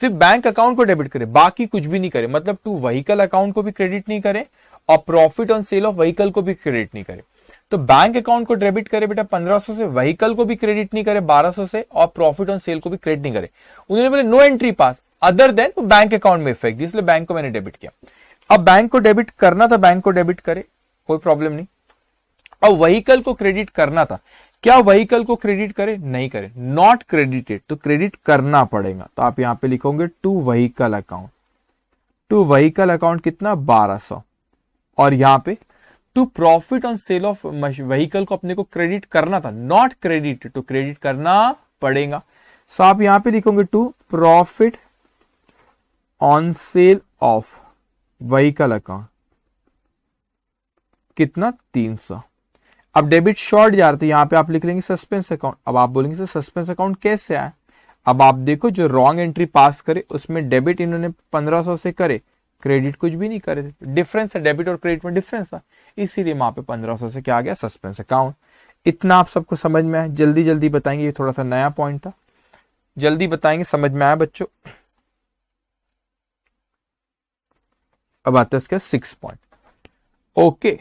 सिर्फ बैंक अकाउंट को डेबिट करे, बाकी कुछ भी नहीं करे, मतलब टू व्हीकल अकाउंट को भी क्रेडिट नहीं करे और profit on sale of vehicle को भी क्रेडिट नहीं करे। तो बैंक अकाउंट को डेबिट करे बेटा 1500 से, व्हीकल को भी क्रेडिट नहीं करे 1200 से, और प्रॉफिट ऑन सेल को भी क्रेडिट नहीं करे। उन्होंने बोले no entry pass other than, तो बैंक अकाउंट में इफेक्ट, इसलिए बैंक को मैंने डेबिट किया। अब बैंक को डेबिट करना था, बैंक को डेबिट करे, कोई प्रॉब्लम नहीं। और व्हीकल को क्रेडिट करना था, क्या व्हीकल को क्रेडिट करे, नहीं करे, नॉट क्रेडिटेड, तो क्रेडिट करना पड़ेगा। तो आप यहां पे लिखोगे to vehicle account, to vehicle account कितना 1200, और यहां पे to profit on sale of vehicle को अपने को क्रेडिट करना था, नॉट क्रेडिटेड, तो क्रेडिट करना पड़ेगा। सो आप यहां पे लिखोगे to profit on sale of vehicle account कितना 300। अब डेबिट शॉर्ट जा रहा था, यहां पे आप लिख लेंगे सस्पेंस अकाउंट। अब आप बोलेंगे सर सस्पेंस अकाउंट कैसे आया, अब आप देखो जो रॉन्ग एंट्री पास करे उसमें डेबिट इन्होंने 1500 से करे, क्रेडिट कुछ भी नहीं करे, डिफरेंस है डेबिट और क्रेडिट में डिफरेंस था, इसीलिए वहां पे 1500 से क्या आ गया, सस्पेंस अकाउंट। इतना आप सबको समझ में आया, जल्दी जल्दी बताएंगे, ये थोड़ा सा नया पॉइंट था, जल्दी बताएंगे, समझ में आया बच्चों। अब आता है इसका 6 point. Okay,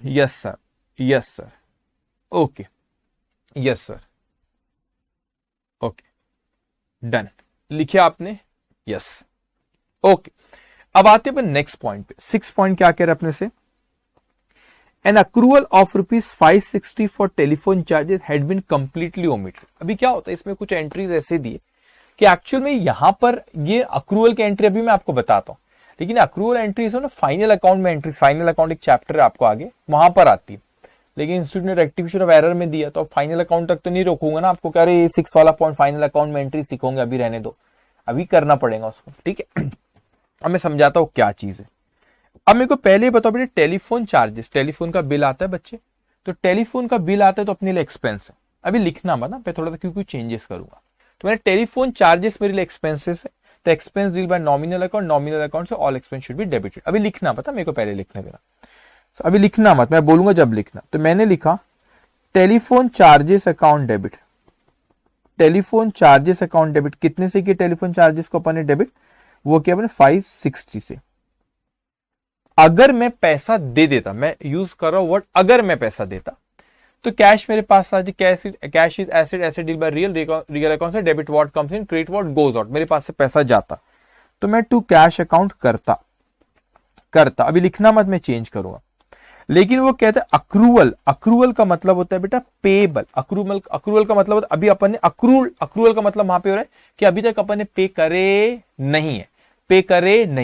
yes sir, yes sir, okay, yes sir, okay done, लिखिए आपने, यस ओके। अब आते हैं नेक्स्ट पॉइंट पे। 6 पॉइंट क्या कह रहे अपने से, an accrual of ₹560 for telephone charges had been completely omitted. अभी क्या होता है, इसमें कुछ एंट्रीज ऐसे दिए कि एक्चुअल में यहां पर ये अक्रूवल की एंट्री अभी मैं आपको बताता हूं, लेकिन अक्रूवल एंट्रीज हो ना फाइनल अकाउंट में एंट्री, फाइनल अकाउंट एक चैप्टर है आपको आगे, वहां पर आती है, लेकिन इंस्टीट्यूट ने रेक्टिफिकेशन ऑफ एरर में दिया, तो फाइनल अकाउंट तक तो नहीं रोकूंगा ना आपको, कह रहे 6 वाला पॉइंट फाइनल अकाउंट में एंट्री सीखोगे, अभी रहने दो, अभी करना पड़ेगा उसको, ठीक है। अब मैं समझाता हूं क्या चीज है। अब मेरे को पहले बताओ बेटे, टेलीफोन चार्जेस, टेलीफोन का बिल आता है बच्चे, तो टेलीफोन का बिल आता है तो अपने लिए एक्सपेंस है, अभी लिखना मत ना, मैं थोड़ा सा क्योंकि चेंजेस करूंगा, तो मैंने टेलीफोन चार्जेस मेरे लिए एक्सपेंसेस है, तो expense deal by nominal account, nominal account से all expense should be debited. अभी लिखना पता, मेरे को पहले लिखने देना, so, अभी लिखना मत, मैं बोलूंगा जब लिखना। तो मैंने लिखा telephone charges account debit, telephone charges account debit, कितने से किया टेलीफोन चार्जेस को अपन ने डेबिट, वो किया अपने 560 से। अगर मैं पैसा दे देता, मैं यूज कर रहा हूं वर्ड अगर मैं पैसा देता, तो कैश मेरे पास आ जाए, cash is asset, asset deal by real, real account से debit what comes in, credit what goes out, मेरे पास से पैसा जाता, तो मैं टू कैश अकाउंट करता। अभी लिखना मत, मैं चेंज करूंगा, लेकिन वो कहते हैं अक्रूवल, अक्रूवल का मतलब होता है बेटा पेबल, अक्रूवल का मतलब अभी अपन ने अक्रूवल का मतलब वहां पे हो रहा है कि अभी तक अपन ने पे करे नहीं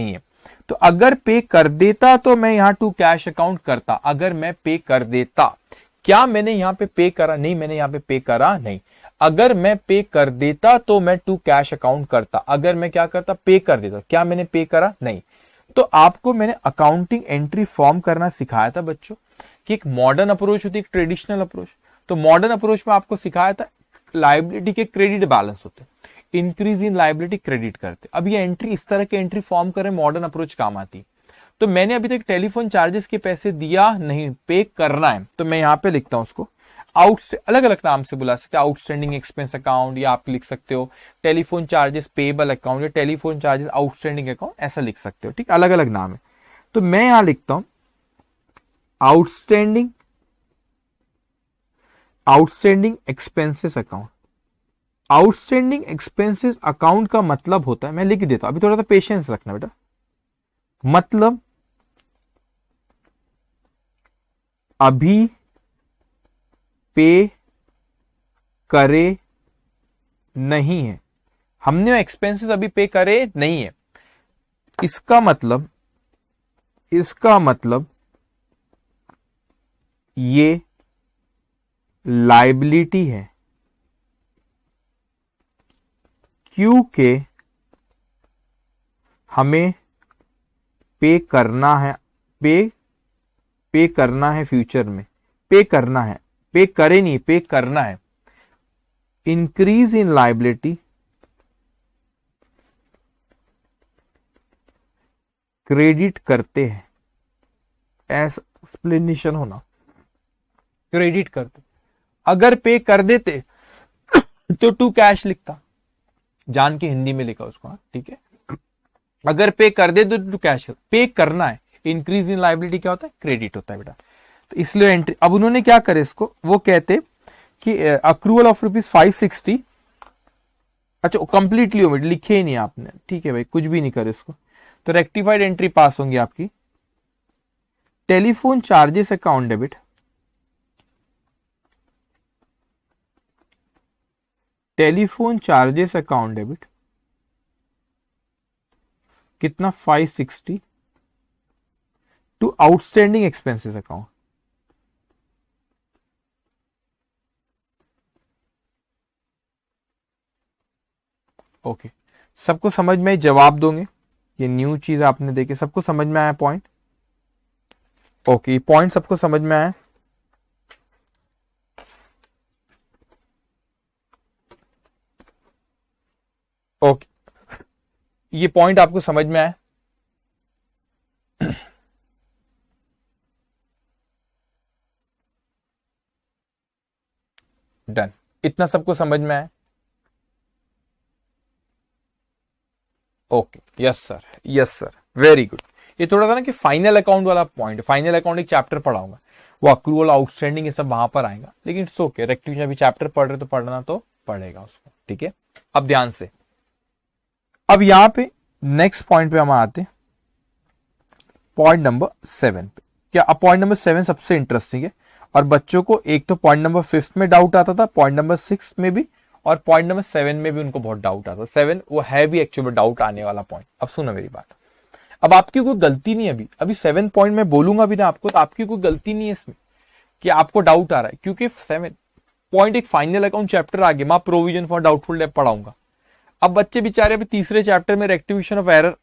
है, तो अगर पे कर देता तो मैं यहां टू कैश अकाउंट करता, अगर मैं पे कर देता, क्या मैंने यहां पे पे करा, नहीं मैंने यहां पे पे करा नहीं, अगर मैं पे कर देता तो मैं टू कैश अकाउंट करता, अगर मैं क्या करता, पे कर देता, क्या मैंने पे करा नहीं। तो आपको मैंने अकाउंटिंग एंट्री फॉर्म करना सिखाया था बच्चों, कि एक मॉडर्न अप्रोच होती है, एक ट्रेडिशनल अप्रोच। तो मॉडर्न अप्रोच में आपको सिखाया था लायबिलिटी के क्रेडिट बैलेंस होते, इंक्रीज इन लायबिलिटी क्रेडिट करते, अब ये एंट्री इस तरह की एंट्री फॉर्म करें मॉडर्न अप्रोच काम आती। तो मैंने अभी तक टेलीफोन चार्जेस के पैसे दिया नहीं, पे करना है, तो मैं यहां पे लिखता हूं उसको अलग अलग नाम से बुला सकते हो, आउटस्टैंडिंग एक्सपेंस अकाउंट, या आप लिख सकते हो टेलीफोन चार्जेस पेबल अकाउंट, या टेलीफोन चार्जेस आउटस्टैंडिंग अकाउंट, ऐसा लिख सकते हो, ठीक, अलग अलग नाम है। तो मैं यहां लिखता हूं outstanding expenses account, outstanding expenses account का मतलब होता है, मैं लिख देता हूं, अभी थोड़ा सा पेशेंस रखना बेटा। मतलब अभी पे करे नहीं है, हमने एक्सपेंसेस अभी पे करे नहीं है, इसका मतलब ये लायबिलिटी है, क्योंकि हमें पे करना है, पे करना है फ्यूचर में, पे करना है, पे करे नहीं, पे करना है। इंक्रीज इन लायबिलिटी क्रेडिट करते हैं, ऐसा एक्सप्लेनेशन होना, क्रेडिट करते। अगर पे कर देते तो टू कैश लिखता, जान के हिंदी में लिखा उसको, ठीक है। अगर पे कर दे तो टू कैश, पे करना है, इंक्रीज इन लायबिलिटी क्या होता है, क्रेडिट होता है बेटा। तो इसलिए एंट्री, अब उन्होंने क्या करे इसको, वो कहते कि अक्रूवल ऑफ ₹560, अच्छा कंप्लीटली ओमिट, लिखे ही नहीं आपने, ठीक है भाई, कुछ भी नहीं करे इसको, तो रेक्टिफाइड एंट्री पास होंगी आपकी। Telephone charges account debit, telephone charges account debit कितना, 560 to outstanding expenses account. Okay, सबको समझ में जवाब दोगे, ये न्यू चीज आपने देखी, सबको समझ में आया पॉइंट? ओके, पॉइंट सबको समझ में आया? ओके, ये पॉइंट आपको समझ में आया? डन, इतना सबको समझ में आया? Okay, yes sir, yes sir, very good. ये थोड़ा सा ना कि फाइनल अकाउंट वाला पॉइंट, फाइनल अकाउंट एक चैप्टर पढ़ाऊंगा, वो अक्रूवल आउटस्टैंडिंग ये सब वहां पर आएगा, लेकिन इट्स ओके, रेक्टिफिकेशन अभी चैप्टर पढ़ रहे तो पढ़ना तो पड़ेगा उसको, ठीक है। अब ध्यान से, अब यहां पे नेक्स्ट पॉइंट पे हम आते हैं, पॉइंट नंबर 7 पे। क्या, अब पॉइंट नंबर 7 सबसे इंटरेस्टिंग है, और बच्चों को एक तो पॉइंट नंबर 5 में डाउट आता था, पॉइंट नंबर 6 में भी, और पॉइंट नंबर 7 में भी उनको बहुत डाउट आता था। 7 वो है भी एक्चुअली डाउट आने वाला पॉइंट। अब सुनो मेरी बात, अब आपकी कोई गलती नहीं है, अभी 7 पॉइंट में बोलूंगा भी ना आपको, तो आपकी कोई गलती नहीं है इसमें कि आपको डाउट आ रहा है, क्योंकि 7 पॉइंट एक फाइनल अकाउंट चैप्टर आ गया, मैं प्रोविजन फॉर डाउटफुल डेट पढ़ाऊंगा। अब बच्चे बेचारे तीसरे चैप्टर में रेक्टिफिकेशन ऑफ एरर,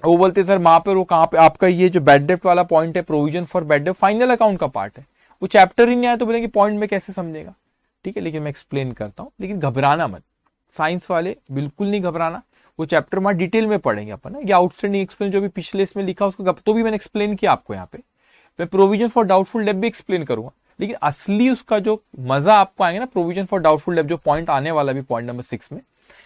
वो बोलते सर वहां पर, वो कहां पे आपका ये जो बैड डेप्ट वाला पॉइंट है, प्रोविजन फॉर बैड डेप्ट फाइनल अकाउंट का पार्ट है, वो चैप्टर ही नहीं आया, तो बोलेंगे पॉइंट में कैसे समझेगा, ठीक है। लेकिन मैं एक्सप्लेन करता हूं, लेकिन घबराना मत, साइंस वाले बिल्कुल नहीं घबराना, वो चैप्टर में डिटेल में पढ़ेंगे अपन। ये आउटस्टैंडिंग एक्सपेंस जो भी पिछले इसमें लिखा उसको तो भी मैंने एक्सप्लेन किया आपको, यहाँ पे मैं प्रोविजन फॉर डाउटफुल डेब्ट भी एक्सप्लेन करूंगा, लेकिन असली उसका जो मजा आपको आएगा ना, प्रोविजन फॉर डाउटफुल डेब्ट जो पॉइंट आने वाला भी पॉइंट नंबर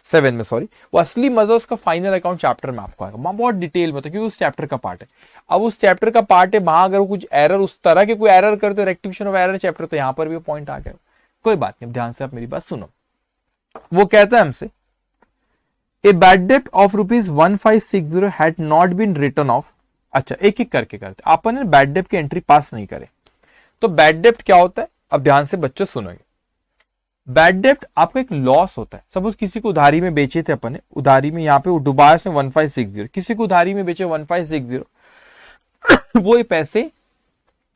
7 में सॉरी, वो असली मजा उसका फाइनल अकाउंट चैप्टर में आपको आएगा, बहुत डिटेल में, क्योंकि उस चैप्टर का पार्ट है। अब उस चैप्टर का पार्ट है, वहां अगर कुछ एरर उस तरह के कोई एरर करते हो, रेक्टिफिकेशन ऑफ एरर चैप्टर, तो यहां पर भी पॉइंट आ गया, कोई बात नहीं। ध्यान से आप मेरी बात सुनो, वो कहता है हमसे ए बैड डेप्ट of ₹1560 had not been written off. अच्छा, एक एक करके करते, अपन ने बैड डेप्ट की एंट्री पास नहीं करे, तो बैड डेप्ट क्या होता है, अब ध्यान से बच्चों सुनोगे। बैड डेप्ट आपका एक लॉस होता है, सपोज किसी को उधारी में बेचे थे अपन ने, उधारी में यहाँ पे वो डुबाया से 1560, किसी को उधारी में बेचे 1560, वो ये पैसे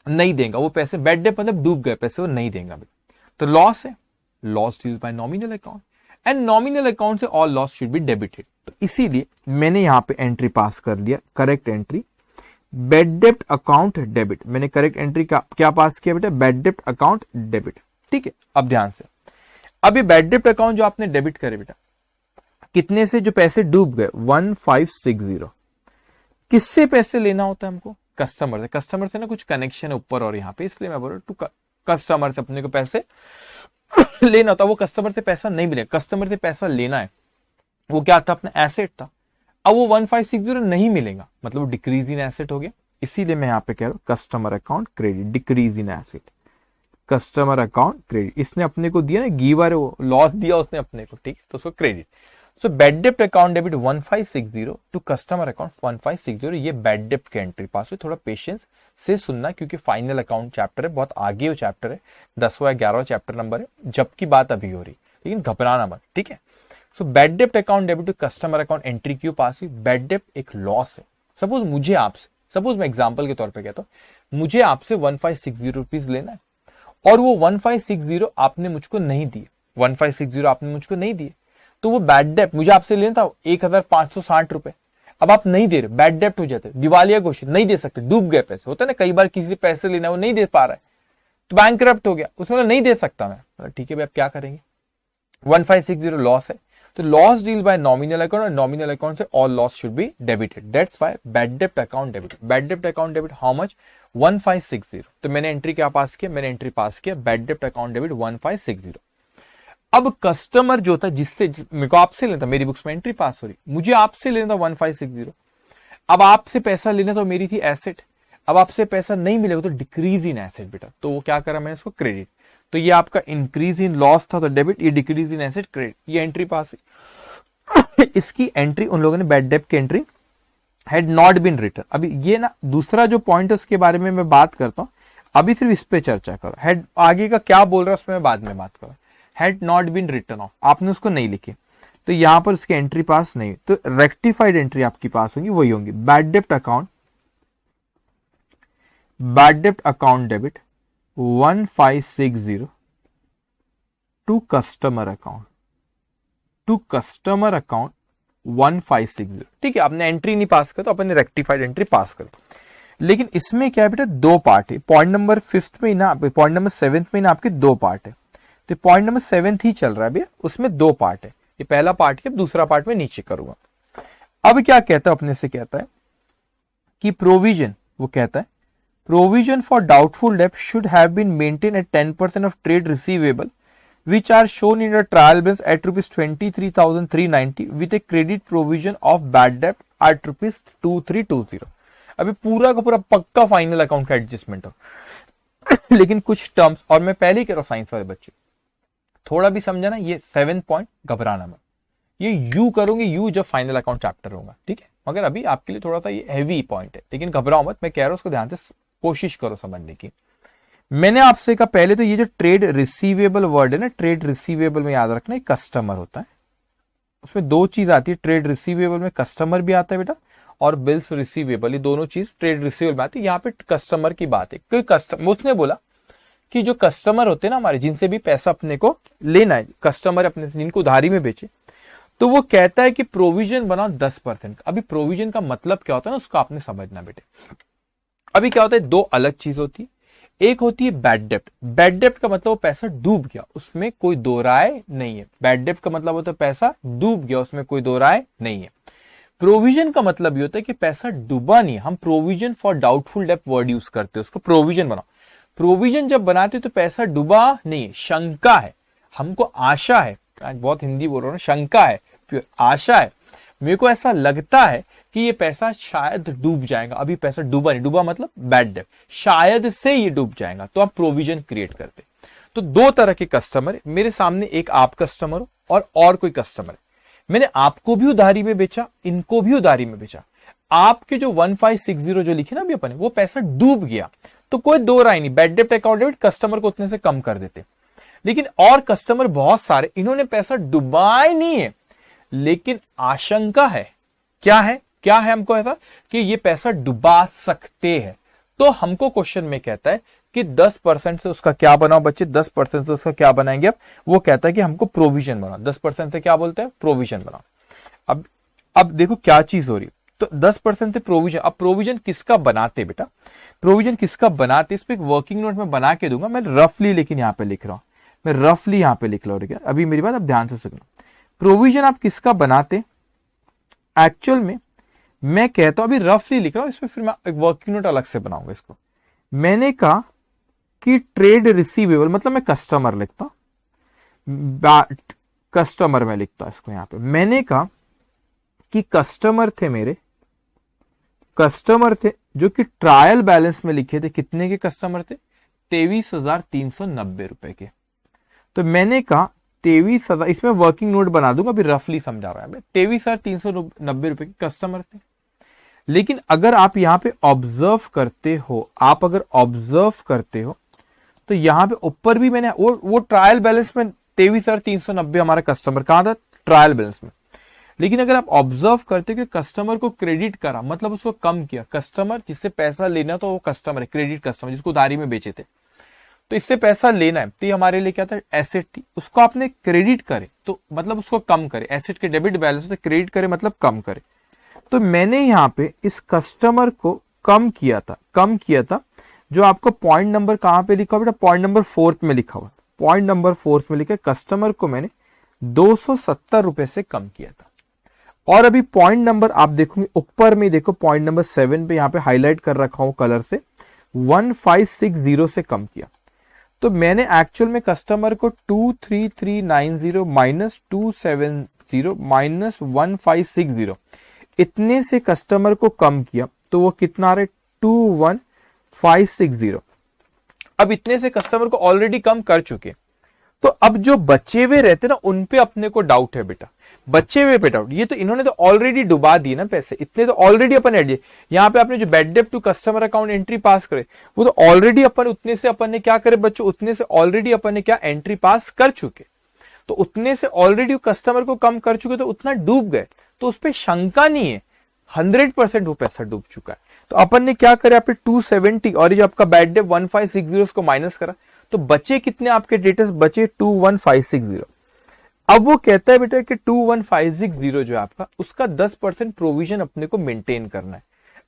नहीं देगा, वो पैसे बैड डेप्ट मतलब डूब गए पैसे, वो नहीं देगा, तो लॉस है, loss deal by nominal account, and nominal account से all loss should be debited. तो इसीलिए मैंने यहां पे एंट्री पास कर लिया, करेक्ट एंट्री, बैड डेप्ट अकाउंट डेबिट, मैंने करेक्ट एंट्री का क्या पास किया बेटा, बैड डेप्ट अकाउंट डेबिट, ठीक है। अब ध्यान से, अब ये बैड डेप्ट अकाउंट जो आपने डेबिट करे बेटा, कितने से, जो पैसे डूब गए 1560, किससे पैसे लेना होता है हमको, कस्टमर से। कस्टमर से ना कुछ कनेक्शन है ऊपर और यहाँ पे, इसलिए मैं बोल रहा हूं टू कस्टमर से अपने को पैसे लेना होता, वो कस्टमर से पैसा नहीं मिलेगा, कस्टमर से पैसा लेना है, वो क्या था, अपना एसेट था। अब वो 1560 नहीं मिलेगा, मतलब डिक्रीज इन एसेट हो गया, इसीलिए मैं यहां पे कह रहा हूं customer account credit, decrease in asset, customer account credit. इसने अपने को दिया ना, गिवर, वो लॉस दिया उसने अपने को, ठीक है, तो उसको क्रेडिट। सो बैड डेप्ट account debit 1560 to customer account 1560, ये बैड डेप्ट की एंट्री पास हुई। थोड़ा पेशेंस से सुनना क्योंकि फाइनल अकाउंट चैप्टर है, बहुत आगे वो चैप्टर है, 10वां या 11वां चैप्टर नंबर है, जबकि बात अभी हो रही, लेकिन घबराना मत, ठीक है। सो बैड डेप्ट account debit to customer account entry क्यों पास हुई? बैड डेप्ट एक लॉस है। सपोज मुझे आपसे, सपोज मैं एग्जांपल के तौर पे कहता हूं, मुझे आपसे 1560 रुपीज लेना है और वो 1560 आपने मुझको नहीं दिए, 1560 आपने मुझको नहीं दिए, तो वो बैड डेप्ट, मुझे आपसे लेना था 1560 रुपए, अब आप नहीं दे रहे, बैड डेप्ट हो जाते, दिवालिया घोषित, नहीं दे सकते, डूब गए पैसे। होता है ना, कई बार किसी से पैसे लेना है वो नहीं दे पा रहा है तो बैंकरप्ट हो गया, उसमें नहीं दे सकता मैं, ठीक है भाई, अब क्या करेंगे, 1560 लॉस है, तो loss deal by nominal account, और नॉमिनल अकाउंट से all loss should be debited, that's why bad डेप्ट अकाउंट डेबिट। बैड डेप्ट अकाउंट डेबिट हाउ मच? 1560। तो मैंने एंट्री क्या पास किया? मैंने एंट्री पास किया बैड डेप्ट अकाउंट डेबिट 1560। अब कस्टमर जो था, जिससे मेरे को आपसे लेना था, मेरी बुक्स में एंट्री पास हो रही, मुझे आपसे लेना था 1560, अब आपसे पैसा लेना तो मेरी थी एसेट, अब आपसे पैसा नहीं मिलेगा तो डिक्रीज इन एसेट बेटा, तो वो क्या करा मैंने, इसको क्रेडिट। तो ये आपका इंक्रीज इन लॉस था तो डेबिट, ये डिक्रीज इन एसेट क्रेडिट, ये एंट्री पास है। इसकी एंट्री उन लोगों ने बैड डेप्ट की entry had not been written. अभी ये ना दूसरा जो पॉइंट है उसके बारे में मैं बात करता हूं, अभी सिर्फ इस पे चर्चा करो, हैड आगे का क्या बोल रहा है उसमें मैं बाद में बात करूं। Had not been written off, आपने उसको नहीं लिखी तो यहां पर उसकी एंट्री पास नहीं, तो रेक्टिफाइड एंट्री आपकी पास होंगी, वही होंगी बैड डेप्ट अकाउंट, बैड डेप्ट account debit 1560 to customer account, to customer account 1560, ठीक है। आपने एंट्री नहीं पास कर तो अपन ने रेक्टिफाइड एंट्री पास कर, लेकिन इसमें क्या है बेटा, दो पार्ट है। पॉइंट नंबर 5 में ना, पॉइंट नंबर 7 में ना आपके दो पार्ट है, तो पॉइंट नंबर 7 ही चल रहा है भैया, उसमें दो पार्ट है, ये पहला पार्ट है, दूसरा पार्ट में नीचे करूंगा। अब क्या कहता है, अपने से कहता है कि प्रोविजन, वो कहता है प्रोविजन फॉर डाउटफुल डेब्ट should have been maintain at 10% of trade receivable which are shown in the trial balance at rupees 23,390 with a credit provision of bad debt at rupees 2320। अभी पूरा का पूरा पक्का फाइनल अकाउंट का adjustment हो लेकिन कुछ टर्म्स, और मैं पहले ही कह रहा हूं साइंस वाले बच्चे थोड़ा भी समझना, ये 7 पॉइंट घबराना मत, ये यू करोगे यू जब फाइनल अकाउंट चैप्टर होगा, ठीक है, मगर अभी आपके लिए थोड़ा सा ये हैवी पॉइंट है, लेकिन घबराओ मत, मैं कह रहा हूं उसको ध्यान से कोशिश करो समझने की। मैंने आपसे कहा पहले तो ये जो ट्रेड रिसीवेबल वर्ड है ना, ट्रेड रिसीवेबल में याद रखना एक कस्टमर होता है, उसमें दो चीज आती है, ट्रेड रिसीवेबल में कस्टमर भी आता है बेटा और बिल्स रिसीवेबल, ये दोनों चीज ट्रेड रिसीवेबल में आती है। यहाँ पे कस्टमर की बात है, कोई कस्टमर, उसने बोला कि जो कस्टमर होते हैं ना हमारे, जिनसे भी पैसा अपने को लेना है, कस्टमर अपने से जिनको उधारी में बेचे, तो वो कहता है कि प्रोविजन बनाओ 10%। अभी प्रोविजन का मतलब क्या होता है ना, उसको आपने समझना बेटे। अभी क्या होता है, दो अलग चीज होती है, एक होती है बैड डेप्ट। बैड डेप्ट का मतलब वो पैसा डूब गया, उसमें कोई दो राय नहीं है। बैड डेप्ट का मतलब होता है पैसा डूब गया, उसमें कोई दो राय नहीं है। प्रोविजन का मतलब ये होता है कि पैसा डूबा नहीं है। हम प्रोविजन फॉर डाउटफुल डेप्ट वर्ड यूज करते हैं, उसको प्रोविजन बनाओ। प्रोविजन जब बनाते तो पैसा डूबा नहीं है, शंका है, हमको आशा है, आज बहुत हिंदी बोल रहा हूं, शंका है, आशा है, मेरे को ऐसा लगता है कि ये पैसा शायद डूब जाएगा। अभी पैसा डूबा नहीं, डूबा मतलब बैड डेप्ट, शायद से ये डूब जाएगा, तो आप प्रोविजन क्रिएट करते। तो दो तरह के कस्टमर, मेरे सामने एक आप कस्टमर हो और कोई कस्टमर है, मैंने आपको भी उधारी में बेचा, इनको भी उधारी में बेचा। आपके जो 1560 जो लिखे ना अभी अपन, वो पैसा डूब गया तो कोई दो राय नहीं, बैड डेप्ट अकाउंट डेबिट कस्टमर को उतने से कम कर देते। लेकिन और कस्टमर बहुत सारे, इन्होंने पैसा डुबाए नहीं है लेकिन आशंका है, क्या है, क्या है हमको ऐसा कि ये पैसा डुबा सकते हैं, तो हमको क्वेश्चन में कहता है कि 10% से उसका क्या बनाओ बच्चे, 10% से उसका क्या बनाएंगे, अब वो कहता है कि हमको प्रोविजन बनाओ। 10% से क्या बोलते हैं, प्रोविजन बनाओ। अब देखो क्या चीज हो रही है, तो 10% से प्रोविजन। अब प्रोविजन किसका बनाते बेटा, प्रोविजन किसका बनाते, इस पे एक वर्किंग नोट में बना के दूंगा मैं रफली, लेकिन यहां पे लिख रहा हूं मैं, रफली यहां पे लिख रहा हूं। अभी मेरी बात आप ध्यान से सुनना, प्रोविजन आप किसका बनाते, एक्चुअल में मैं कहता हूं, अभी रफली लिख रहा हूं, इसमें फिर मैं एक वर्किंग नोट अलग से बनाऊंगा इसको। मैंने कहा कि ट्रेड रिसीवेबल, मतलब मैं कस्टमर लिखता हूं, कस्टमर में लिखता इसको यहां पे। मैंने कहा कि कस्टमर थे मेरे, कस्टमर थे जो कि ट्रायल बैलेंस में लिखे थे, कितने के कस्टमर थे, 23,390 रुपए के। तो मैंने कहा 23,000, इसमें वर्किंग नोट बना दूंगा, अभी रफली समझा रहा है। 23,390 रुपए के कस्टमर थे। लेकिन अगर आप यहाँ पे ऑब्जर्व करते हो, आप अगर ऑब्जर्व करते हो तो यहाँ पे ऊपर भी मैंने वो ट्रायल बैलेंस में 23,390 हमारा कस्टमर कहाँ था, ट्रायल बैलेंस में। लेकिन अगर आप ऑब्जर्व करते कि कस्टमर को क्रेडिट करा, मतलब उसको कम किया, कस्टमर जिससे पैसा लेना तो वो कस्टमर है, क्रेडिट कस्टमर जिसको उधारी में बेचे थे, तो इससे पैसा लेना है, तो ये हमारे लिए क्या था, एसेट थी, उसको आपने क्रेडिट करे तो मतलब उसको कम करे, एसेट के डेबिट बैलेंस तो क्रेडिट करे मतलब कम करे। तो मैंने यहाँ पे इस कस्टमर को कम किया था, जो आपको पॉइंट नंबर कहां पे लिखा हुआ बेटा, पॉइंट नंबर 4 में लिखा हुआ, पॉइंट नंबर 4 में लिखा है कस्टमर को मैंने 270 रुपए से कम किया था। और अभी पॉइंट नंबर आप देखोगे ऊपर में, देखो पॉइंट नंबर 7 पे यहाँ पे हाईलाइट कर रखा हूं कलर से, 1560 से कम किया। तो मैंने एक्चुअल में कस्टमर को 23390 माइनस 270 माइनस 1560 इतने से कस्टमर को कम किया, तो वो कितना आ रहा है, 21560। अब इतने से कस्टमर को ऑलरेडी कम कर चुके, तो अब जो बचे हुए रहते ना उन पे अपने को डाउट है बेटा, बचे हुए पे डाउट। ये तो इन्होंने तो ऑलरेडी डुबा दिए ना पैसे, इतने तो ऑलरेडी अपन एड, यहाँ पे आपने जो बैड डेब्ट to customer account entry pass करे, वो तो ऑलरेडी अपन उतने से अपन ने क्या करे बच्चों, उतने से ऑलरेडी अपन ने क्या एंट्री पास कर चुके, तो उतने से ऑलरेडी कस्टमर को कम कर चुके, तो उतना डूब गए, तो उस पर शंका नहीं है, 100% वो पैसा डूब चुका है। तो अपन ने क्या करा, पे 270 और ये जो आपका बैड डेब्ट 1560 को माइनस करा, तो बचे कितने आपके डेटर्स, बचे 21560। अब वो कहता है बेटा कि 21560 जो है आपका, उसका 10% प्रोविजन अपने को मेंटेन करना है।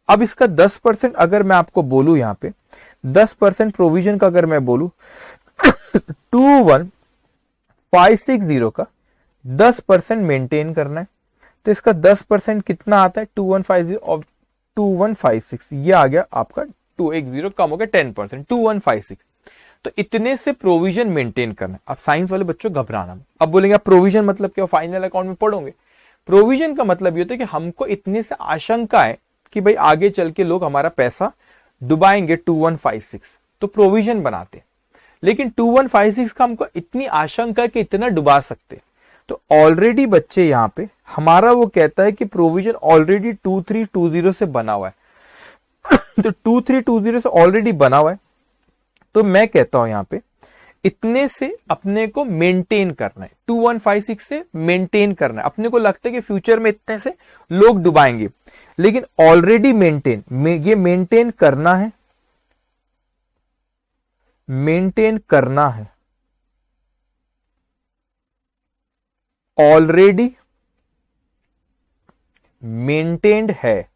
अब इसका 10% अगर मैं आपको बोलूं, यहाँ पे 10% प्रोविजन का अगर मैं बोलूं 21560 का 10% मेंटेन करना है, तो इसका 10% कितना आता है, 2150 और 2156, ये आ गया आपका 210 कम हो गया 10%, 2156। तो इतने से प्रोविजन मेंटेन करना। अब साइंस वाले बच्चों घबराना, अब बोलेंगे प्रोविजन मतलब क्या, फाइनल अकाउंट में पढ़ोगे। प्रोविजन का मतलब ये होता है कि हमको इतने से आशंका है कि भाई आगे चल के लोग हमारा पैसा डुबाएंगे 2156, तो प्रोविजन बनाते। लेकिन 2156 का हमको इतनी आशंका है कि इतना डुबा सकते, तो ऑलरेडी बच्चे यहाँ पे हमारा वो कहता है कि प्रोविजन ऑलरेडी 2320 से बना हुआ है तो 2320 से ऑलरेडी बना हुआ है, तो मैं कहता हूं यहां पे इतने से अपने को मेंटेन करना है, 2156 से मेंटेन करना है। अपने को लगता है कि फ्यूचर में इतने से लोग डुबाएंगे, लेकिन ऑलरेडी ये मेंटेन करना है, ऑलरेडी मेंटेन्ड है,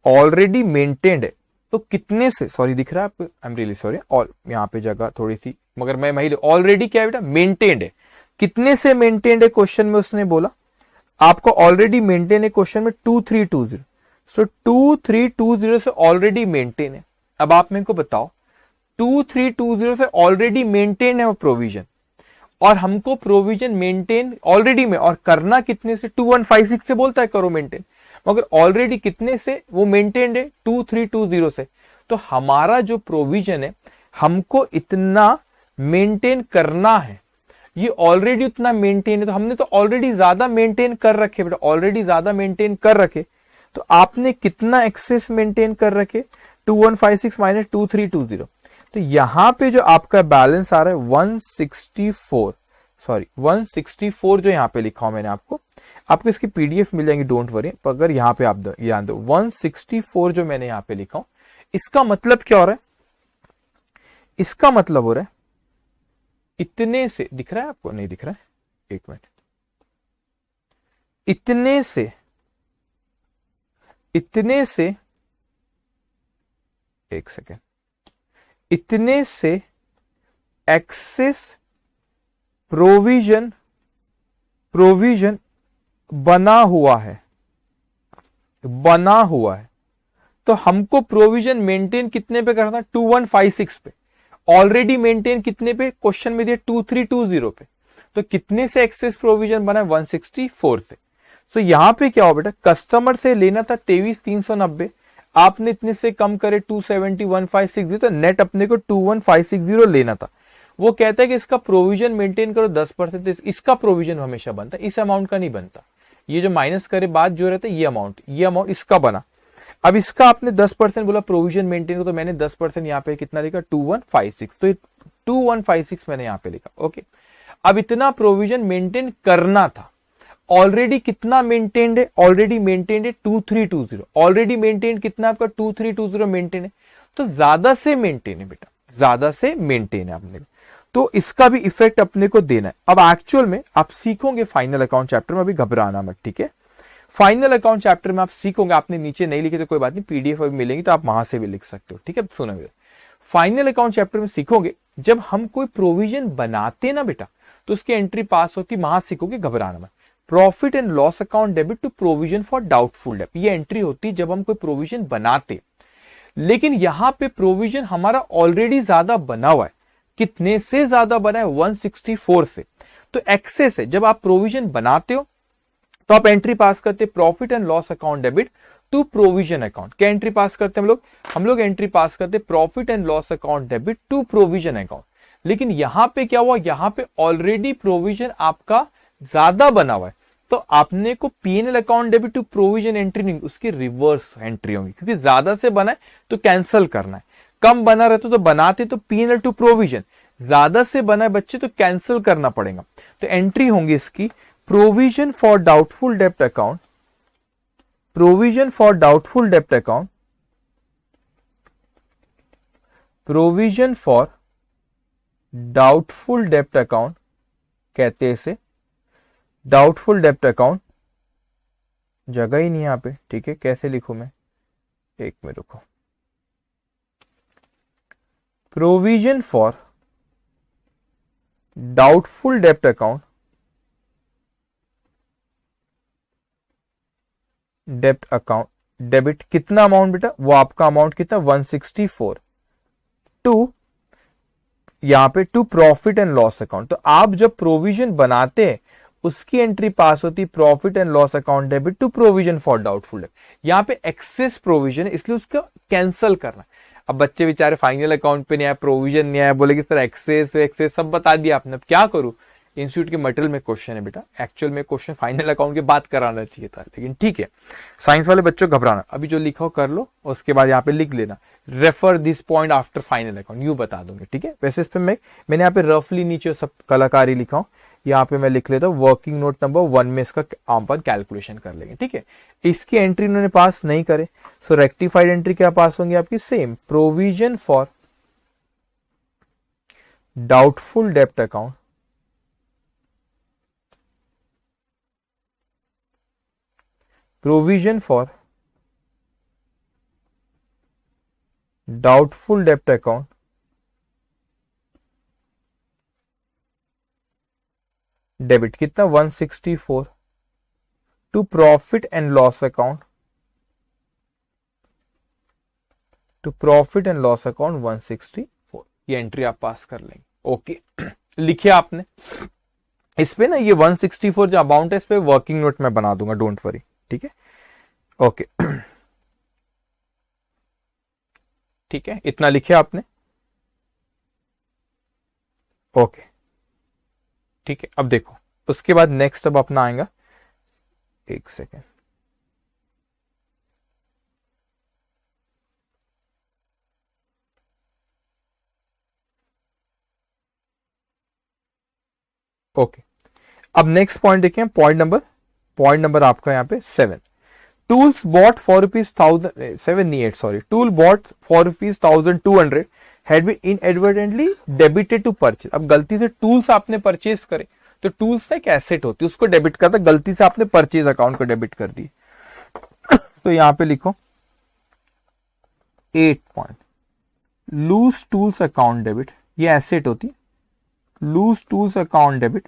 ऑलरेडी मेंटेन्ड है। तो कितने से, सॉरी दिख रहा है आपको, आई एम रियली सॉरी, और यहां पे जगह थोड़ी सी, मगर मैं ऑलरेडी क्या है बेटा, मेंटेन्ड है। कितने से मेंटेन्ड है क्वेश्चन में उसने बोला, आपको ऑलरेडी मेंटेन है क्वेश्चन में 2320, सो 2320 से ऑलरेडी मेंटेन है। अब आप मेरे को बताओ 2320 से ऑलरेडी मेंटेन है वो प्रोविजन, और हमको प्रोविजन मेंटेन ऑलरेडी में और करना कितने से, 2156 से बोलता है करो मेंटेन, मगर ऑलरेडी कितने से वो मेंटेन्ड है, 2320 से। तो हमारा जो प्रोविजन है हमको इतना मेंटेन करना है, ये ऑलरेडी उतना मेंटेन है, तो हमने तो ऑलरेडी ज्यादा मेंटेन कर रखे बेटा, ऑलरेडी ज्यादा मेंटेन कर रखे। तो आपने कितना एक्सेस मेंटेन कर रखे, 2156 माइनस 2320, तो यहां पे जो आपका बैलेंस आ रहा है 164 जो यहां पे लिखा हूं मैंने आपको इसकी पीडीएफ मिल जाएंगी, डोंट वरी। अगर यहां पे आप ध्यान दो 164 जो मैंने यहां पे लिखा हूं, इसका मतलब क्या हो रहा है, इसका मतलब हो रहा है इतने से, दिख रहा है आपको, नहीं दिख रहा है, एक मिनट, इतने से एक सेकेंड, इतने से एक्सेस प्रोविजन बना हुआ है, तो हमको प्रोविजन मेंटेन कितने पे करना, 2156 पे। ऑलरेडी मेंटेन कितने पे, क्वेश्चन में दिया 2320 पे, तो कितने से एक्सेस प्रोविजन बना है, 164 से। सो यहां पे क्या हो बेटा, कस्टमर से लेना था 23,390, आपने इतने से कम करे 270,156 तो नेट अपने को 21,560 लेना था। वो कहता है कि इसका प्रोविजन मेंटेन करो 10%, तो इसका प्रोविजन हमेशा बनता है, इस अमाउंट का नहीं बनता। ये जो माइनस करे बाद जो रहता है ये अमाउंट इसका बना। अब इसका आपने 10% बोला प्रोविजन मेंटेन करो, तो मैंने 10% यहाँ पे कितना लिखा 2156, तो 2156 मैंने यहाँ पे लिखा। ओके, अब इतना प्रोविजन मेंटेन करना था, ऑलरेडी कितना मेंटेन्ड है, ऑलरेडी मेंटेन्ड है 2320, ऑलरेडी मेंटेन कितना आपका 2320 मेंटेन है, तो ज्यादा से मेंटेन है बेटा, ज्यादा से मेंटेन है आपने, तो इसका भी इफेक्ट अपने को देना है। अब एक्चुअल में आप सीखोगे फाइनल अकाउंट चैप्टर में, अभी घबराना मत, ठीक है। फाइनल अकाउंट चैप्टर में आप सीखोगे, आपने नीचे नहीं लिखे तो कोई बात नहीं, पीडीएफ अभी मिलेंगी तो आप वहां से भी लिख सकते हो, ठीक है। सुनो मेरे, फाइनल अकाउंट चैप्टर में सीखोगे जब हम कोई प्रोविजन बनाते ना बेटा, तो उसकी एंट्री पास होती, वहां सीखोगे, घबराना मत। Profit and loss account debit to provision for doubtful debt, ये एंट्री होती जब हम कोई प्रोविजन बनाते, लेकिन यहां पे प्रोविजन हमारा ऑलरेडी ज्यादा बना हुआ है। कितने से ज्यादा बना है? 164 से। तो एक्सेस है, जब आप प्रोविजन बनाते हो तो आप एंट्री पास करते profit and loss account debit to provision account. क्या एंट्री पास करते हैं हम लोग एंट्री पास करते profit and loss account debit to provision account. लेकिन यहां पे क्या हुआ, यहां पे ऑलरेडी प्रोविजन आपका ज्यादा बना हुआ है, तो आपने को PNL account debit to provision entry नहीं, उसकी रिवर्स एंट्री होगी, क्योंकि ज्यादा से बना है तो कैंसिल करना है, कम बना रहता तो बनाते तो पीएनएल टू प्रोविजन, ज्यादा से बना है बच्चे तो कैंसिल करना पड़ेगा। तो एंट्री होंगी इसकी प्रोविजन फॉर डाउटफुल डेब्ट अकाउंट, प्रोविजन फॉर डाउटफुल डेब्ट अकाउंट, प्रोविजन फॉर डाउटफुल डेब्ट अकाउंट कहते हैं इसे, डाउटफुल डेब्ट अकाउंट, जगह ही नहीं यहां पे, ठीक है, कैसे लिखूं मैं, एक में रुको, प्रोविजन फॉर डाउटफुल डेब्ट अकाउंट, डेब्ट अकाउंट डेबिट कितना अमाउंट बेटा, वो आपका अमाउंट कितना 164 टू यहां पे to profit and loss account. तो आप जब प्रोविजन बनाते हैं उसकी एंट्री पास होती profit and loss account debit to provision for doubtful डेब्ट। यहां पे एक्सेस प्रोविजन है इसलिए उसका कैंसिल करना। अब बच्चे बेचारे फाइनल अकाउंट पे नहीं आया, प्रोविजन नहीं आया, बोले कि सर एक्सेस सब बता दिया आपने, अब क्या करूं। इंस्टीट्यूट के मटेरियल में क्वेश्चन है बेटा, एक्चुअल में क्वेश्चन फाइनल अकाउंट के बाद कराना चाहिए था, लेकिन ठीक है। साइंस वाले बच्चों घबराना, अभी जो लिखा हो कर लो, उसके बाद यहाँ पे लिख लेना refer this point after final account, यूं बता दूंगे, ठीक है। वैसे इस पे मैंने यहाँ पे रफली नीचे सब कलाकारी लिखा हूं, यहाँ पे मैं लिख लेता हूँ वर्किंग नोट नंबर 1 में इसका आमपन कैलकुलेशन कर लेंगे, ठीक है। इसकी एंट्री उन्होंने पास नहीं करे, सो रेक्टिफाइड एंट्री क्या पास होंगी आपकी, सेम प्रोविजन फॉर डाउटफुल डेब्ट अकाउंट, प्रोविजन फॉर डाउटफुल डेब्ट अकाउंट डेबिट कितना 164 to profit and loss account, to profit and loss account 164, ये एंट्री आप पास कर लेंगे। ओके लिखिए आपने इस पे ना, ये 164 जो अमाउंट है इस पे वर्किंग नोट में बना दूंगा, डोंट वरी, ठीक है। ओके ठीक है, इतना लिखे आपने, ओके ठीक है। अब देखो उसके बाद नेक्स्ट अब अपना आएगा, एक सेकेंड, ओके अब नेक्स्ट पॉइंट देखें, पॉइंट नंबर आपका यहाँ पे 7, tools bought for ₹7 tool bought for ₹1200 had been inadvertently debited to purchase. अब गलती से टूल्स आपने परचेज करे, तो टूल्स एक एसेट होती है, उसको डेबिट करता, गलती से आपने परचेज अकाउंट को डेबिट कर दी। तो यहां पे लिखो 8 point, loose tools account debit, ये एसेट होती है, लूज टूल्स अकाउंट डेबिट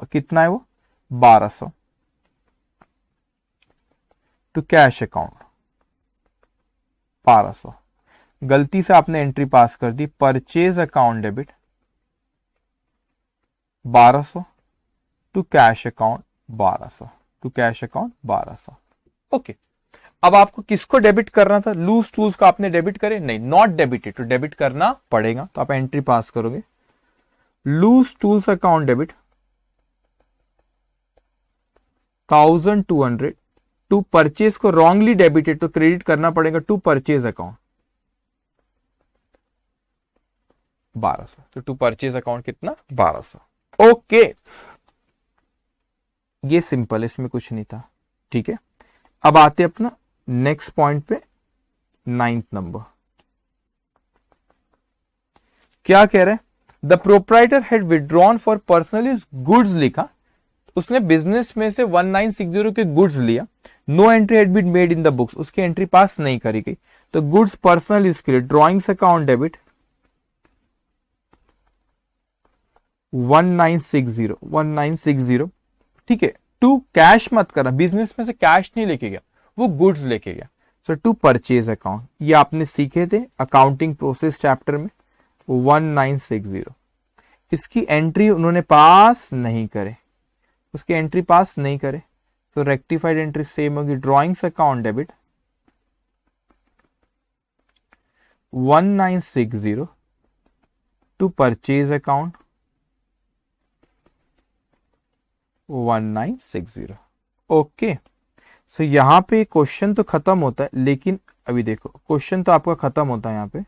कितना है वो 1200 टू कैश अकाउंट 1200, गलती से आपने एंट्री पास कर दी purchase account debit 1200 to cash account 1200, to cash account 1200। Okay अब आपको किसको डेबिट करना था, लूज टूल्स को आपने डेबिट करे नहीं, नॉट डेबिटेड, तो डेबिट करना पड़ेगा, तो आप एंट्री पास करोगे loose tools account debit 1200 to purchase को रॉन्गली डेबिटेड, तो क्रेडिट करना पड़ेगा टू परचेज अकाउंट 1200, तो टू परचेज अकाउंट कितना 1200। ओके, ये सिंपल, इसमें कुछ नहीं था, ठीक है। अब आते अपना नेक्स्ट पॉइंट पे, 9th नंबर क्या कह रहे हैं, the proprietor had withdrawn for personal use goods लिखा, उसने बिजनेस में से 1960 के गुड्स लिया, no entry had been made in the books, उसकी एंट्री पास नहीं करी गई, तो गुड्स पर्सनल यूज के लिए ड्रॉइंग्स अकाउंट डेबिट 1960, ठीक है। टू कैश मत करना, बिजनेस में से कैश नहीं लेके गया, वो गुड्स लेके गया, सो टू परचेज अकाउंट, ये आपने सीखे थे अकाउंटिंग प्रोसेस चैप्टर में 1960, इसकी एंट्री उन्होंने पास नहीं करे, उसकी एंट्री पास नहीं करे, तो रेक्टिफाइड एंट्री सेम होगी, drawings account debit 1960 to purchase account 1960। Okay, so यहां पे क्वेश्चन तो खत्म होता है, लेकिन अभी देखो क्वेश्चन तो आपका खत्म होता है यहां पे,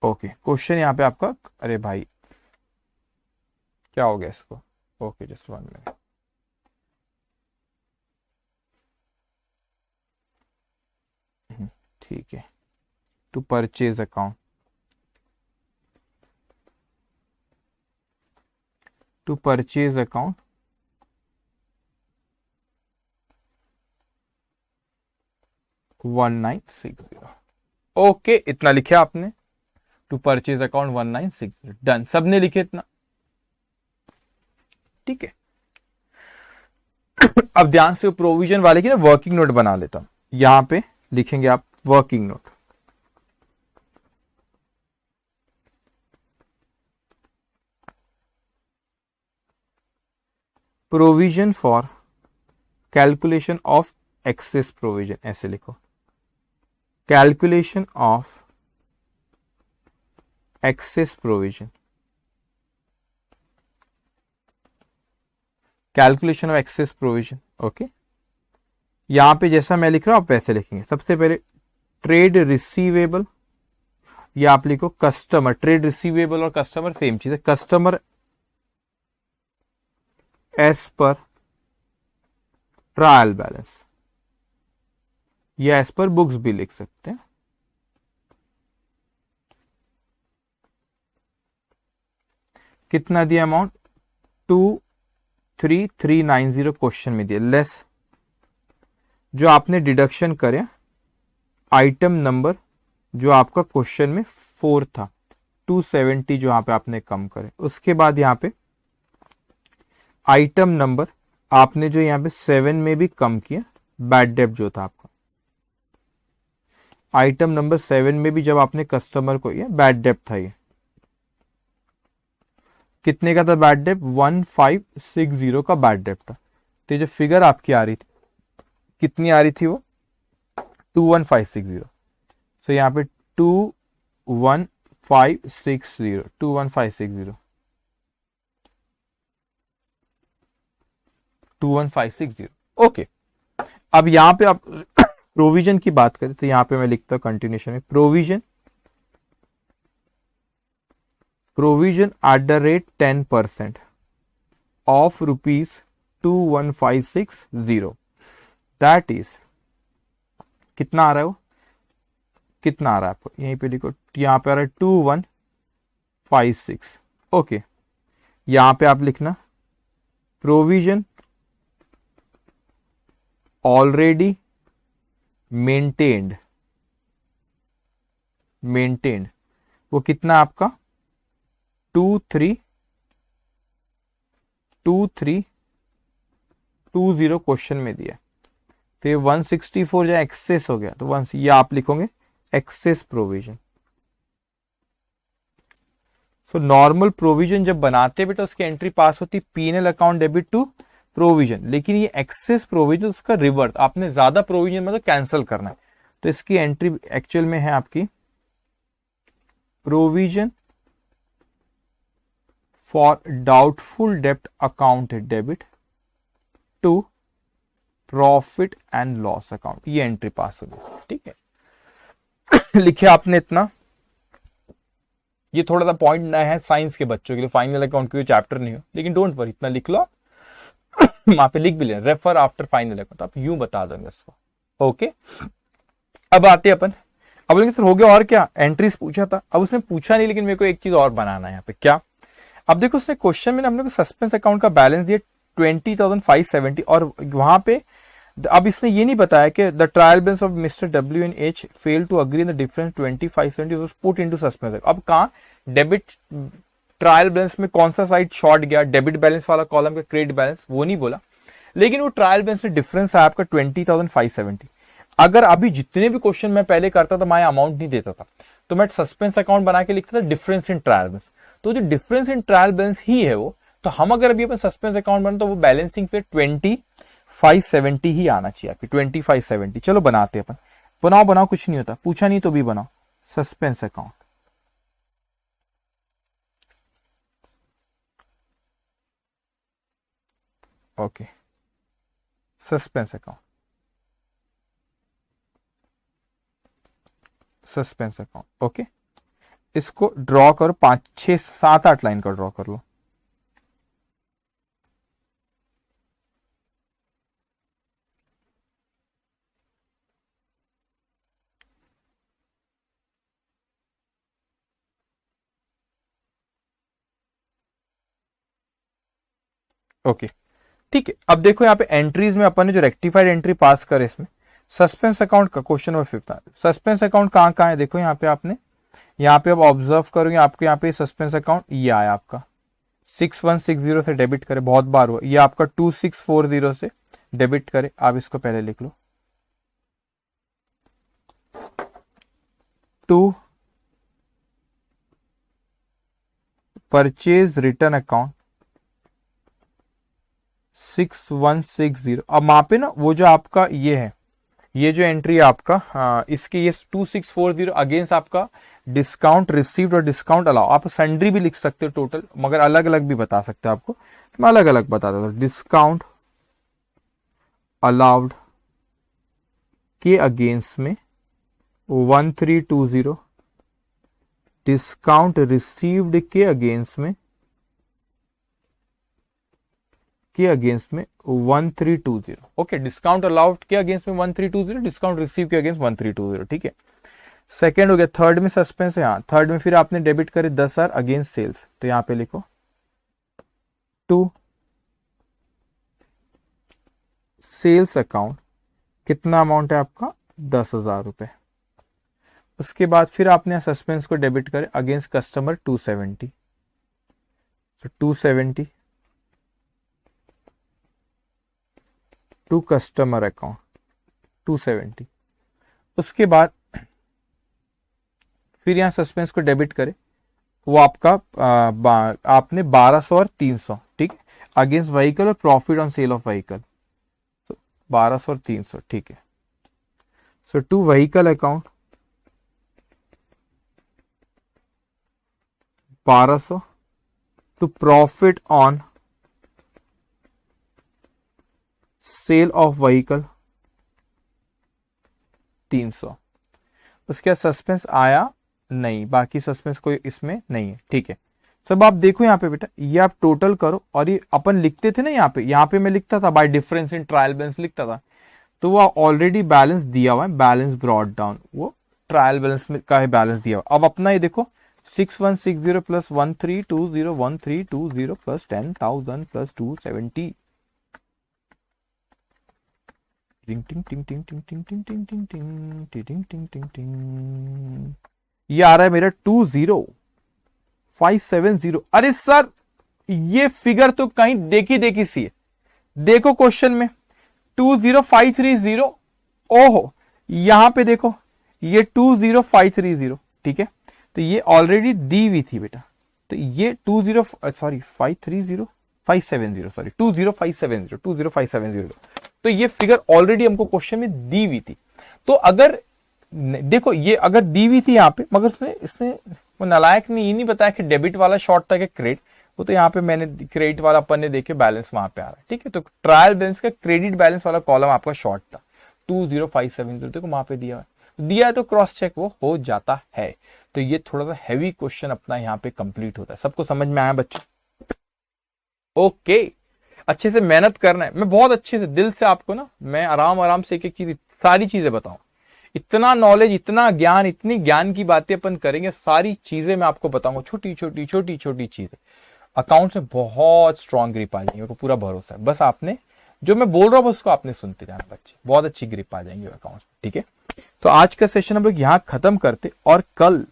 ओके क्वेश्चन यहां पे आपका, अरे भाई क्या हो गया इसको, ओके जस्ट 1 मिनट, ठीक है, to purchase account, to purchase account 1960। Okay, इतना लिखे आपने, टू परचेज अकाउंट 1960, डन, सबने लिखे इतना, ठीक है। अब ध्यान से प्रोविजन वाले की ना वर्किंग नोट बना लेता हूं, यहां पे लिखेंगे आप working note, provision for calculation of excess provision, ऐसे लिखो, calculation of excess provision, calculation of excess provision, okay. यहां पे जैसा मैं लिख रहा हूं आप वैसे लिखेंगे, सबसे पहले ट्रेड रिसीवेबल, या आप लिखो कस्टमर, ट्रेड रिसीवेबल और कस्टमर सेम चीज है, customer as per trial balance, या एज पर बुक्स भी लिख सकते हैं, कितना दिया अमाउंट 23390 क्वेश्चन में दिया, लेस जो आपने डिडक्शन करे आइटम नंबर जो आपका क्वेश्चन में 4 था 270, जो यहां पे आपने कम करे, उसके बाद यहां पे आइटम नंबर आपने जो यहां पे 7 में भी कम किया, बैड डेब्ट जो था आपका, आइटम नंबर 7 में भी जब आपने कस्टमर को, ये बैड डेब्ट था, ये कितने का था बैड डेब्ट 1560 का बैड डेब्ट था, तो ये जो फिगर आपकी आ रही थी कितनी आ रही थी वो 21560, सो यहां पे 21560 21560, ओके। अब यहां पे आप प्रोविजन की बात करें तो यहां पे मैं लिखता हूं कंटिन्यूशन में, provision at the rate 10% of ₹2156, that is कितना आ रहा है वो, कितना आ रहा है आपको यहीं पे लिखो, यहां पे आ रहा है 2156, ओके। यहां पे आप लिखना प्रोविजन ऑलरेडी मेंटेन्ड, वो कितना आपका 2320 क्वेश्चन में दिया, तो ये 164 जो एक्सेस हो गया, तो ये आप लिखोगे excess provision. So normal provision जब बनाते बेटा उसकी एंट्री पास होती PNL account debit to provision, लेकिन ये एक्सेस प्रोविजन उसका रिवर्स, आपने ज्यादा प्रोविजन मतलब कैंसिल करना है, तो इसकी एंट्री एक्चुअल में है आपकी प्रोविजन फॉर डाउटफुल डेब्ट account debit to profit and loss account, ये एंट्री पास होगी, ठीक है। लिखे आपने इतना, ये थोड़ा सा पॉइंट नया है साइंस के बच्चों के लिए, फाइनल अकाउंट के चैप्टर नहीं हो, लेकिन डोंट वरी, इतना लिख लो। वहां पे लिख भी लेना रेफर आफ्टर फाइनल अकाउंट, आप यूं बता देंगे इसको, ओके। अब आते अपन, अब बोलेंगे सर हो गया और क्या, एंट्रीज पूछा था, अब उसने पूछा नहीं, लेकिन मेरे को एक चीज और बनाना है यहाँ पे, क्या, अब देखो उसने क्वेश्चन में हमने सस्पेंस अकाउंट का बैलेंस दिया 20,570, और वहां पे अब इसने ये नहीं बताया कि the trial balance of mister W and H fail to agree in the difference 2570 was put into suspense. अब कहाँ डेबिट ट्रायल बैलेंस में कौन सा साइड शॉर्ट गया, डेबिट बैलेंस वाला कॉलम का क्रेडिट बैलेंस, वो नहीं बोला, लेकिन वो ट्रायल बैलेंस में डिफरेंस है आपका 20,570। अगर अभी जितने भी क्वेश्चन मैं पहले करता था मैं अमाउंट नहीं देता था, तो मैं सस्पेंस अकाउंट बना के लिखता था डिफरेंस इन ट्रायल बैलेंस, तो जो डिफरेंस इन ट्रायल बैलेंस ही है वो, तो हम अगर अभी अपन सस्पेंस अकाउंट बना तो वो बैलेंसिंग पे 2570 ही आना चाहिए आपकी, 2570। चलो बनाते अपन, बनाओ बनाओ, कुछ नहीं होता, पूछा नहीं तो भी बनाओ। Suspense account, okay, suspense account, suspense account, okay. इसको ड्रॉ करो, 5 6 7 8 लाइन का ड्रॉ कर लो। ओके, ठीक है। अब देखो यहाँ पे एंट्रीज में अपन ने जो रेक्टिफाइड एंट्री पास करे, इसमें सस्पेंस अकाउंट का क्वेश्चन नंबर 5 सस्पेंस अकाउंट कहाँ कहाँ है, देखो यहाँ पे आपने, यहाँ पे आप ऑब्जर्व करोगे आपके यहाँ पे सस्पेंस अकाउंट ये आया आपका 6160 से डेबिट करे, बहुत बार हुआ, ये आपका 2640 से डेबिट करे, आप इसको पहले लिख लो, टू परचेज रिटर्न अकाउंट 6160। अब वहां पे ना वो जो आपका ये है, ये जो एंट्री है आपका, इसके ये 2640 अगेंस्ट आपका डिस्काउंट रिसीव्ड और डिस्काउंट अलाउ, आप सन्ड्री भी लिख सकते हो टोटल, मगर अलग अलग भी बता सकते हो आपको, मैं अलग अलग बता देता हूं। डिस्काउंट अलाउड के अगेंस्ट में 1320, डिस्काउंट रिसीव्ड के अगेंस्ट में 1320, ओके। डिस्काउंट अलाउड के अगेंस्ट में 1320, डिस्काउंट रिसीव के अगेंस्ट 1320, ठीक है। सेकेंड हो गया, थर्ड में सस्पेंस है, हाँ थर्ड में फिर आपने डेबिट करे 10,000 अगेंस्ट सेल्स, तो यहां पे लिखो टू सेल्स अकाउंट, कितना अमाउंट है आपका 10,000 रुपए। उसके बाद फिर आपने सस्पेंस को डेबिट करे अगेंस्ट कस्टमर 270, तो 270 टू कस्टमर अकाउंट 270। उसके बाद फिर यहां सस्पेंस को डेबिट करे, वो आपका आपने 1200 और 300, ठीक है, अगेंस्ट व्हीकल और profit on sale of vehicle, तो 1200 और 300, ठीक है। So to vehicle account 1200, to profit on sale of vehicle 300। उसके बाद सस्पेंस आया नहीं, बाकी सस्पेंस कोई इसमें नहीं है, ठीक है। सब आप देखो यहाँ पे बेटा, ये आप टोटल करो, और ये अपन लिखते थे ना यहाँ पे मैं लिखता था bye difference in trial balance लिखता था, तो वो ऑलरेडी बैलेंस दिया हुआ है, बैलेंस ब्रॉट डाउन, वो ट्रायल बैलेंस में का बैलेंस दिया हुआ। अब अपना ये देखो 6160 प्लस 1320 1320 प्लस 10,000 प्लस 270, टिंग टिंग टिंग टिंग टिंग टिंग टिंग टिंग टिंग टिंग टिंग टिंग टिंग टिंग, ये आ रहा है मेरा 20,570। अरे सर ये फिगर तो कहीं देखी सी है, देखो क्वेश्चन में 20,530, ओहो यहां पे देखो ये 20,530, ठीक है, तो ये ऑलरेडी दी हुई थी बेटा, तो ये 530 570 सॉरी 20570 तो ये फिगर ऑलरेडी हमको क्वेश्चन में दी हुई थी। तो अगर देखो ये अगर दी हुई थी यहाँ पे, मगर इसने वो नालायक ने ये नहीं बताया कि डेबिट वाला शॉर्ट था कि क्रेडिट, वो तो यहाँ पे मैंने क्रेडिट वाला अपन ने देखे बैलेंस वहां पे आ रहा है, ठीक है। तो ट्रायल बैलेंस का क्रेडिट बैलेंस वाला कॉलम आपका शॉर्ट था 20570 देखो वहां पे दिया है तो क्रॉस चेक वो हो जाता है। तो ये थोड़ा सा हैवी क्वेश्चन अपना यहाँ पे कंप्लीट होता है। सबको समझ में आया बच्चों? ओके, अच्छे से मेहनत करना है। मैं बहुत अच्छे से दिल से आपको ना मैं आराम से एक एक चीज सारी चीजें बताऊं, इतना नॉलेज, इतना ज्ञान, इतनी ज्ञान की बातें अपन करेंगे, सारी चीजें मैं आपको बताऊंगा, छोटी छोटी चीजें। अकाउंट में बहुत स्ट्रॉन्ग ग्रिप आ जाएंगे, मेरे को पूरा भरोसा है। बस आपने जो मैं बोल रहा हूं उसको आपने सुनते जाना बच्चे, बहुत अच्छी ग्रिप आ जाएंगे अकाउंट में, ठीक है। तो आज का सेशन हम लोग यहाँ खत्म करते और कल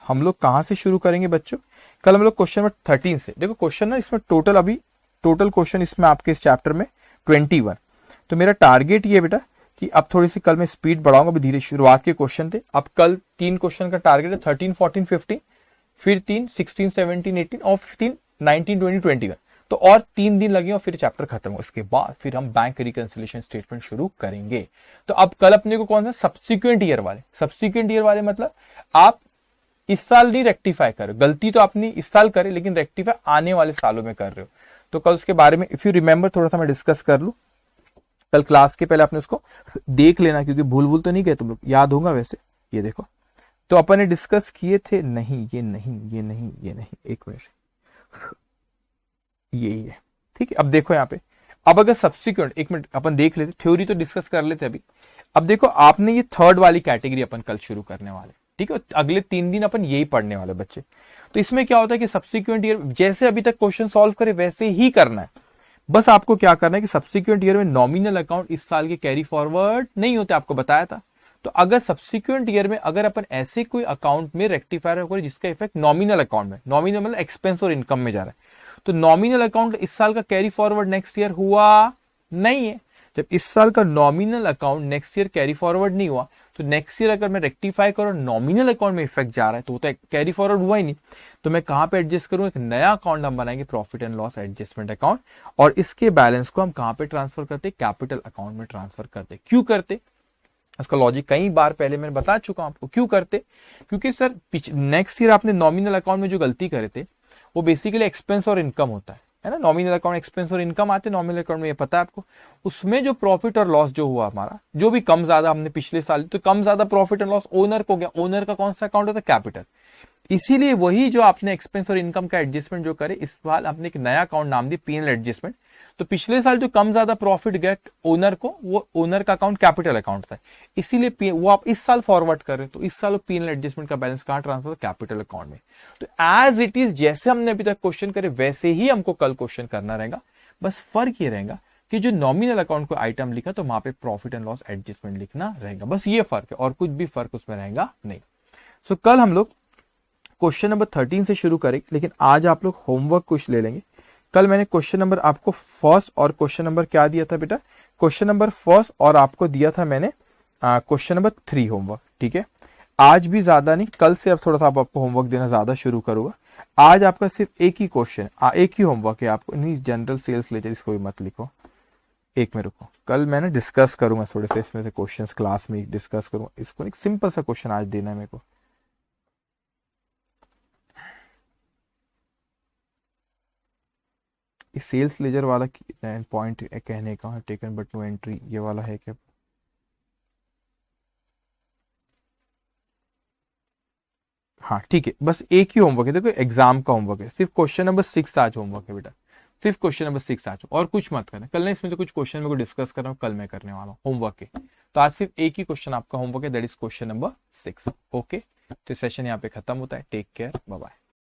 हम लोग कहां से शुरू करेंगे बच्चों? कल हम लोग क्वेश्चन नंबर 13 से। देखो क्वेश्चन ना इसमें टोटल क्वेश्चन इसमें आपके इस चैप्टर में 21। तो मेरा टारगेट ये बेटा कि अब थोड़ी सी कल मैं स्पीड बढ़ाऊंगा, अभी धीरे शुरुआत के क्वेश्चन थे। अब कल 3 क्वेश्चन का टारगेट है, 13, 14, 15, फिर 3, 16, 17, 18 और 3, 19, 20, 21। तो और 3 दिन लगे और फिर चैप्टर खत्म हो। इसके बाद फिर हम बैंक रिकंसिलिएशन स्टेटमेंट शुरू करेंगे। तो अब कल अपने को कौन सा सब्सिक्वेंट ईयर वाले मतलब आप इस साल नहीं रेक्टिफाई कर रहे हो, गलती तो आपने इस साल करे लेकिन रेक्टिफाई आने वाले सालों में कर रहे हो। तो कल उसके बारे में इफ यू रिमेंबर थोड़ा सा मैं डिस्कस कर लूं। कल क्लास के पहले आपने उसको देख लेना, क्योंकि भूल तो नहीं गए तुम लोग, याद होगा वैसे। ये देखो तो अपन ने डिस्कस किए थे, नहीं ये नहीं, एक मिनट, यही है, ठीक है। अब देखो यहाँ पे, अब अगर सब्सिक्वेंट, एक मिनट अपन देख लेते, थ्योरी तो डिस्कस कर लेते अभी। अब देखो आपने ये थर्ड वाली कैटेगरी अपन कल शुरू करने वाले, ठीक है। अगले 3 दिन अपन यही पढ़ने वाले बच्चे। तो इसमें क्या होता है कि सब्सिक्वेंट ईयर जैसे अभी तक क्वेश्चन सॉल्व करे वैसे ही करना है। बस आपको क्या करना है कि सब्सिक्वेंट ईयर में नॉमिनल अकाउंट इस साल के कैरी फॉरवर्ड नहीं होते, आपको बताया था। तो अगर सब्सिक्वेंट ईयर में अगर अपन ऐसे कोई अकाउंट में रेक्टिफायर करे जिसका इफेक्ट नॉमिनल अकाउंट में, नॉमिनल मतलब एक्सपेंस और इनकम में जा रहा है, तो नॉमिनल अकाउंट इस साल का कैरी फॉरवर्ड नेक्स्ट ईयर हुआ नहीं है। जब इस साल का nominal account next year carry forward नहीं हुआ, तो नेक्स्ट ईयर अगर मैं रेक्टिफाई करूं नॉमिनल अकाउंट में इफेक्ट जा रहा है, तो वो तो कैरी फॉरवर्ड हुआ ही नहीं। तो मैं कहां पे एडजस्ट करूं? एक नया अकाउंट हम बनाएंगे, profit and loss adjustment account, और इसके बैलेंस को हम कहां पे ट्रांसफर करते? कैपिटल अकाउंट में ट्रांसफर करते। क्यों करते? उसका लॉजिक कई बार पहले मैंने बता चुका हूं आपको। क्यों करते? क्योंकि सर नेक्स्ट ईयर आपने नॉमिनल अकाउंट में जो गलती करे थे वो बेसिकली एक्सपेंस और इनकम होता है ना। नॉमिनल अकाउंट एक्सपेंस और इनकम आते नॉमिनल अकाउंट में, ये पता है आपको। उसमें जो प्रॉफिट और लॉस जो हुआ हमारा, जो भी कम ज्यादा हमने पिछले साल, तो कम ज्यादा प्रॉफिट एंड लॉस ओनर को गया। ओनर का कौन सा अकाउंट होता है? कैपिटल। इसीलिए वही जो आपने एक्सपेंस और इनकम का एडजस्टमेंट जो करे, इस साल आपने एक नया अकाउंट नाम दी पीएनएल एडजस्टमेंट। तो पिछले साल जो कम ज्यादा प्रॉफिट गया ओनर को, वो ओनर का अकाउंट कैपिटल अकाउंट था, इसीलिए वो आप इस साल फॉरवर्ड कर रहे हो। तो इस साल पीएनएल एडजस्टमेंट का बैलेंस कहां ट्रांसफर? कैपिटल अकाउंट में। तो एज इट इज जैसे हमने अभी तक क्वेश्चन करे वैसे ही हमको कल क्वेश्चन करना रहेगा। बस फर्क ये रहेगा कि जो नॉमिनल अकाउंट को आइटम लिखा तो वहां पे प्रॉफिट एंड लॉस एडजस्टमेंट लिखना रहेगा। बस ये फर्क है और कुछ भी फर्क उसमें रहेगा नहीं। सो कल हम लोग क्वेश्चन नंबर 13 से शुरू करेंगे, लेकिन आज आप लोग होमवर्क कुछ ले लेंगे। कल मैंने क्वेश्चन नंबर आपको फर्स्ट और क्वेश्चन नंबर क्या दिया था बेटा? क्वेश्चन नंबर फर्स्ट और आपको दिया था मैंने क्वेश्चन नंबर 3 होमवर्क, ठीक है। आज भी ज्यादा नहीं, कल से अब थोड़ा सा आपको होमवर्क देना ज्यादा शुरू करूंगा। आज आपका सिर्फ एक ही क्वेश्चन, एक ही होमवर्क है आपको। नहीं, जनरल सेल्स लेजर इसको भी मत लिखो, एक में रुको। कल मैंने डिस्कस करूंगा थोड़े से इसमें से क्वेश्चंस, क्लास में डिस्कस करूंगा। इसको एक सिंपल सा क्वेश्चन आज देना है मेरे को। इस सेल्स लेजर वाला पॉइंट कहने का टेकन बट नो एंट्री, ये वाला है क्या? हाँ ठीक है, बस एक ही होमवर्क है। देखो एग्जाम का होमवर्क है, सिर्फ क्वेश्चन नंबर 6 आज होमवर्क है बेटा, सिर्फ क्वेश्चन नंबर 6 आज, और कुछ मत करना। कल नहीं, इसमें से कुछ क्वेश्चन मेरे को डिस्कस करना हूँ, कल मैं करने वाला हूँ होमवर्क के। तो आज सिर्फ एक ही क्वेश्चन आपका होमवर्क है, that is question number 6। Okay, तो सेशन यहाँ पे खत्म होता है। Take care, bye bye.